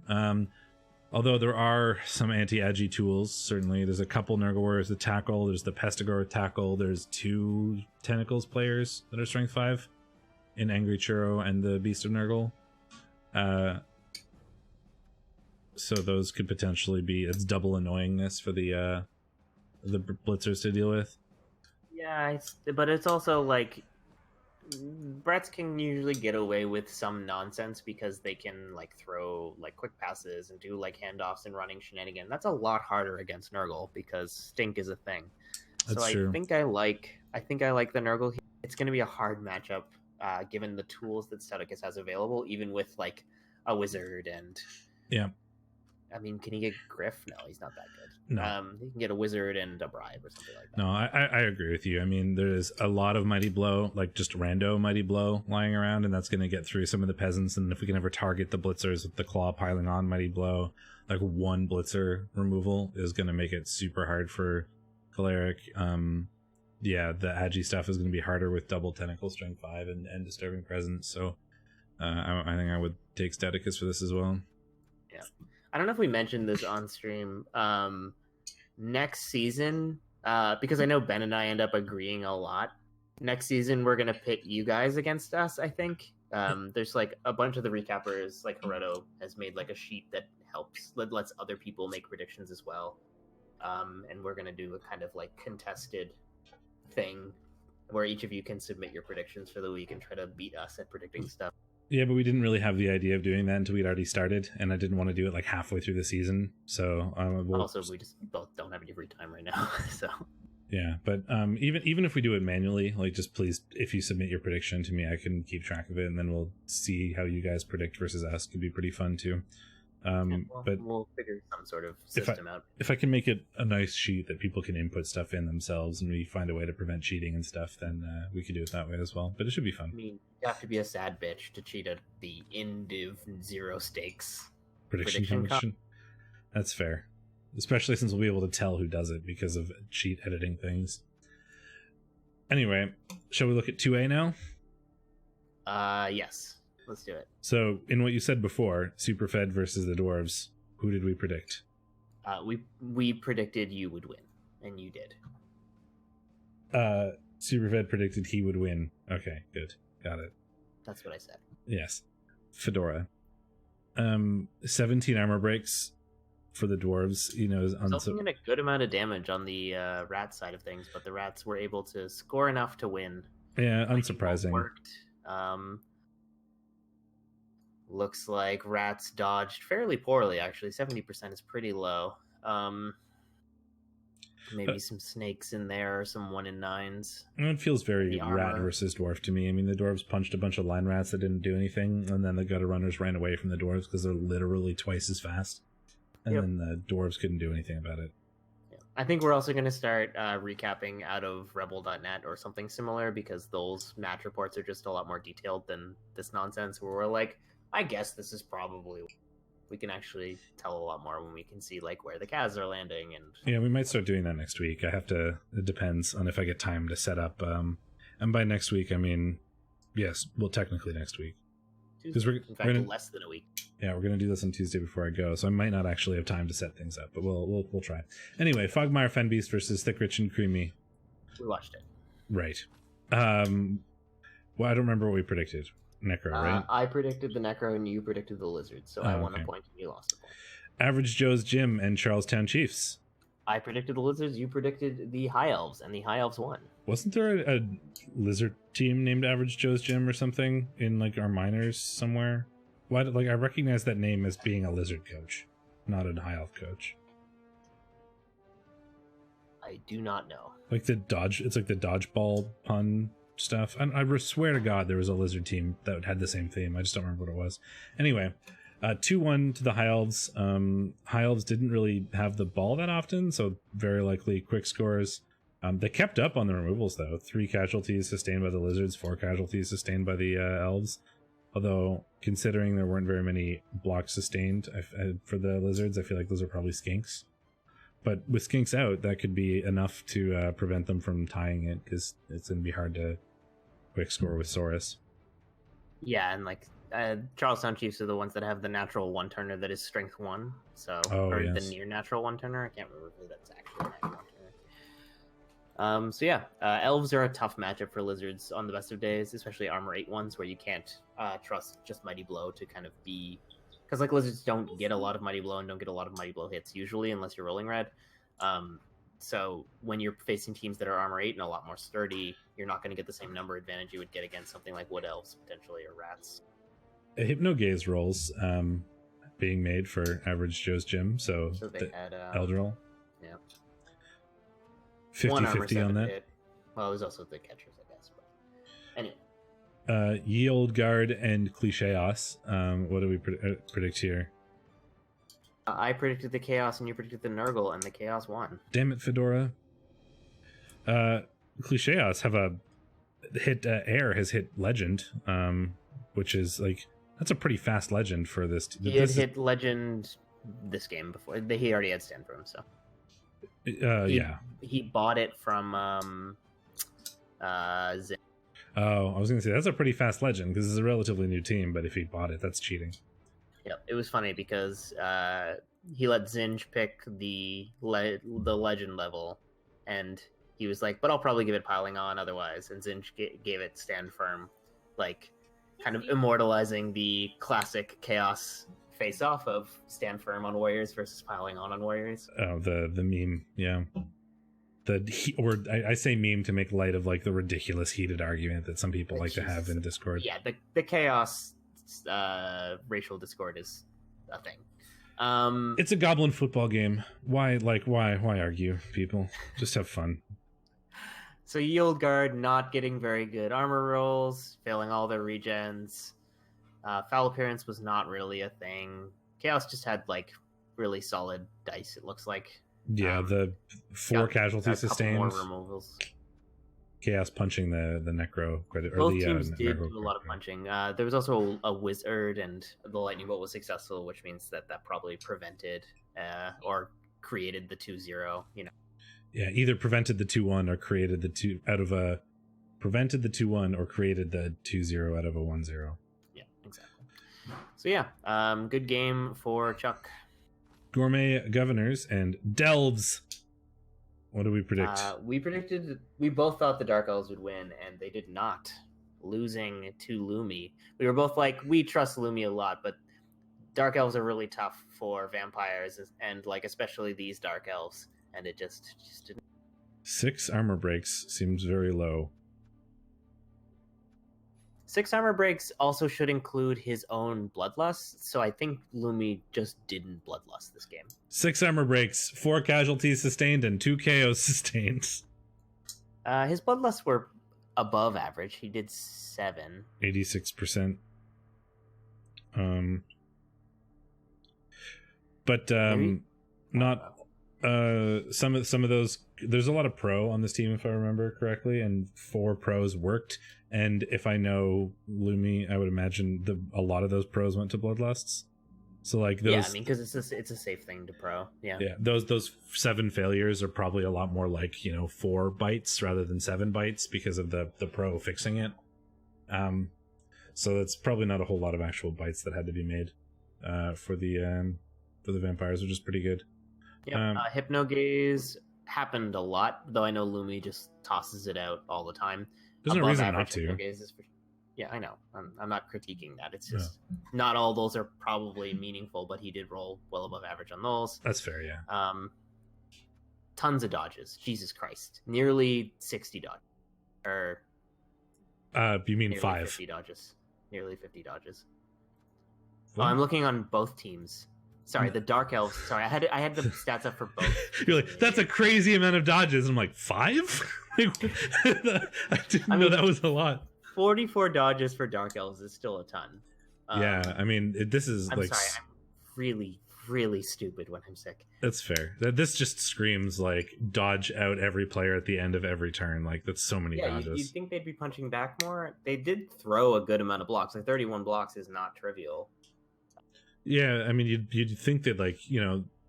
Although there are some anti-Agi tools, certainly. There's a couple Nurgle Warriors with Tackle. There's the Pestigore with Tackle. There's 2 Tentacles players that are Strength 5 in Angry Churro and the Beast of Nurgle. So those could potentially be... It's double annoyingness for the blitzers to deal with. Yeah, but it's also like... Bretts can usually get away with some nonsense because they can like throw like quick passes and do like handoffs and running shenanigans. That's a lot harder against Nurgle because stink is a thing. That's true. I think I like the Nurgle here. It's going to be a hard matchup given the tools that Stouticus has available, even with like a wizard and I mean, can he get Griff? No, he's not that good. No. He can get a wizard and a bribe or something like that. No, I agree with you. I mean, there's a lot of Mighty Blow, like just rando Mighty Blow lying around, and that's going to get through some of the peasants. And if we can ever target the blitzers with the claw piling on Mighty Blow, like one blitzer removal is going to make it super hard for Choleric. Yeah, the Agi stuff is going to be harder with double Tentacle Strength 5 and Disturbing Presence. So I think I would take Staticus for this as well. Yeah. I don't know if we mentioned this on stream. Next season, because I know Ben and I end up agreeing a lot. Next season, we're going to pit you guys against us, I think. There's like a bunch of the recappers, like Hereto has made like a sheet that lets other people make predictions as well. And we're going to do a kind of like contested thing where each of you can submit your predictions for the week and try to beat us at predicting stuff. Yeah, but we didn't really have the idea of doing that until we'd already started, and I didn't want to do it like halfway through the season. So also, we just both don't have any free time right now. So yeah, but even if we do it manually, like just please, if you submit your prediction to me, I can keep track of it, and then we'll see how you guys predict versus us. Could be pretty fun too. But we'll figure some sort of system out. If I can make it a nice sheet that people can input stuff in themselves, and we find a way to prevent cheating and stuff, then we could do it that way as well. But it should be fun. I mean, you have to be a sad bitch to cheat at the Indiv 0 stakes prediction competition. That's fair, especially since we'll be able to tell who does it because of cheat editing things. Anyway, shall we look at 2A now? Yes. Let's do it. So, in what you said before, Superfed versus the Dwarves, who did we predict? We predicted you would win, and you did. Superfed predicted he would win. Okay, good. Got it. That's what I said. Yes. Fedora. 17 armor breaks for the Dwarves. You know, is also getting a good amount of damage on the rat side of things, but the rats were able to score enough to win. Yeah, unsurprising. Worked. Looks like rats dodged fairly poorly, actually. 70% is pretty low. Maybe some snakes in there, or some 1 in 9s. It feels very rat versus dwarf to me. I mean, the dwarves punched a bunch of line rats that didn't do anything, and then the gutter runners ran away from the dwarves because they're literally twice as fast. And then the dwarves couldn't do anything about it. Yeah. I think we're also going to start recapping out of REBBL.net or something similar, because those match reports are just a lot more detailed than this nonsense where we're like, I guess this is probably... We can actually tell a lot more when we can see like where the Kaz are landing. And yeah, we might start doing that next week. I have to... It depends on if I get time to set up. And by next week, I mean... Yes, well, technically next week. Because in fact, less than a week. Yeah, we're going to do this on Tuesday before I go, so I might not actually have time to set things up, but we'll try. Anyway, Fogmire Fenbeast versus Thick, Rich, and Creamy. We watched it. Right. Well, I don't remember what we predicted. Necro, right? I predicted the Necro and you predicted the Lizard, so I won a point and you lost a point. Average Joe's Gym and Charlestown Chiefs. I predicted the Lizards, you predicted the High Elves, and the High Elves won. Wasn't there a Lizard team named Average Joe's Gym or something in like our minors somewhere? Why? Like, I recognize that name as being a Lizard coach, not a High Elf coach. I do not know. Like it's like the dodgeball pun stuff. I swear to God there was a Lizard team that had the same theme. I just don't remember what it was. Anyway, 2-1 to the High Elves. High Elves didn't really have the ball that often, so very likely quick scores. They kept up on the removals though. 3 casualties sustained by the Lizards, 4 casualties sustained by the Elves. Although, considering there weren't very many blocks sustained for the Lizards, I feel like those are probably skinks. But with skinks out, that could be enough to prevent them from tying it, because it's going to be hard to quick score with Saurus. Yeah, and like Charlestown Chiefs are the ones that have the natural one-turner that is strength 1. So, the near natural one-turner. I can't remember if that's actually a one-turner. So yeah, Elves are a tough matchup for Lizards on the best of days, especially Armor 8 ones, where you can't trust just Mighty Blow to kind of be... Because like Lizards don't get a lot of Mighty Blow and don't get a lot of Mighty Blow hits usually unless you're rolling red. So when you're facing teams that are Armor 8 and a lot more sturdy, you're not going to get the same number advantage you would get against something like Wood Elves potentially, or Rats. Hypnogaze rolls being made for Average Joe's Gym, so they had Eldril. Yeah. 50-50 on that. Hit. Well, it was also the catchers, I guess. But anyway. Ye Old Guard and Clicheos. What do we predict here? I predicted the Chaos and you predicted the Nurgle, and the Chaos won. Damn it, Fedora. Clicheos have a hit. Air has hit Legend, which is like that's a pretty fast Legend for this. He had hit Legend this game before. He already had stand for him, so. He bought it from Zin. Oh, I was gonna say that's a pretty fast Legend because it's a relatively new team. But if he bought it, that's cheating. Yep, it was funny because he let Zinj pick the Legend level, and he was like, "But I'll probably give it piling on otherwise." And Zinj gave it stand firm, like kind of immortalizing the classic Chaos face-off of stand firm on Warriors versus piling on Warriors. Oh, the meme, yeah. I say meme to make light of like the ridiculous heated argument that some people like to have in Discord. Yeah, the Chaos racial discord is a thing. It's a goblin football game. Why argue, people? Just have fun. So Yield Guard not getting very good armor rolls, failing all their regens. Foul appearance was not really a thing. Chaos just had like really solid dice, it looks like. Yeah, the 4 casualties sustained. More removals. Chaos punching the Necro. Both teams did do a lot of punching. There was also a Wizard, and the Lightning Bolt was successful, which means that probably prevented or created the 2-0, you know. Yeah, either prevented the 2-1 or created the 2 out of a prevented the 2-1 or created the 2-0 out of a 1-0. Yeah, exactly. So yeah, good game for Chuck. Gourmet Governors and Delves. What do we predict? We both thought the Dark Elves would win, and they did not, losing to Lumi. We were both like, we trust Lumi a lot, but Dark Elves are really tough for vampires, and like especially these Dark Elves, and it just didn't. 6 armor breaks seems very low. 6 armor breaks also should include his own bloodlust, so I think Lumi just didn't bloodlust this game. 6 armor breaks, 4 casualties sustained, and 2 KOs sustained. His bloodlusts were above average. He did 7. 86%. But not some of those. There's a lot of pro on this team, if I remember correctly, and 4 pros worked. And if I know Lumi, I would imagine a lot of those pros went to bloodlusts. So like those, yeah, I mean, because it's a safe thing to pro. Yeah, those 7 failures are probably a lot more like 4 bites rather than 7 bites because of the pro fixing it. So that's probably not a whole lot of actual bites that had to be made for the vampires, which is pretty good. Yeah, Hypno Gaze happened a lot, though I know Lumi just tosses it out all the time. There's no reason not to. Yeah, I know. I'm not critiquing that. It's just not all those are probably meaningful, but he did roll well above average on those. That's fair, yeah. Tons of dodges. Jesus Christ. Nearly 60 dodges. Or you mean 5? 50 dodges. Nearly 50 dodges. Oh, I'm looking on both teams. Sorry, the Dark Elves. Sorry, I had the stats up for both. You're like, that's a crazy amount of dodges. I'm like, 5? I didn't know that was a lot. 44 dodges for Dark Elves is still a ton. Yeah, I mean, this is I'm sorry, I'm really, really stupid when I'm sick. That's fair. This just screams like dodge out every player at the end of every turn. Like that's so many dodges. You'd think they'd be punching back more. They did throw a good amount of blocks. Like 31 blocks is not trivial. Yeah, I mean, you'd think that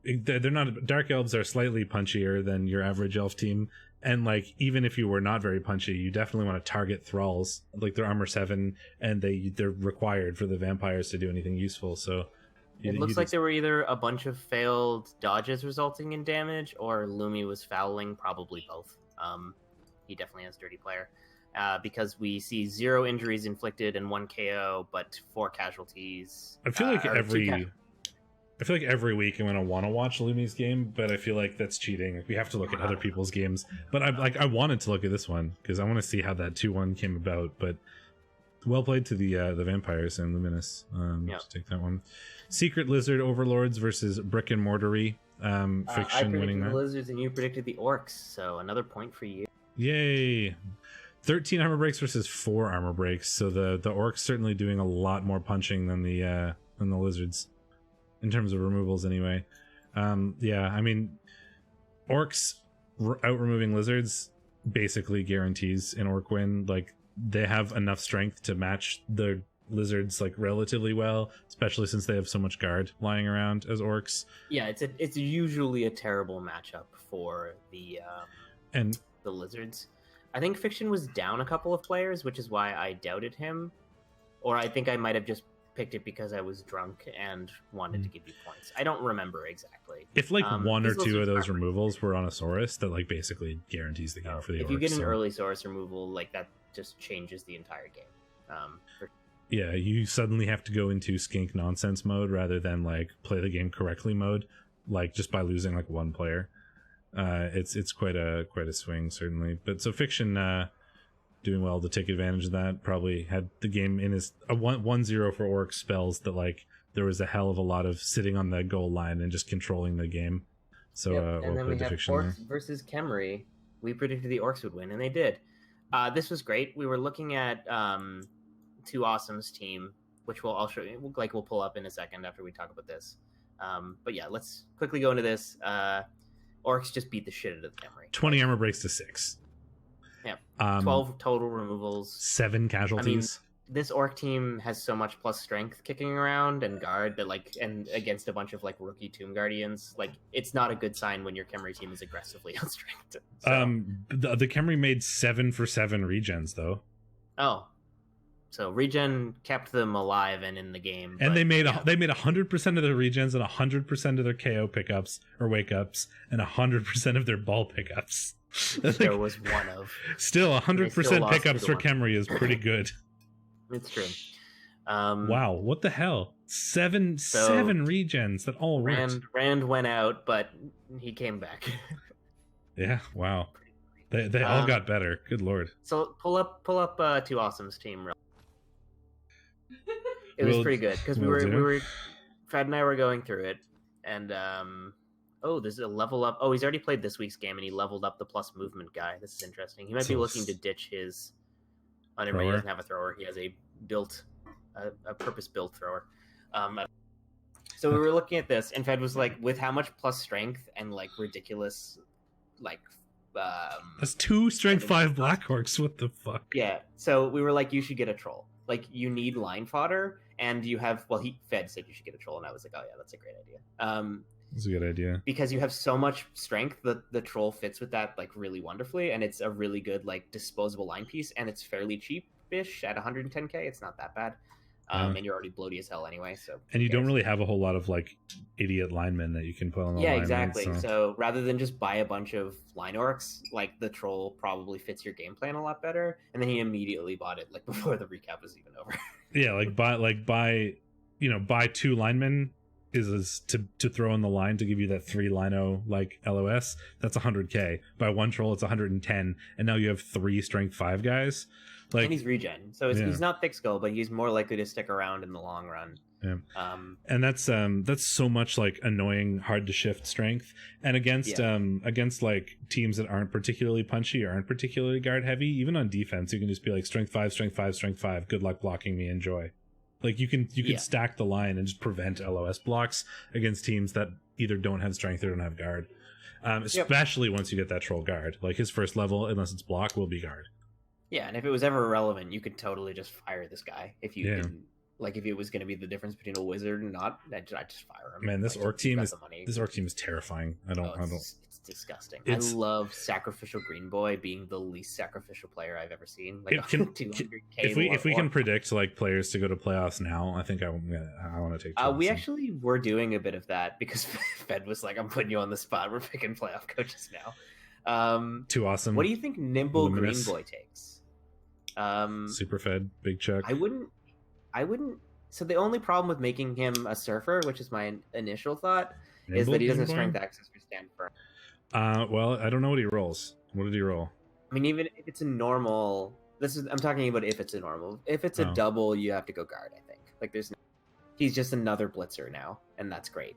they're not. Dark Elves are slightly punchier than your average elf team, and like even if you were not very punchy, you definitely want to target thralls. Like they're armor 7, and they're required for the vampires to do anything useful. So it looks like there were either a bunch of failed dodges resulting in damage, or Lumi was fouling. Probably both. He definitely has dirty player. Because we see 0 injuries inflicted and 1 KO, but 4 casualties. I feel like every week I'm gonna want to watch Lumi's game, but I feel like that's cheating. We have to look at other people's games. But I wanted to look at this one because I want to see how that 2-1 came about. But well played to the vampires and Luminous. To take that one. Secret Lizard Overlords versus Brick and Mortary. Fiction winning that. The Lizards and you predicted the Orcs, so another point for you. Yay! 13 armor breaks versus 4 armor breaks, so the Orcs certainly doing a lot more punching than the Lizards. in terms of removals anyway. Yeah, I mean, orcs out removing lizards basically guarantees an orc win. Like, they have enough strength to match the lizards like relatively well, especially since they have so much guard lying around as orcs. Yeah, it's usually a terrible matchup for the lizards. I think Fiction was down a couple of players, which is why I doubted him. Or I think I might have just picked it because I was drunk and wanted to give you points. I don't remember exactly. If like one or two of those removals were on a Saurus, that like basically guarantees the game for the orcs. If you get an early Saurus removal, like that just changes the entire game. Yeah, you suddenly have to go into skink nonsense mode rather than like play the game correctly mode, like just by losing like one player. It's quite a swing, certainly. But so Fiction doing well to take advantage of that. Probably had the game in his 1-0 for Orcs spells that like there was a hell of a lot of sitting on the goal line and just controlling the game. So and then we have Orcs versus Khemri. We predicted the Orcs would win, and they did. This was great. We were looking at Two Awesome's team, which I'll show you. We'll pull up in a second after we talk about this. But yeah, let's quickly go into this. Orcs just beat the shit out of the Khemri. 20 armor breaks to 6. Yeah, 12 total removals. 7 casualties. I mean, this Orc team has so much plus strength kicking around and guard that and against a bunch of like rookie Tomb Guardians, like it's not a good sign when your Khemri team is aggressively outstrength. So. The Khemri made 7 for 7 regens though. Oh. So regen kept them alive and in the game, and they made 100% of their regens and 100% of their KO pickups or wake ups and 100% of their ball pickups. There was one of still 100% pickups for Khemri is pretty good. It's true. Wow, what the hell? Seven regens that all worked. Rand went out, but he came back. Yeah, wow. They all got better. Good lord. So pull up Two Awesome's team. It was pretty good because we were Fred and I were going through it, and there's a level up. Oh, he's already played this week's game and he leveled up the plus movement guy. This is interesting. He might be looking to ditch his. He doesn't have a thrower. He has a purpose built thrower. So we were looking at this, and Fed was like, with how much plus strength and like ridiculous, like. That's 2 strength 5 Black Orcs. What the fuck? Yeah. So we were like, you should get a troll. Like, you need line fodder, and you have. Well, Fed said you should get a troll, and I was like, oh yeah, that's a great idea. That's a good idea because you have so much strength that the troll fits with that like really wonderfully, and it's a really good like disposable line piece, and it's fairly cheap-ish at 110k. It's not that bad. And you're already bloaty as hell anyway. So and you don't really have a whole lot of like idiot linemen that you can put on the line. Exactly. So rather than just buy a bunch of line orcs, like the troll probably fits your game plan a lot better. And then he immediately bought it like before the recap was even over. Yeah, buy 2 linemen is to throw in the line to give you that 3 lino like LOS. That's 100k. Buy 1 troll, it's 110, and now you have 3 strength 5 guys. Like, and he's regen, so he's not thick skull, but he's more likely to stick around in the long run. Yeah. And that's so much like annoying, hard to shift strength, and against like teams that aren't particularly punchy or aren't particularly guard heavy, even on defense, you can just be like strength 5, strength 5, strength 5. Good luck blocking me. Enjoy. Like you can stack the line and just prevent LOS blocks against teams that either don't have strength or don't have guard. Especially once you get that troll guard, like his first level, unless it's block, will be guard. Yeah, and if it was ever relevant, you could totally just fire this guy. If you didn't, like, if it was going to be the difference between a wizard and not, I'd just fire him. Man, this Orc team is terrifying. It's disgusting. I love Sacrificial Green Boy being the least sacrificial player I've ever seen. Like, if we can predict like players to go to playoffs now, I think I want to take. We actually were doing a bit of that because Fed was like, "I'm putting you on the spot. We're picking playoff coaches now." Too awesome. What do you think Nimble Green Boy takes? Super Fed, big check. I wouldn't. So the only problem with making him a surfer, which is my initial thought, is that he doesn't have strength access for stand firm. Well, I don't know what he rolls. What did he roll? I mean, even if it's a normal, I'm talking about if it's a normal. If it's a double, you have to go guard. I think he's just another blitzer now, and that's great.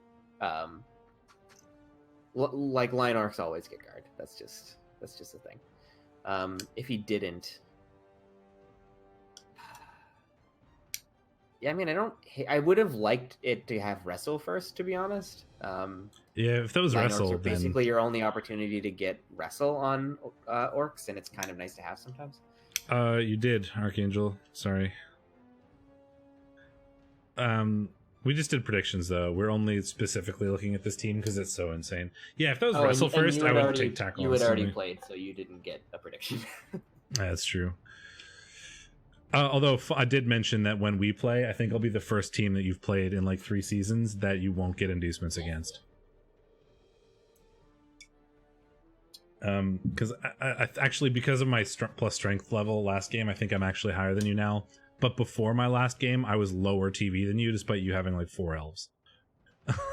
Like line arcs always get guard. That's just the thing. If he didn't. Yeah, I mean, I would have liked it to have wrestle first, to be honest. Yeah, if that was Line orcs wrestle, are then basically your only opportunity to get wrestle on orcs, and it's kind of nice to have sometimes. you did, Archangel. Sorry. We just did predictions though. We're only specifically looking at this team because it's so insane. Yeah, if that was wrestle and first, you I had would already, take tackle. You had already instantly. played, so you didn't get a prediction. That's true. Although I did mention that when we play, I think I'll be the first team that you've played in like 3 seasons that you won't get inducements against. Because I actually, because of my plus strength level last game, I think I'm actually higher than you now. But before my last game, I was lower TV than you, despite you having like 4 elves.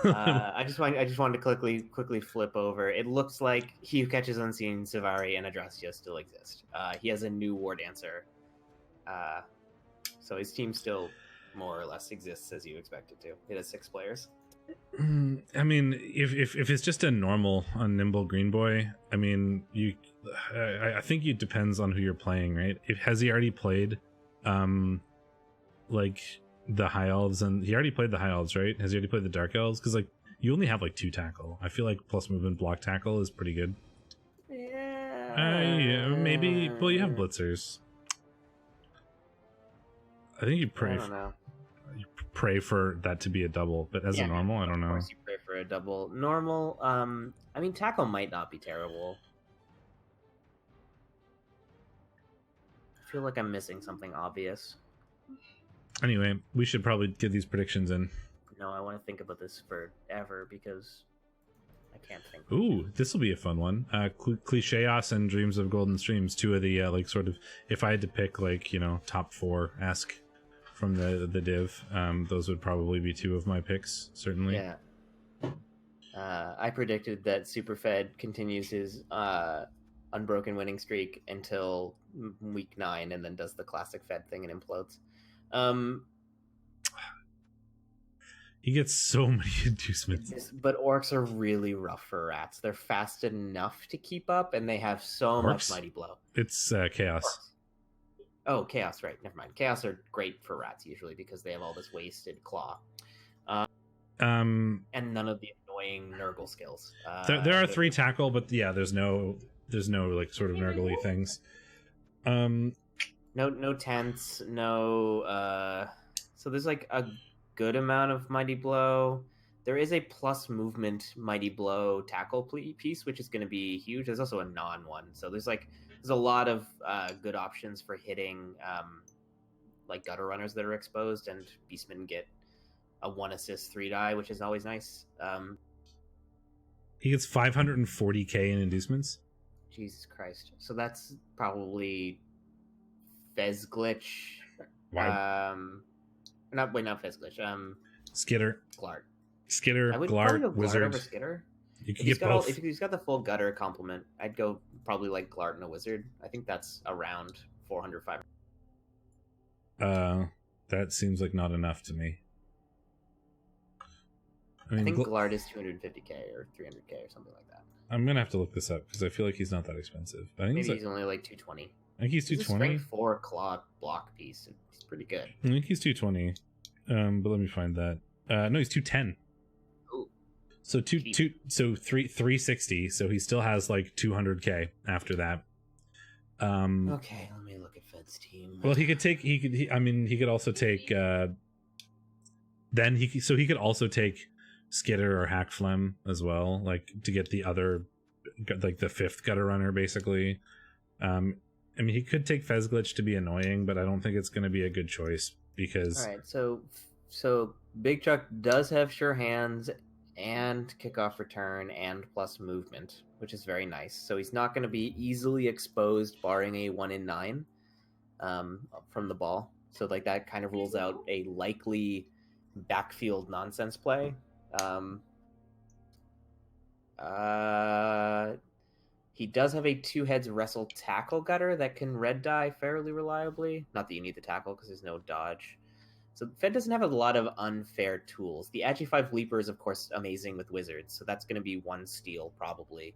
I just wanted to quickly flip over. It looks like He Who Catches Unseen, Savari, and Adrastia still exist. He has a new War Dancer. So his team still more or less exists as you expect it to. It has 6 players. I mean, if it's just a normal, nimble green boy, I mean, I think it depends on who you're playing, right? Has he already played, like the high elves, and he already played the high elves, right? Has he already played the dark elves? Because like you only have like 2 tackle. I feel like plus movement block tackle is pretty good. Yeah, maybe. Well, you have blitzers. I think you pray. I don't know. You pray for that to be a double, but as a normal, I don't know. Of course, you pray for a double. Normal. I mean, tackle might not be terrible. I feel like I'm missing something obvious. Anyway, we should probably get these predictions in. No, I want to think about this forever because I can't think. Ooh, this will be a fun one. Clicheos and Dreams of Golden Streams, 2 of the like sort of, if I had to pick like, you know, top 4-esque from the div, those would probably be 2 of my picks, certainly. Yeah. I predicted that Superfed continues his unbroken winning streak until week 9 and then does the classic Fed thing and implodes. He gets so many inducements. But orcs are really rough for rats. They're fast enough to keep up, and they have so much mighty blow. It's chaos. Orcs. Oh, chaos, right. Never mind. Chaos are great for rats usually because they have all this wasted claw. And none of the annoying Nurgle skills. There are 3 tackle, but yeah, there's no like sort of Nurgle-y things. No tents, no so there's like a good amount of mighty blow. There is a plus movement mighty blow tackle piece, which is going to be huge. There's also a non one, so there's a lot of good options for hitting like gutter runners that are exposed, and beastmen get a 1 assist 3 die, which is always nice. He gets 540k in inducements. Jesus Christ! So that's probably Fez glitch. Wow. Not Fez glitch. Skitter. Glart. Skitter. I would Glart. probably go Wizard. Glart over Skitter. You could get both. If he's got the full gutter complement, I'd go probably like Glart and a Wizard. I think that's around 400, 500. That seems like not enough to me. I think Glart is 250k or 300k or something like that. I'm gonna have to look this up because I feel like he's not that expensive. I think Maybe he's only like 220. I think he's 220. He's a strength 4 claw block piece. It's pretty good. I think he's 220. But let me find that. No, he's 210. Ooh. So 360. So he still has like 200k after that. Okay, let me look at Fed's team. Well, he could also take. Then he could also take Skitter or Hack Phlegm as well, like to get the other, like the 5th gutter runner basically. I mean, he could take Fez Glitch to be annoying, but I don't think it's going to be a good choice because. All right, so Big Chuck does have Sure Hands and Kickoff Return and plus movement, which is very nice. So he's not going to be easily exposed, barring a 1 in 9 from the ball. So like that kind of rules out a likely backfield nonsense play. He does have a 2 heads wrestle tackle gutter that can red die fairly reliably. Not that you need the tackle because there's no dodge. So Fed doesn't have a lot of unfair tools. The Agi 5 Leaper is, of course, amazing with wizards, so that's going to be 1 steal probably.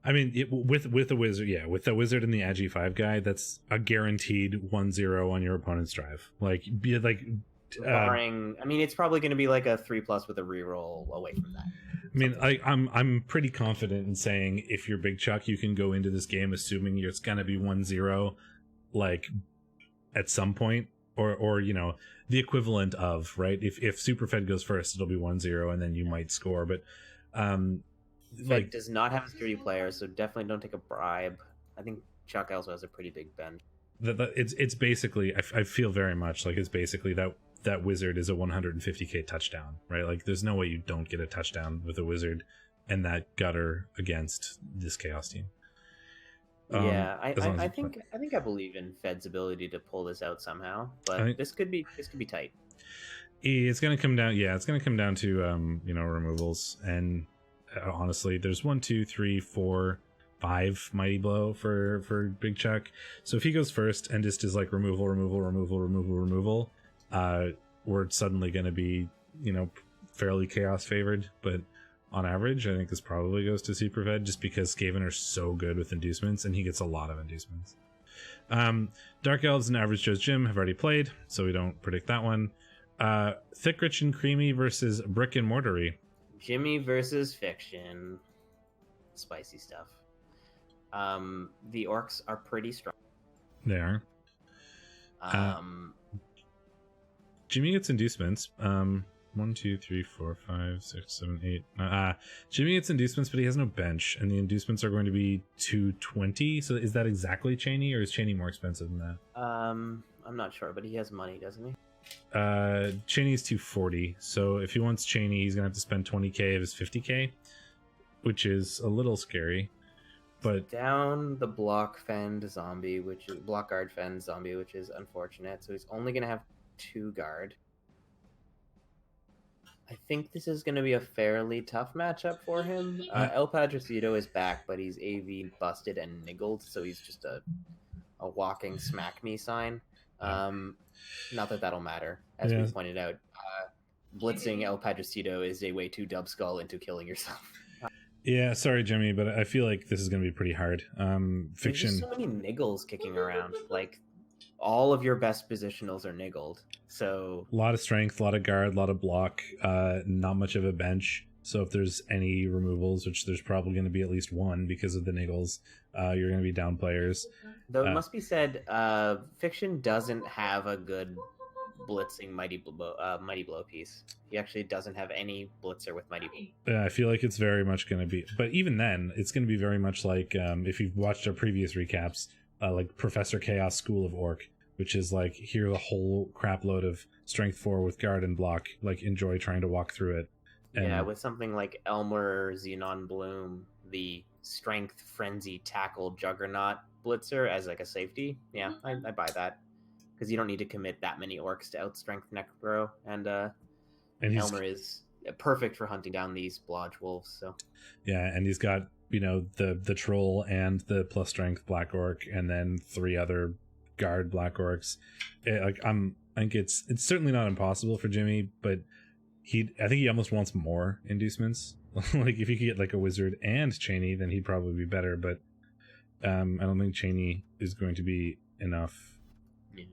I mean, with the wizard, yeah, with the wizard and the Agi 5 guy, that's a guaranteed 1-0 on your opponent's drive. Like, be like, barring, I mean, it's probably going to be like a 3+ with a reroll away from that. I mean, I'm pretty confident in saying if you're Big Chuck, you can go into this game assuming it's gonna be 1-0, like at some point, or you know, the equivalent of, right. If Superfed goes first, it'll be 1-0, and then you might score. But Fed does not have a sturdy player, so definitely don't take a bribe. I think Chuck also has a pretty big bend. It's basically, I feel very much like it's basically that wizard is a 150k touchdown, right? Like there's no way you don't get a touchdown with a wizard and that gutter against this chaos team. Yeah, I think I believe in Fed's ability to pull this out somehow, but this could be tight. It's gonna come down, it's gonna come down to you know, removals, and honestly, there's 1, 2, 3, 4, 5 mighty blow for Big Chuck. So if he goes first and just is like removal, we're suddenly going to be, you know, fairly chaos favored. But on average, I think this probably goes to Superfed just because Skaven are so good with inducements, and he gets a lot of inducements. Dark Elves and Average Joe's Gym have already played, so we don't predict that one. Thick, Rich, and Creamy versus Brick and Mortary. Jimmy versus Fiction. Spicy stuff. The Orcs are pretty strong. They are. Jimmy gets inducements. 1, 2, 3, 4, 5, 6, 7, 8. Jimmy gets inducements, but he has no bench, and the inducements are going to be 220. So is that exactly Cheney, or is Cheney more expensive than that? I'm not sure, but he has money, doesn't he? Cheney's 240. So if he wants Cheney, he's gonna have to spend 20k of his 50k, which is a little scary. But down the block fend zombie, which is block guard fend zombie, which is unfortunate. So he's only gonna have 2 guard. I think this is going to be a fairly tough matchup for him. El Padrecito is back, but he's AV busted and niggled, so he's just a walking smack me sign. Not that that'll matter. As we pointed out, blitzing El Padrecito is a way to dub skull into killing yourself. Yeah, sorry, Jimmy, but I feel like this is going to be pretty hard. Fiction. There's just so many niggles kicking around. Like, all of your best positionals are niggled. So a lot of strength, a lot of guard, a lot of block, not much of a bench. So if there's any removals, which there's probably going to be at least one because of the niggles, you're going to be down players. Though it must be said, Fiction doesn't have a good blitzing Mighty Blow piece. He actually doesn't have any blitzer with Mighty Blow. Yeah, I feel like it's very much going to be, but even then, it's going to be very much like if you've watched our previous recaps, like Professor Chaos School of Orc, which is like, here the whole crap load of strength 4 with guard and block, like enjoy trying to walk through it. And yeah, with something like Elmer, Xenon Bloom, the strength frenzy tackle juggernaut blitzer as like a safety. Yeah, I buy that. Because you don't need to commit that many orcs to outstrength Necro, and Elmer is perfect for hunting down these blodge wolves. So yeah, and he's got, you know, the troll and the plus strength black orc, and then 3 other guard black orcs. I think it's certainly not impossible for Jimmy, but I think he almost wants more inducements. Like if he could get like a wizard and Cheney, then he'd probably be better. But I don't think Cheney is going to be enough. Yeah.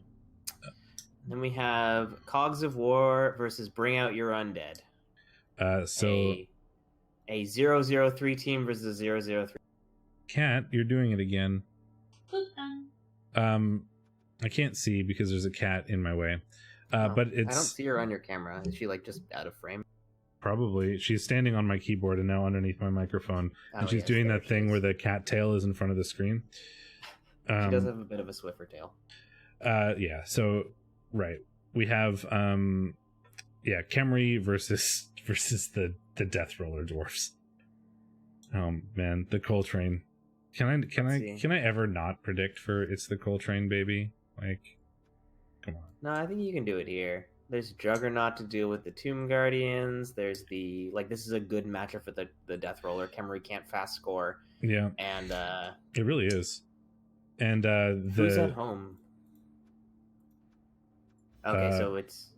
Then we have Cogs of War versus Bring Out Your Undead. So a 003 team versus a 003. Cat, you're doing it again. Good time. I can't see because there's a cat in my way. But it's, I don't see her on your camera. Is she like just out of frame? Probably. She's standing on my keyboard and now underneath my microphone. And she's doing that thing where the cat tail is in front of the screen. She does have a bit of a Swiffer tail. Yeah, so right. We have Khemri versus the Death Roller Dwarfs. Oh man, the Coltrane. Can I ever not predict for it's the Coltrane, baby? Like, come on. No, I think you can do it here. There's Juggernaut to deal with the Tomb Guardians. There's this is a good matchup for the Death Roller. Khemri can't fast score. Yeah. And it really is. And who's at home? Okay, so it's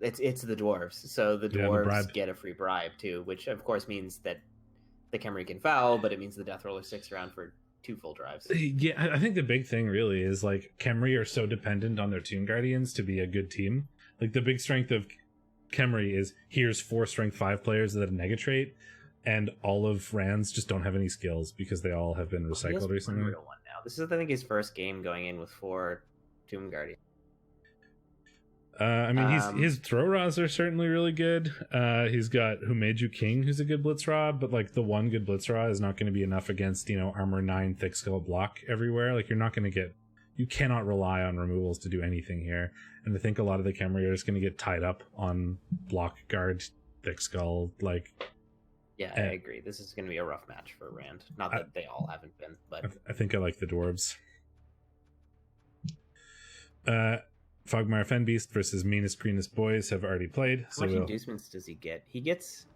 the dwarves. So the dwarves get a free bribe too, which of course means that the Khemri can foul, but it means the death roller sticks around for 2 full drives. Yeah, I think the big thing really is like Khemri are so dependent on their Tomb Guardians to be a good team. Like the big strength of Khemri is here's 4 strength 5 players that have Nega trait, and all of Rand's just don't have any skills because they all have been recycled recently. One now. This is, I think, his first game going in with 4 Tomb Guardians. I mean, his throw raws are certainly really good. He's got Who Made You King, who's a good blitz raw, but like the one good blitz raw is not going to be enough against, you know, armor 9 thick skull block everywhere. Like you cannot rely on removals to do anything here. And I think a lot of the Khemri are just going to get tied up on block guard thick skull. Like, yeah, I agree. This is going to be a rough match for Rand. Not that they all haven't been, but I think I like the dwarves. Fogmire Fenbeast versus Meanest Greenest Boys have already played. How much inducements does he get? He gets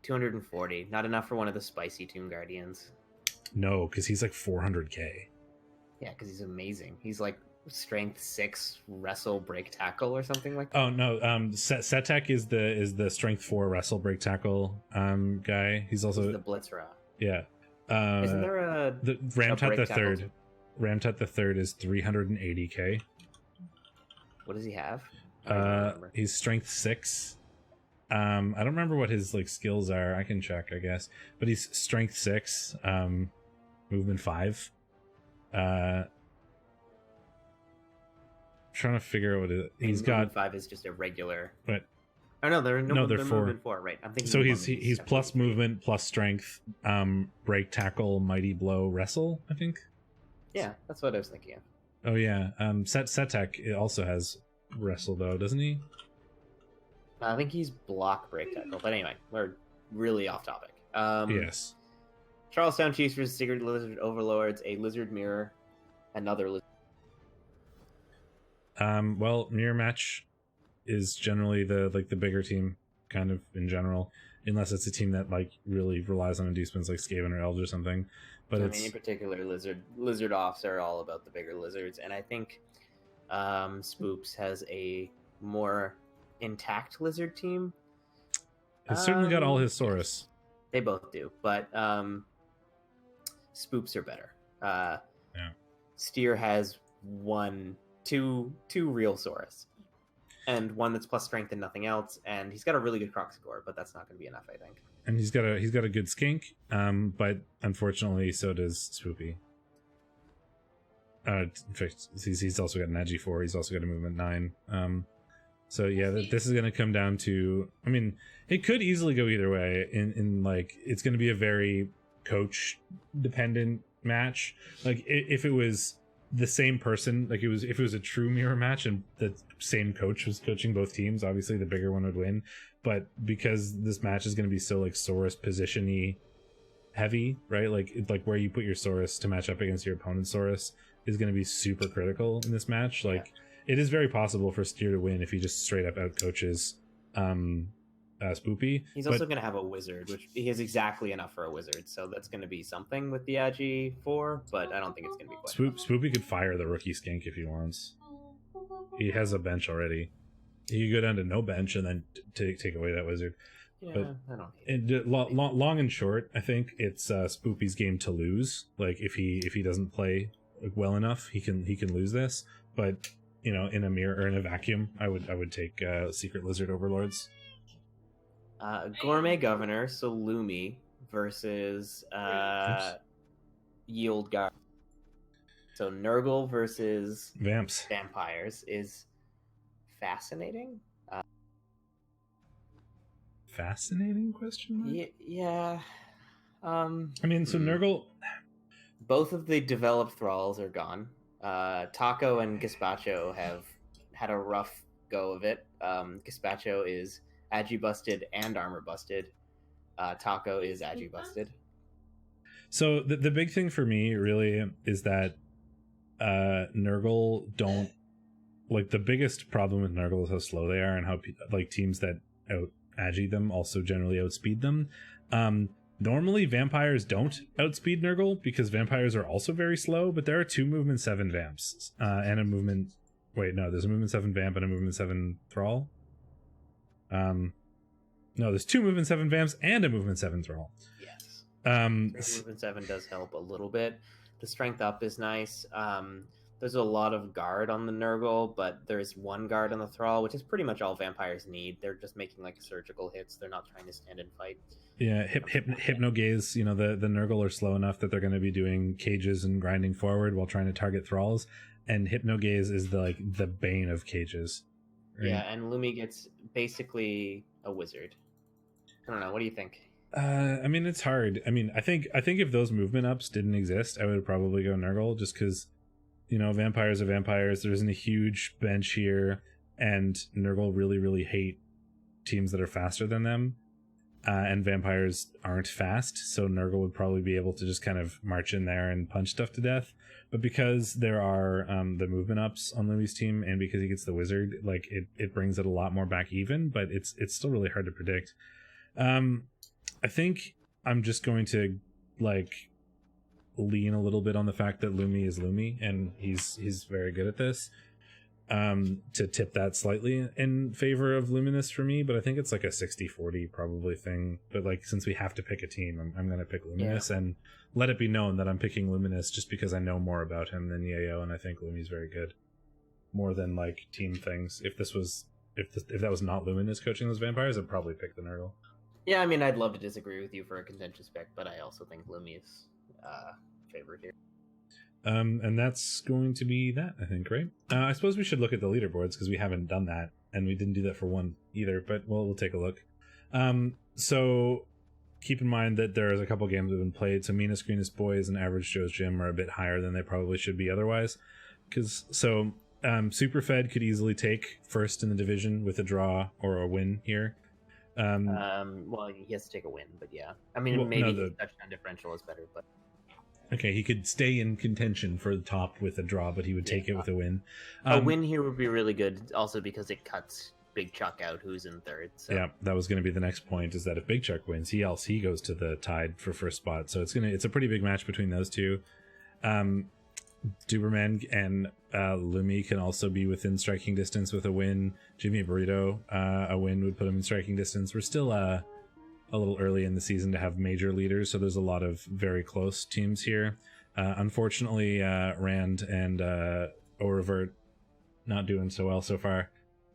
240. Not enough for one of the spicy Tomb Guardians. No, because he's like 400k. Yeah, because he's amazing. He's like strength 6 wrestle break tackle or something like that. Oh no, Setek is the strength 4 wrestle break tackle guy. He's also the Blitzra. Yeah. Isn't there the Ramtat the third? Ramtat the third is 380k. What does he have? He's strength 6. I don't remember what his like skills are. I can check, I guess. But he's strength 6, movement 5. Trying to figure out what it is. He's got 5 is just a regular. But oh no, they're 4. Movement 4, right? I'm thinking. So he's plus movement, plus strength, break, tackle, mighty blow, wrestle. I think. Yeah, that's what I was thinking of. Oh yeah, Setek also has wrestle though, doesn't he? I think he's block break tackle. But anyway, we're really off topic. Yes. Charlestown Chiefs versus Secret Lizard Overlords, a lizard mirror, another lizard. Well, mirror match is generally the bigger team, kind of in general, unless it's a team that like really relies on inducements like Skaven or Elves or something. But I mean, in particular, lizard offs are all about the bigger lizards, and I think Spoops has a more intact lizard team. He's certainly got all his Saurus. They both do, but Spoops are better. Yeah. Steer has two real Saurus, and one that's plus strength and nothing else, and he's got a really good croc score, but that's not going to be enough, I think. And he's got a good skink, but unfortunately, so does Spoopy. In fact, he's also got an Agi 4. He's also got a movement 9. So yeah, this is going to come down to. I mean, it could easily go either way. In like, it's going to be a very coach dependent match. Like if it was the same person, like if it was a true mirror match and the same coach was coaching both teams, obviously the bigger one would win. But because this match is going to be so like Saurus position-y heavy, right? Like where you put your Saurus to match up against your opponent's Saurus is going to be super critical in this match. Like it is very possible for Steer to win if he just straight up out coaches Spoopy. He's also going to have a wizard, which he has exactly enough for a wizard, so that's going to be something with the Agi 4, but I don't think it's going to be quite enough. Spoopy could fire the rookie skink if he wants. He has a bench already. He could go down to no bench and then take away that wizard. Yeah, but I don't hate it. Long and short, I think it's Spoopy's game to lose. Like if he doesn't play well enough, he can lose this. But you know, in a mirror or in a vacuum, I would take Secret Lizard Overlords. Gourmet Governor, so Lumi versus Yield Guard. So Nurgle versus Vamps. Vampires is fascinating. Fascinating question mark? Yeah. I mean, so Nurgle. Both of the developed thralls are gone. Taco and Gazpacho have had a rough go of it. Gazpacho is Agi busted and armor busted. Taco is Agi busted. So the big thing for me really is that Nurgle don't like, the biggest problem with Nurgle is how slow they are and how like teams that out Agi them also generally outspeed them. Normally vampires don't outspeed Nurgle because vampires are also very slow, but there are 2 movement 7 vamps and a movement. Wait, no, there's a movement 7 vamp and a movement 7 thrall. No, there's 2 movement 7 vamps and a movement 7 thrall. Yes. Movement 7 does help a little bit. The strength up is nice. There's a lot of guard on the Nurgle, but there's one guard on the Thrall, which is pretty much all vampires need. They're just making like surgical hits. They're not trying to stand and fight. Yeah, hypno gaze. You know, the Nurgle are slow enough that they're going to be doing cages and grinding forward while trying to target thralls. And hypno gaze is the bane of cages. Right? Yeah, and Lumi gets basically a wizard. I don't know. What do you think? I mean, it's hard. I mean, I think if those movement ups didn't exist, I would probably go Nurgle, just because, you know, vampires are vampires. There isn't a huge bench here, and Nurgle really, really hate teams that are faster than them. And vampires aren't fast, so Nurgle would probably be able to just kind of march in there and punch stuff to death. But because there are the movement ups on Lumi's team, and because he gets the wizard, like it brings it a lot more back even. But it's still really hard to predict. I think I'm just going to like lean a little bit on the fact that Lumi is Lumi, and he's very good at this. To tip that slightly in favor of Luminous for me, but I think it's like a 60-40 probably thing. But like, since we have to pick a team, I'm going to pick Luminous, and let it be known that I'm picking Luminous just because I know more about him than Yayo, and I think Lumi's very good. More than like team things. If that was not Luminous coaching those vampires, I'd probably pick the Nurgle. Yeah, I mean, I'd love to disagree with you for a contentious pick, but I also think Lumi is favored here. And that's going to be that, I think, right? I suppose we should look at the leaderboards, because we haven't done that, and we didn't do that for one either, but we'll take a look. So keep in mind that there's a couple games that have been played, so Meanest Greenest Boys and Average Joe's Gym are a bit higher than they probably should be otherwise. Superfed could easily take first in the division with a draw or a win here. Well, he has to take a win, but yeah. I mean, maybe the touchdown differential is better, but... Okay, he could stay in contention for the top with a draw, but he would take it with a win. A win here would be really good, also because it cuts Big Chuck out, who's in third. So. Yeah, that was going to be the next point, is that if Big Chuck wins, he goes to the tied for first spot. So it's a pretty big match between those two. Duberman and Lumi can also be within striking distance with a win. Jimmy Burrito, a win would put him in striking distance. We're still a little early in the season to have major leaders, so there's a lot of very close teams here. Unfortunately, Rand and Orevert not doing so well so far,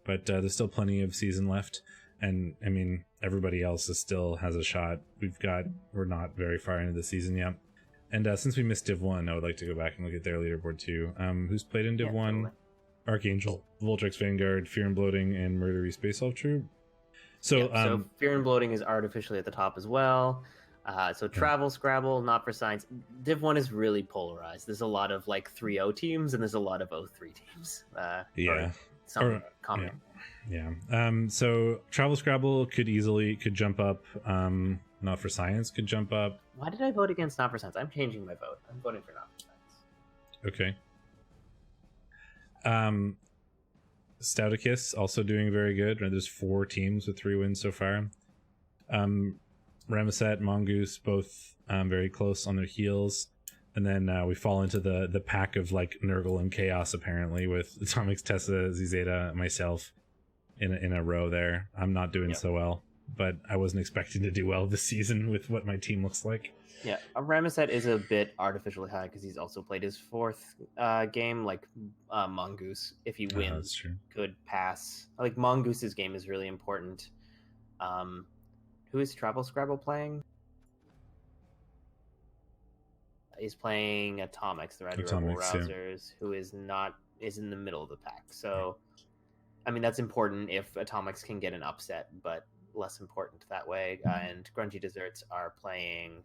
but there's still plenty of season left, and I mean, everybody else still has a shot. We're not very far into the season yet, and since we missed Div 1, I would like to go back and look at their leaderboard too. Who's played in Div 1? Totally. Archangel, Voltrex Vanguard, Fear and Bloating, and Murdery Space Elf Troop. So Fear and Bloating is artificially at the top as well. Travel, Scrabble, Not for Science. Div 1 is really polarized. There's a lot of like 3-0 teams, and there's a lot of 0-3 teams. So Travel, Scrabble could jump up. Not for Science could jump up. Why did I vote against Not for Science? I'm changing my vote. I'm voting for Not for Science. Okay. Stouticus also doing very good. There's 4 teams with 3 wins so far. Ramesset, Mongoose, both very close on their heels. And then we fall into the pack of like Nurgle and Chaos, apparently, with Atomics, Tessa, Zeta, myself in a row there. I'm not doing so well, but I wasn't expecting to do well this season with what my team looks like. Yeah, Ramesset is a bit artificially high because he's also played his 4th game. Like Mongoose, if he wins, could pass. Like Mongoose's game is really important. Who is Travel Scrabble playing? He's playing Atomics, the Red Rebel Rousers, who is in the middle of the pack. So, I mean, that's important if Atomics can get an upset, but less important that way. And Grungy Desserts are playing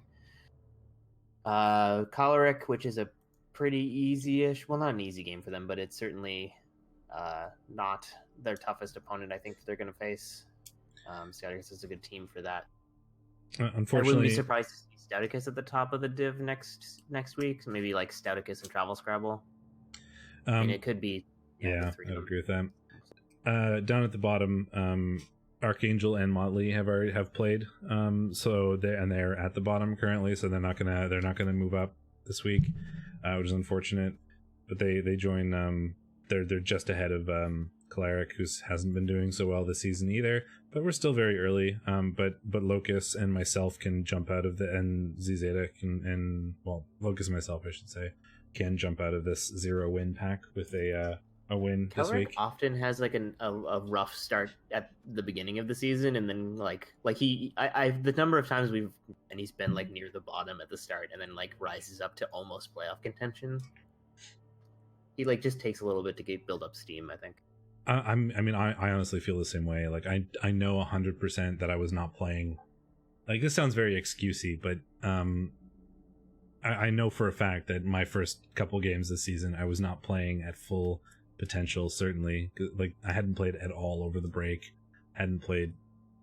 Choleric, which is a pretty easy-ish, well, not an easy game for them, but it's certainly not their toughest opponent I think they're going to face. Stouticus is a good team for that. Unfortunately, I wouldn't be surprised to see Stouticus at the top of the div next week. So maybe like Stouticus and Travel Scrabble. I mean, it could be. I agree with that. Down at the bottom, Archangel and Motley have played, so they're at the bottom currently, so they're not gonna move up this week, which is unfortunate. But they join. They're just ahead of Cleric, who hasn't been doing so well this season either, but we're still very early. But Locus and myself can jump out of and Zizeta and well, Locus and myself, I should say, can jump out of this 0-win pack with a win this week. Often has like a rough start at the beginning of the season, and then the number of times he's been like near the bottom at the start, and then like rises up to almost playoff contention. He like just takes a little bit to build up steam, I think. I honestly feel the same way. Like I know 100% that I was not playing. Like, this sounds very excusey, but I know for a fact that my first couple games this season I was not playing at full potential. Certainly, like I hadn't played at all over the break, hadn't played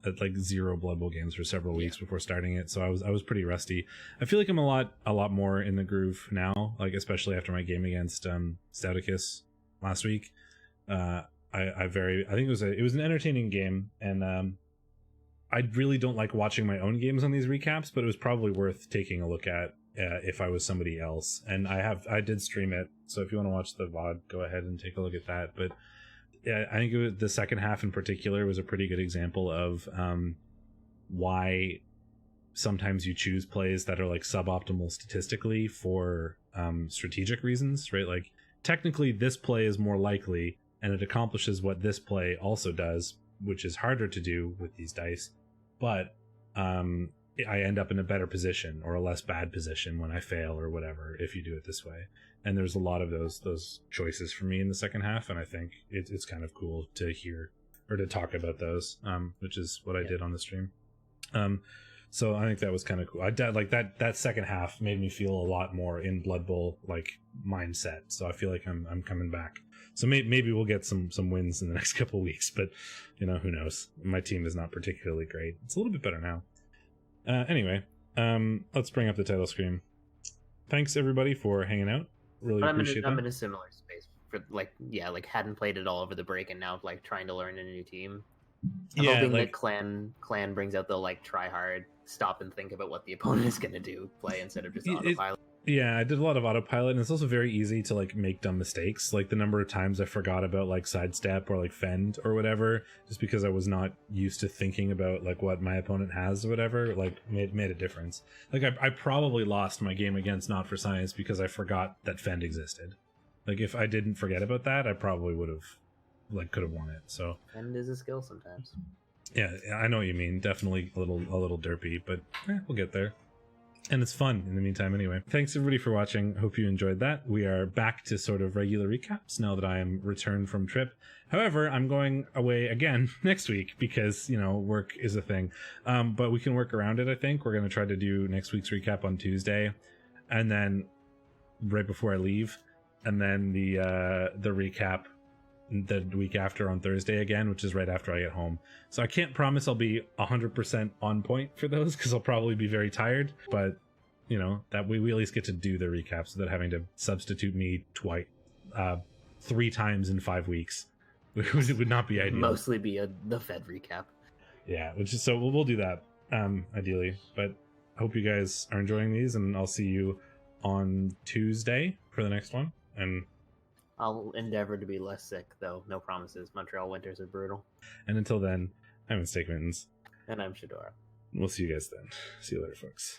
at like 0 Blood Bowl games for several weeks before starting it, so I was pretty rusty. I feel like I'm a lot more in the groove now, like especially after my game against Stouticus last week. I think it was an entertaining game, and I really don't like watching my own games on these recaps, but it was probably worth taking a look at if I was somebody else. And I did stream it, so if you want to watch the VOD, go ahead and take a look at that. But yeah, I think the second half in particular was a pretty good example of why sometimes you choose plays that are like suboptimal statistically for strategic reasons, right? Like, technically this play is more likely, and it accomplishes what this play also does, which is harder to do with these dice, but I end up in a better position or a less bad position when I fail or whatever if you do it this way. And there's a lot of those choices for me in the second half, and I think it's kind of cool to hear or to talk about those, which is what I did on the stream. So I think that was kind of cool. That second half made me feel a lot more in Blood Bowl like mindset. So I feel like I'm coming back. So maybe we'll get some wins in the next couple weeks, but who knows? My team is not particularly great. It's a little bit better now. Anyway, let's bring up the title screen. Thanks everybody for hanging out. Really appreciate that. I'm in a similar space for hadn't played it all over the break, and now like trying to learn a new team. I'm hoping that clan brings out the like try hard, stop and think about what the opponent is going to do play instead of just autopilot. Yeah, I did a lot of autopilot, and it's also very easy to like make dumb mistakes. Like the number of times I forgot about like sidestep or like fend or whatever, just because I was not used to thinking about like what my opponent has or whatever, like made a difference. Like I probably lost my game against Not for Science because I forgot that fend existed. Like if I didn't forget about that, I probably would have could have won it. So fend is a skill sometimes. Yeah, I know what you mean. Definitely a little derpy, but we'll get there. And it's fun in the meantime anyway. Thanks everybody for watching. Hope you enjoyed that. We are back to sort of regular recaps now that I am returned from trip. However, I'm going away again next week because, work is a thing. But we can work around it, I think. We're going to try to do next week's recap on Tuesday. And then right before I leave. And then the recap the week after on Thursday again, which is right after I get home. So I can't promise I'll be 100% on point for those because I'll probably be very tired, but that we at least get to do the recaps without having to substitute me 3 times in 5 weeks. It would not be ideal. Mostly be the Fed recap. Yeah, which is so we'll do that ideally, but I hope you guys are enjoying these, and I'll see you on Tuesday for the next one. And I'll endeavor to be less sick, though. No promises. Montreal winters are brutal. And until then, I'm Steakmittens. And I'm Shadorra. We'll see you guys then. See you later, folks.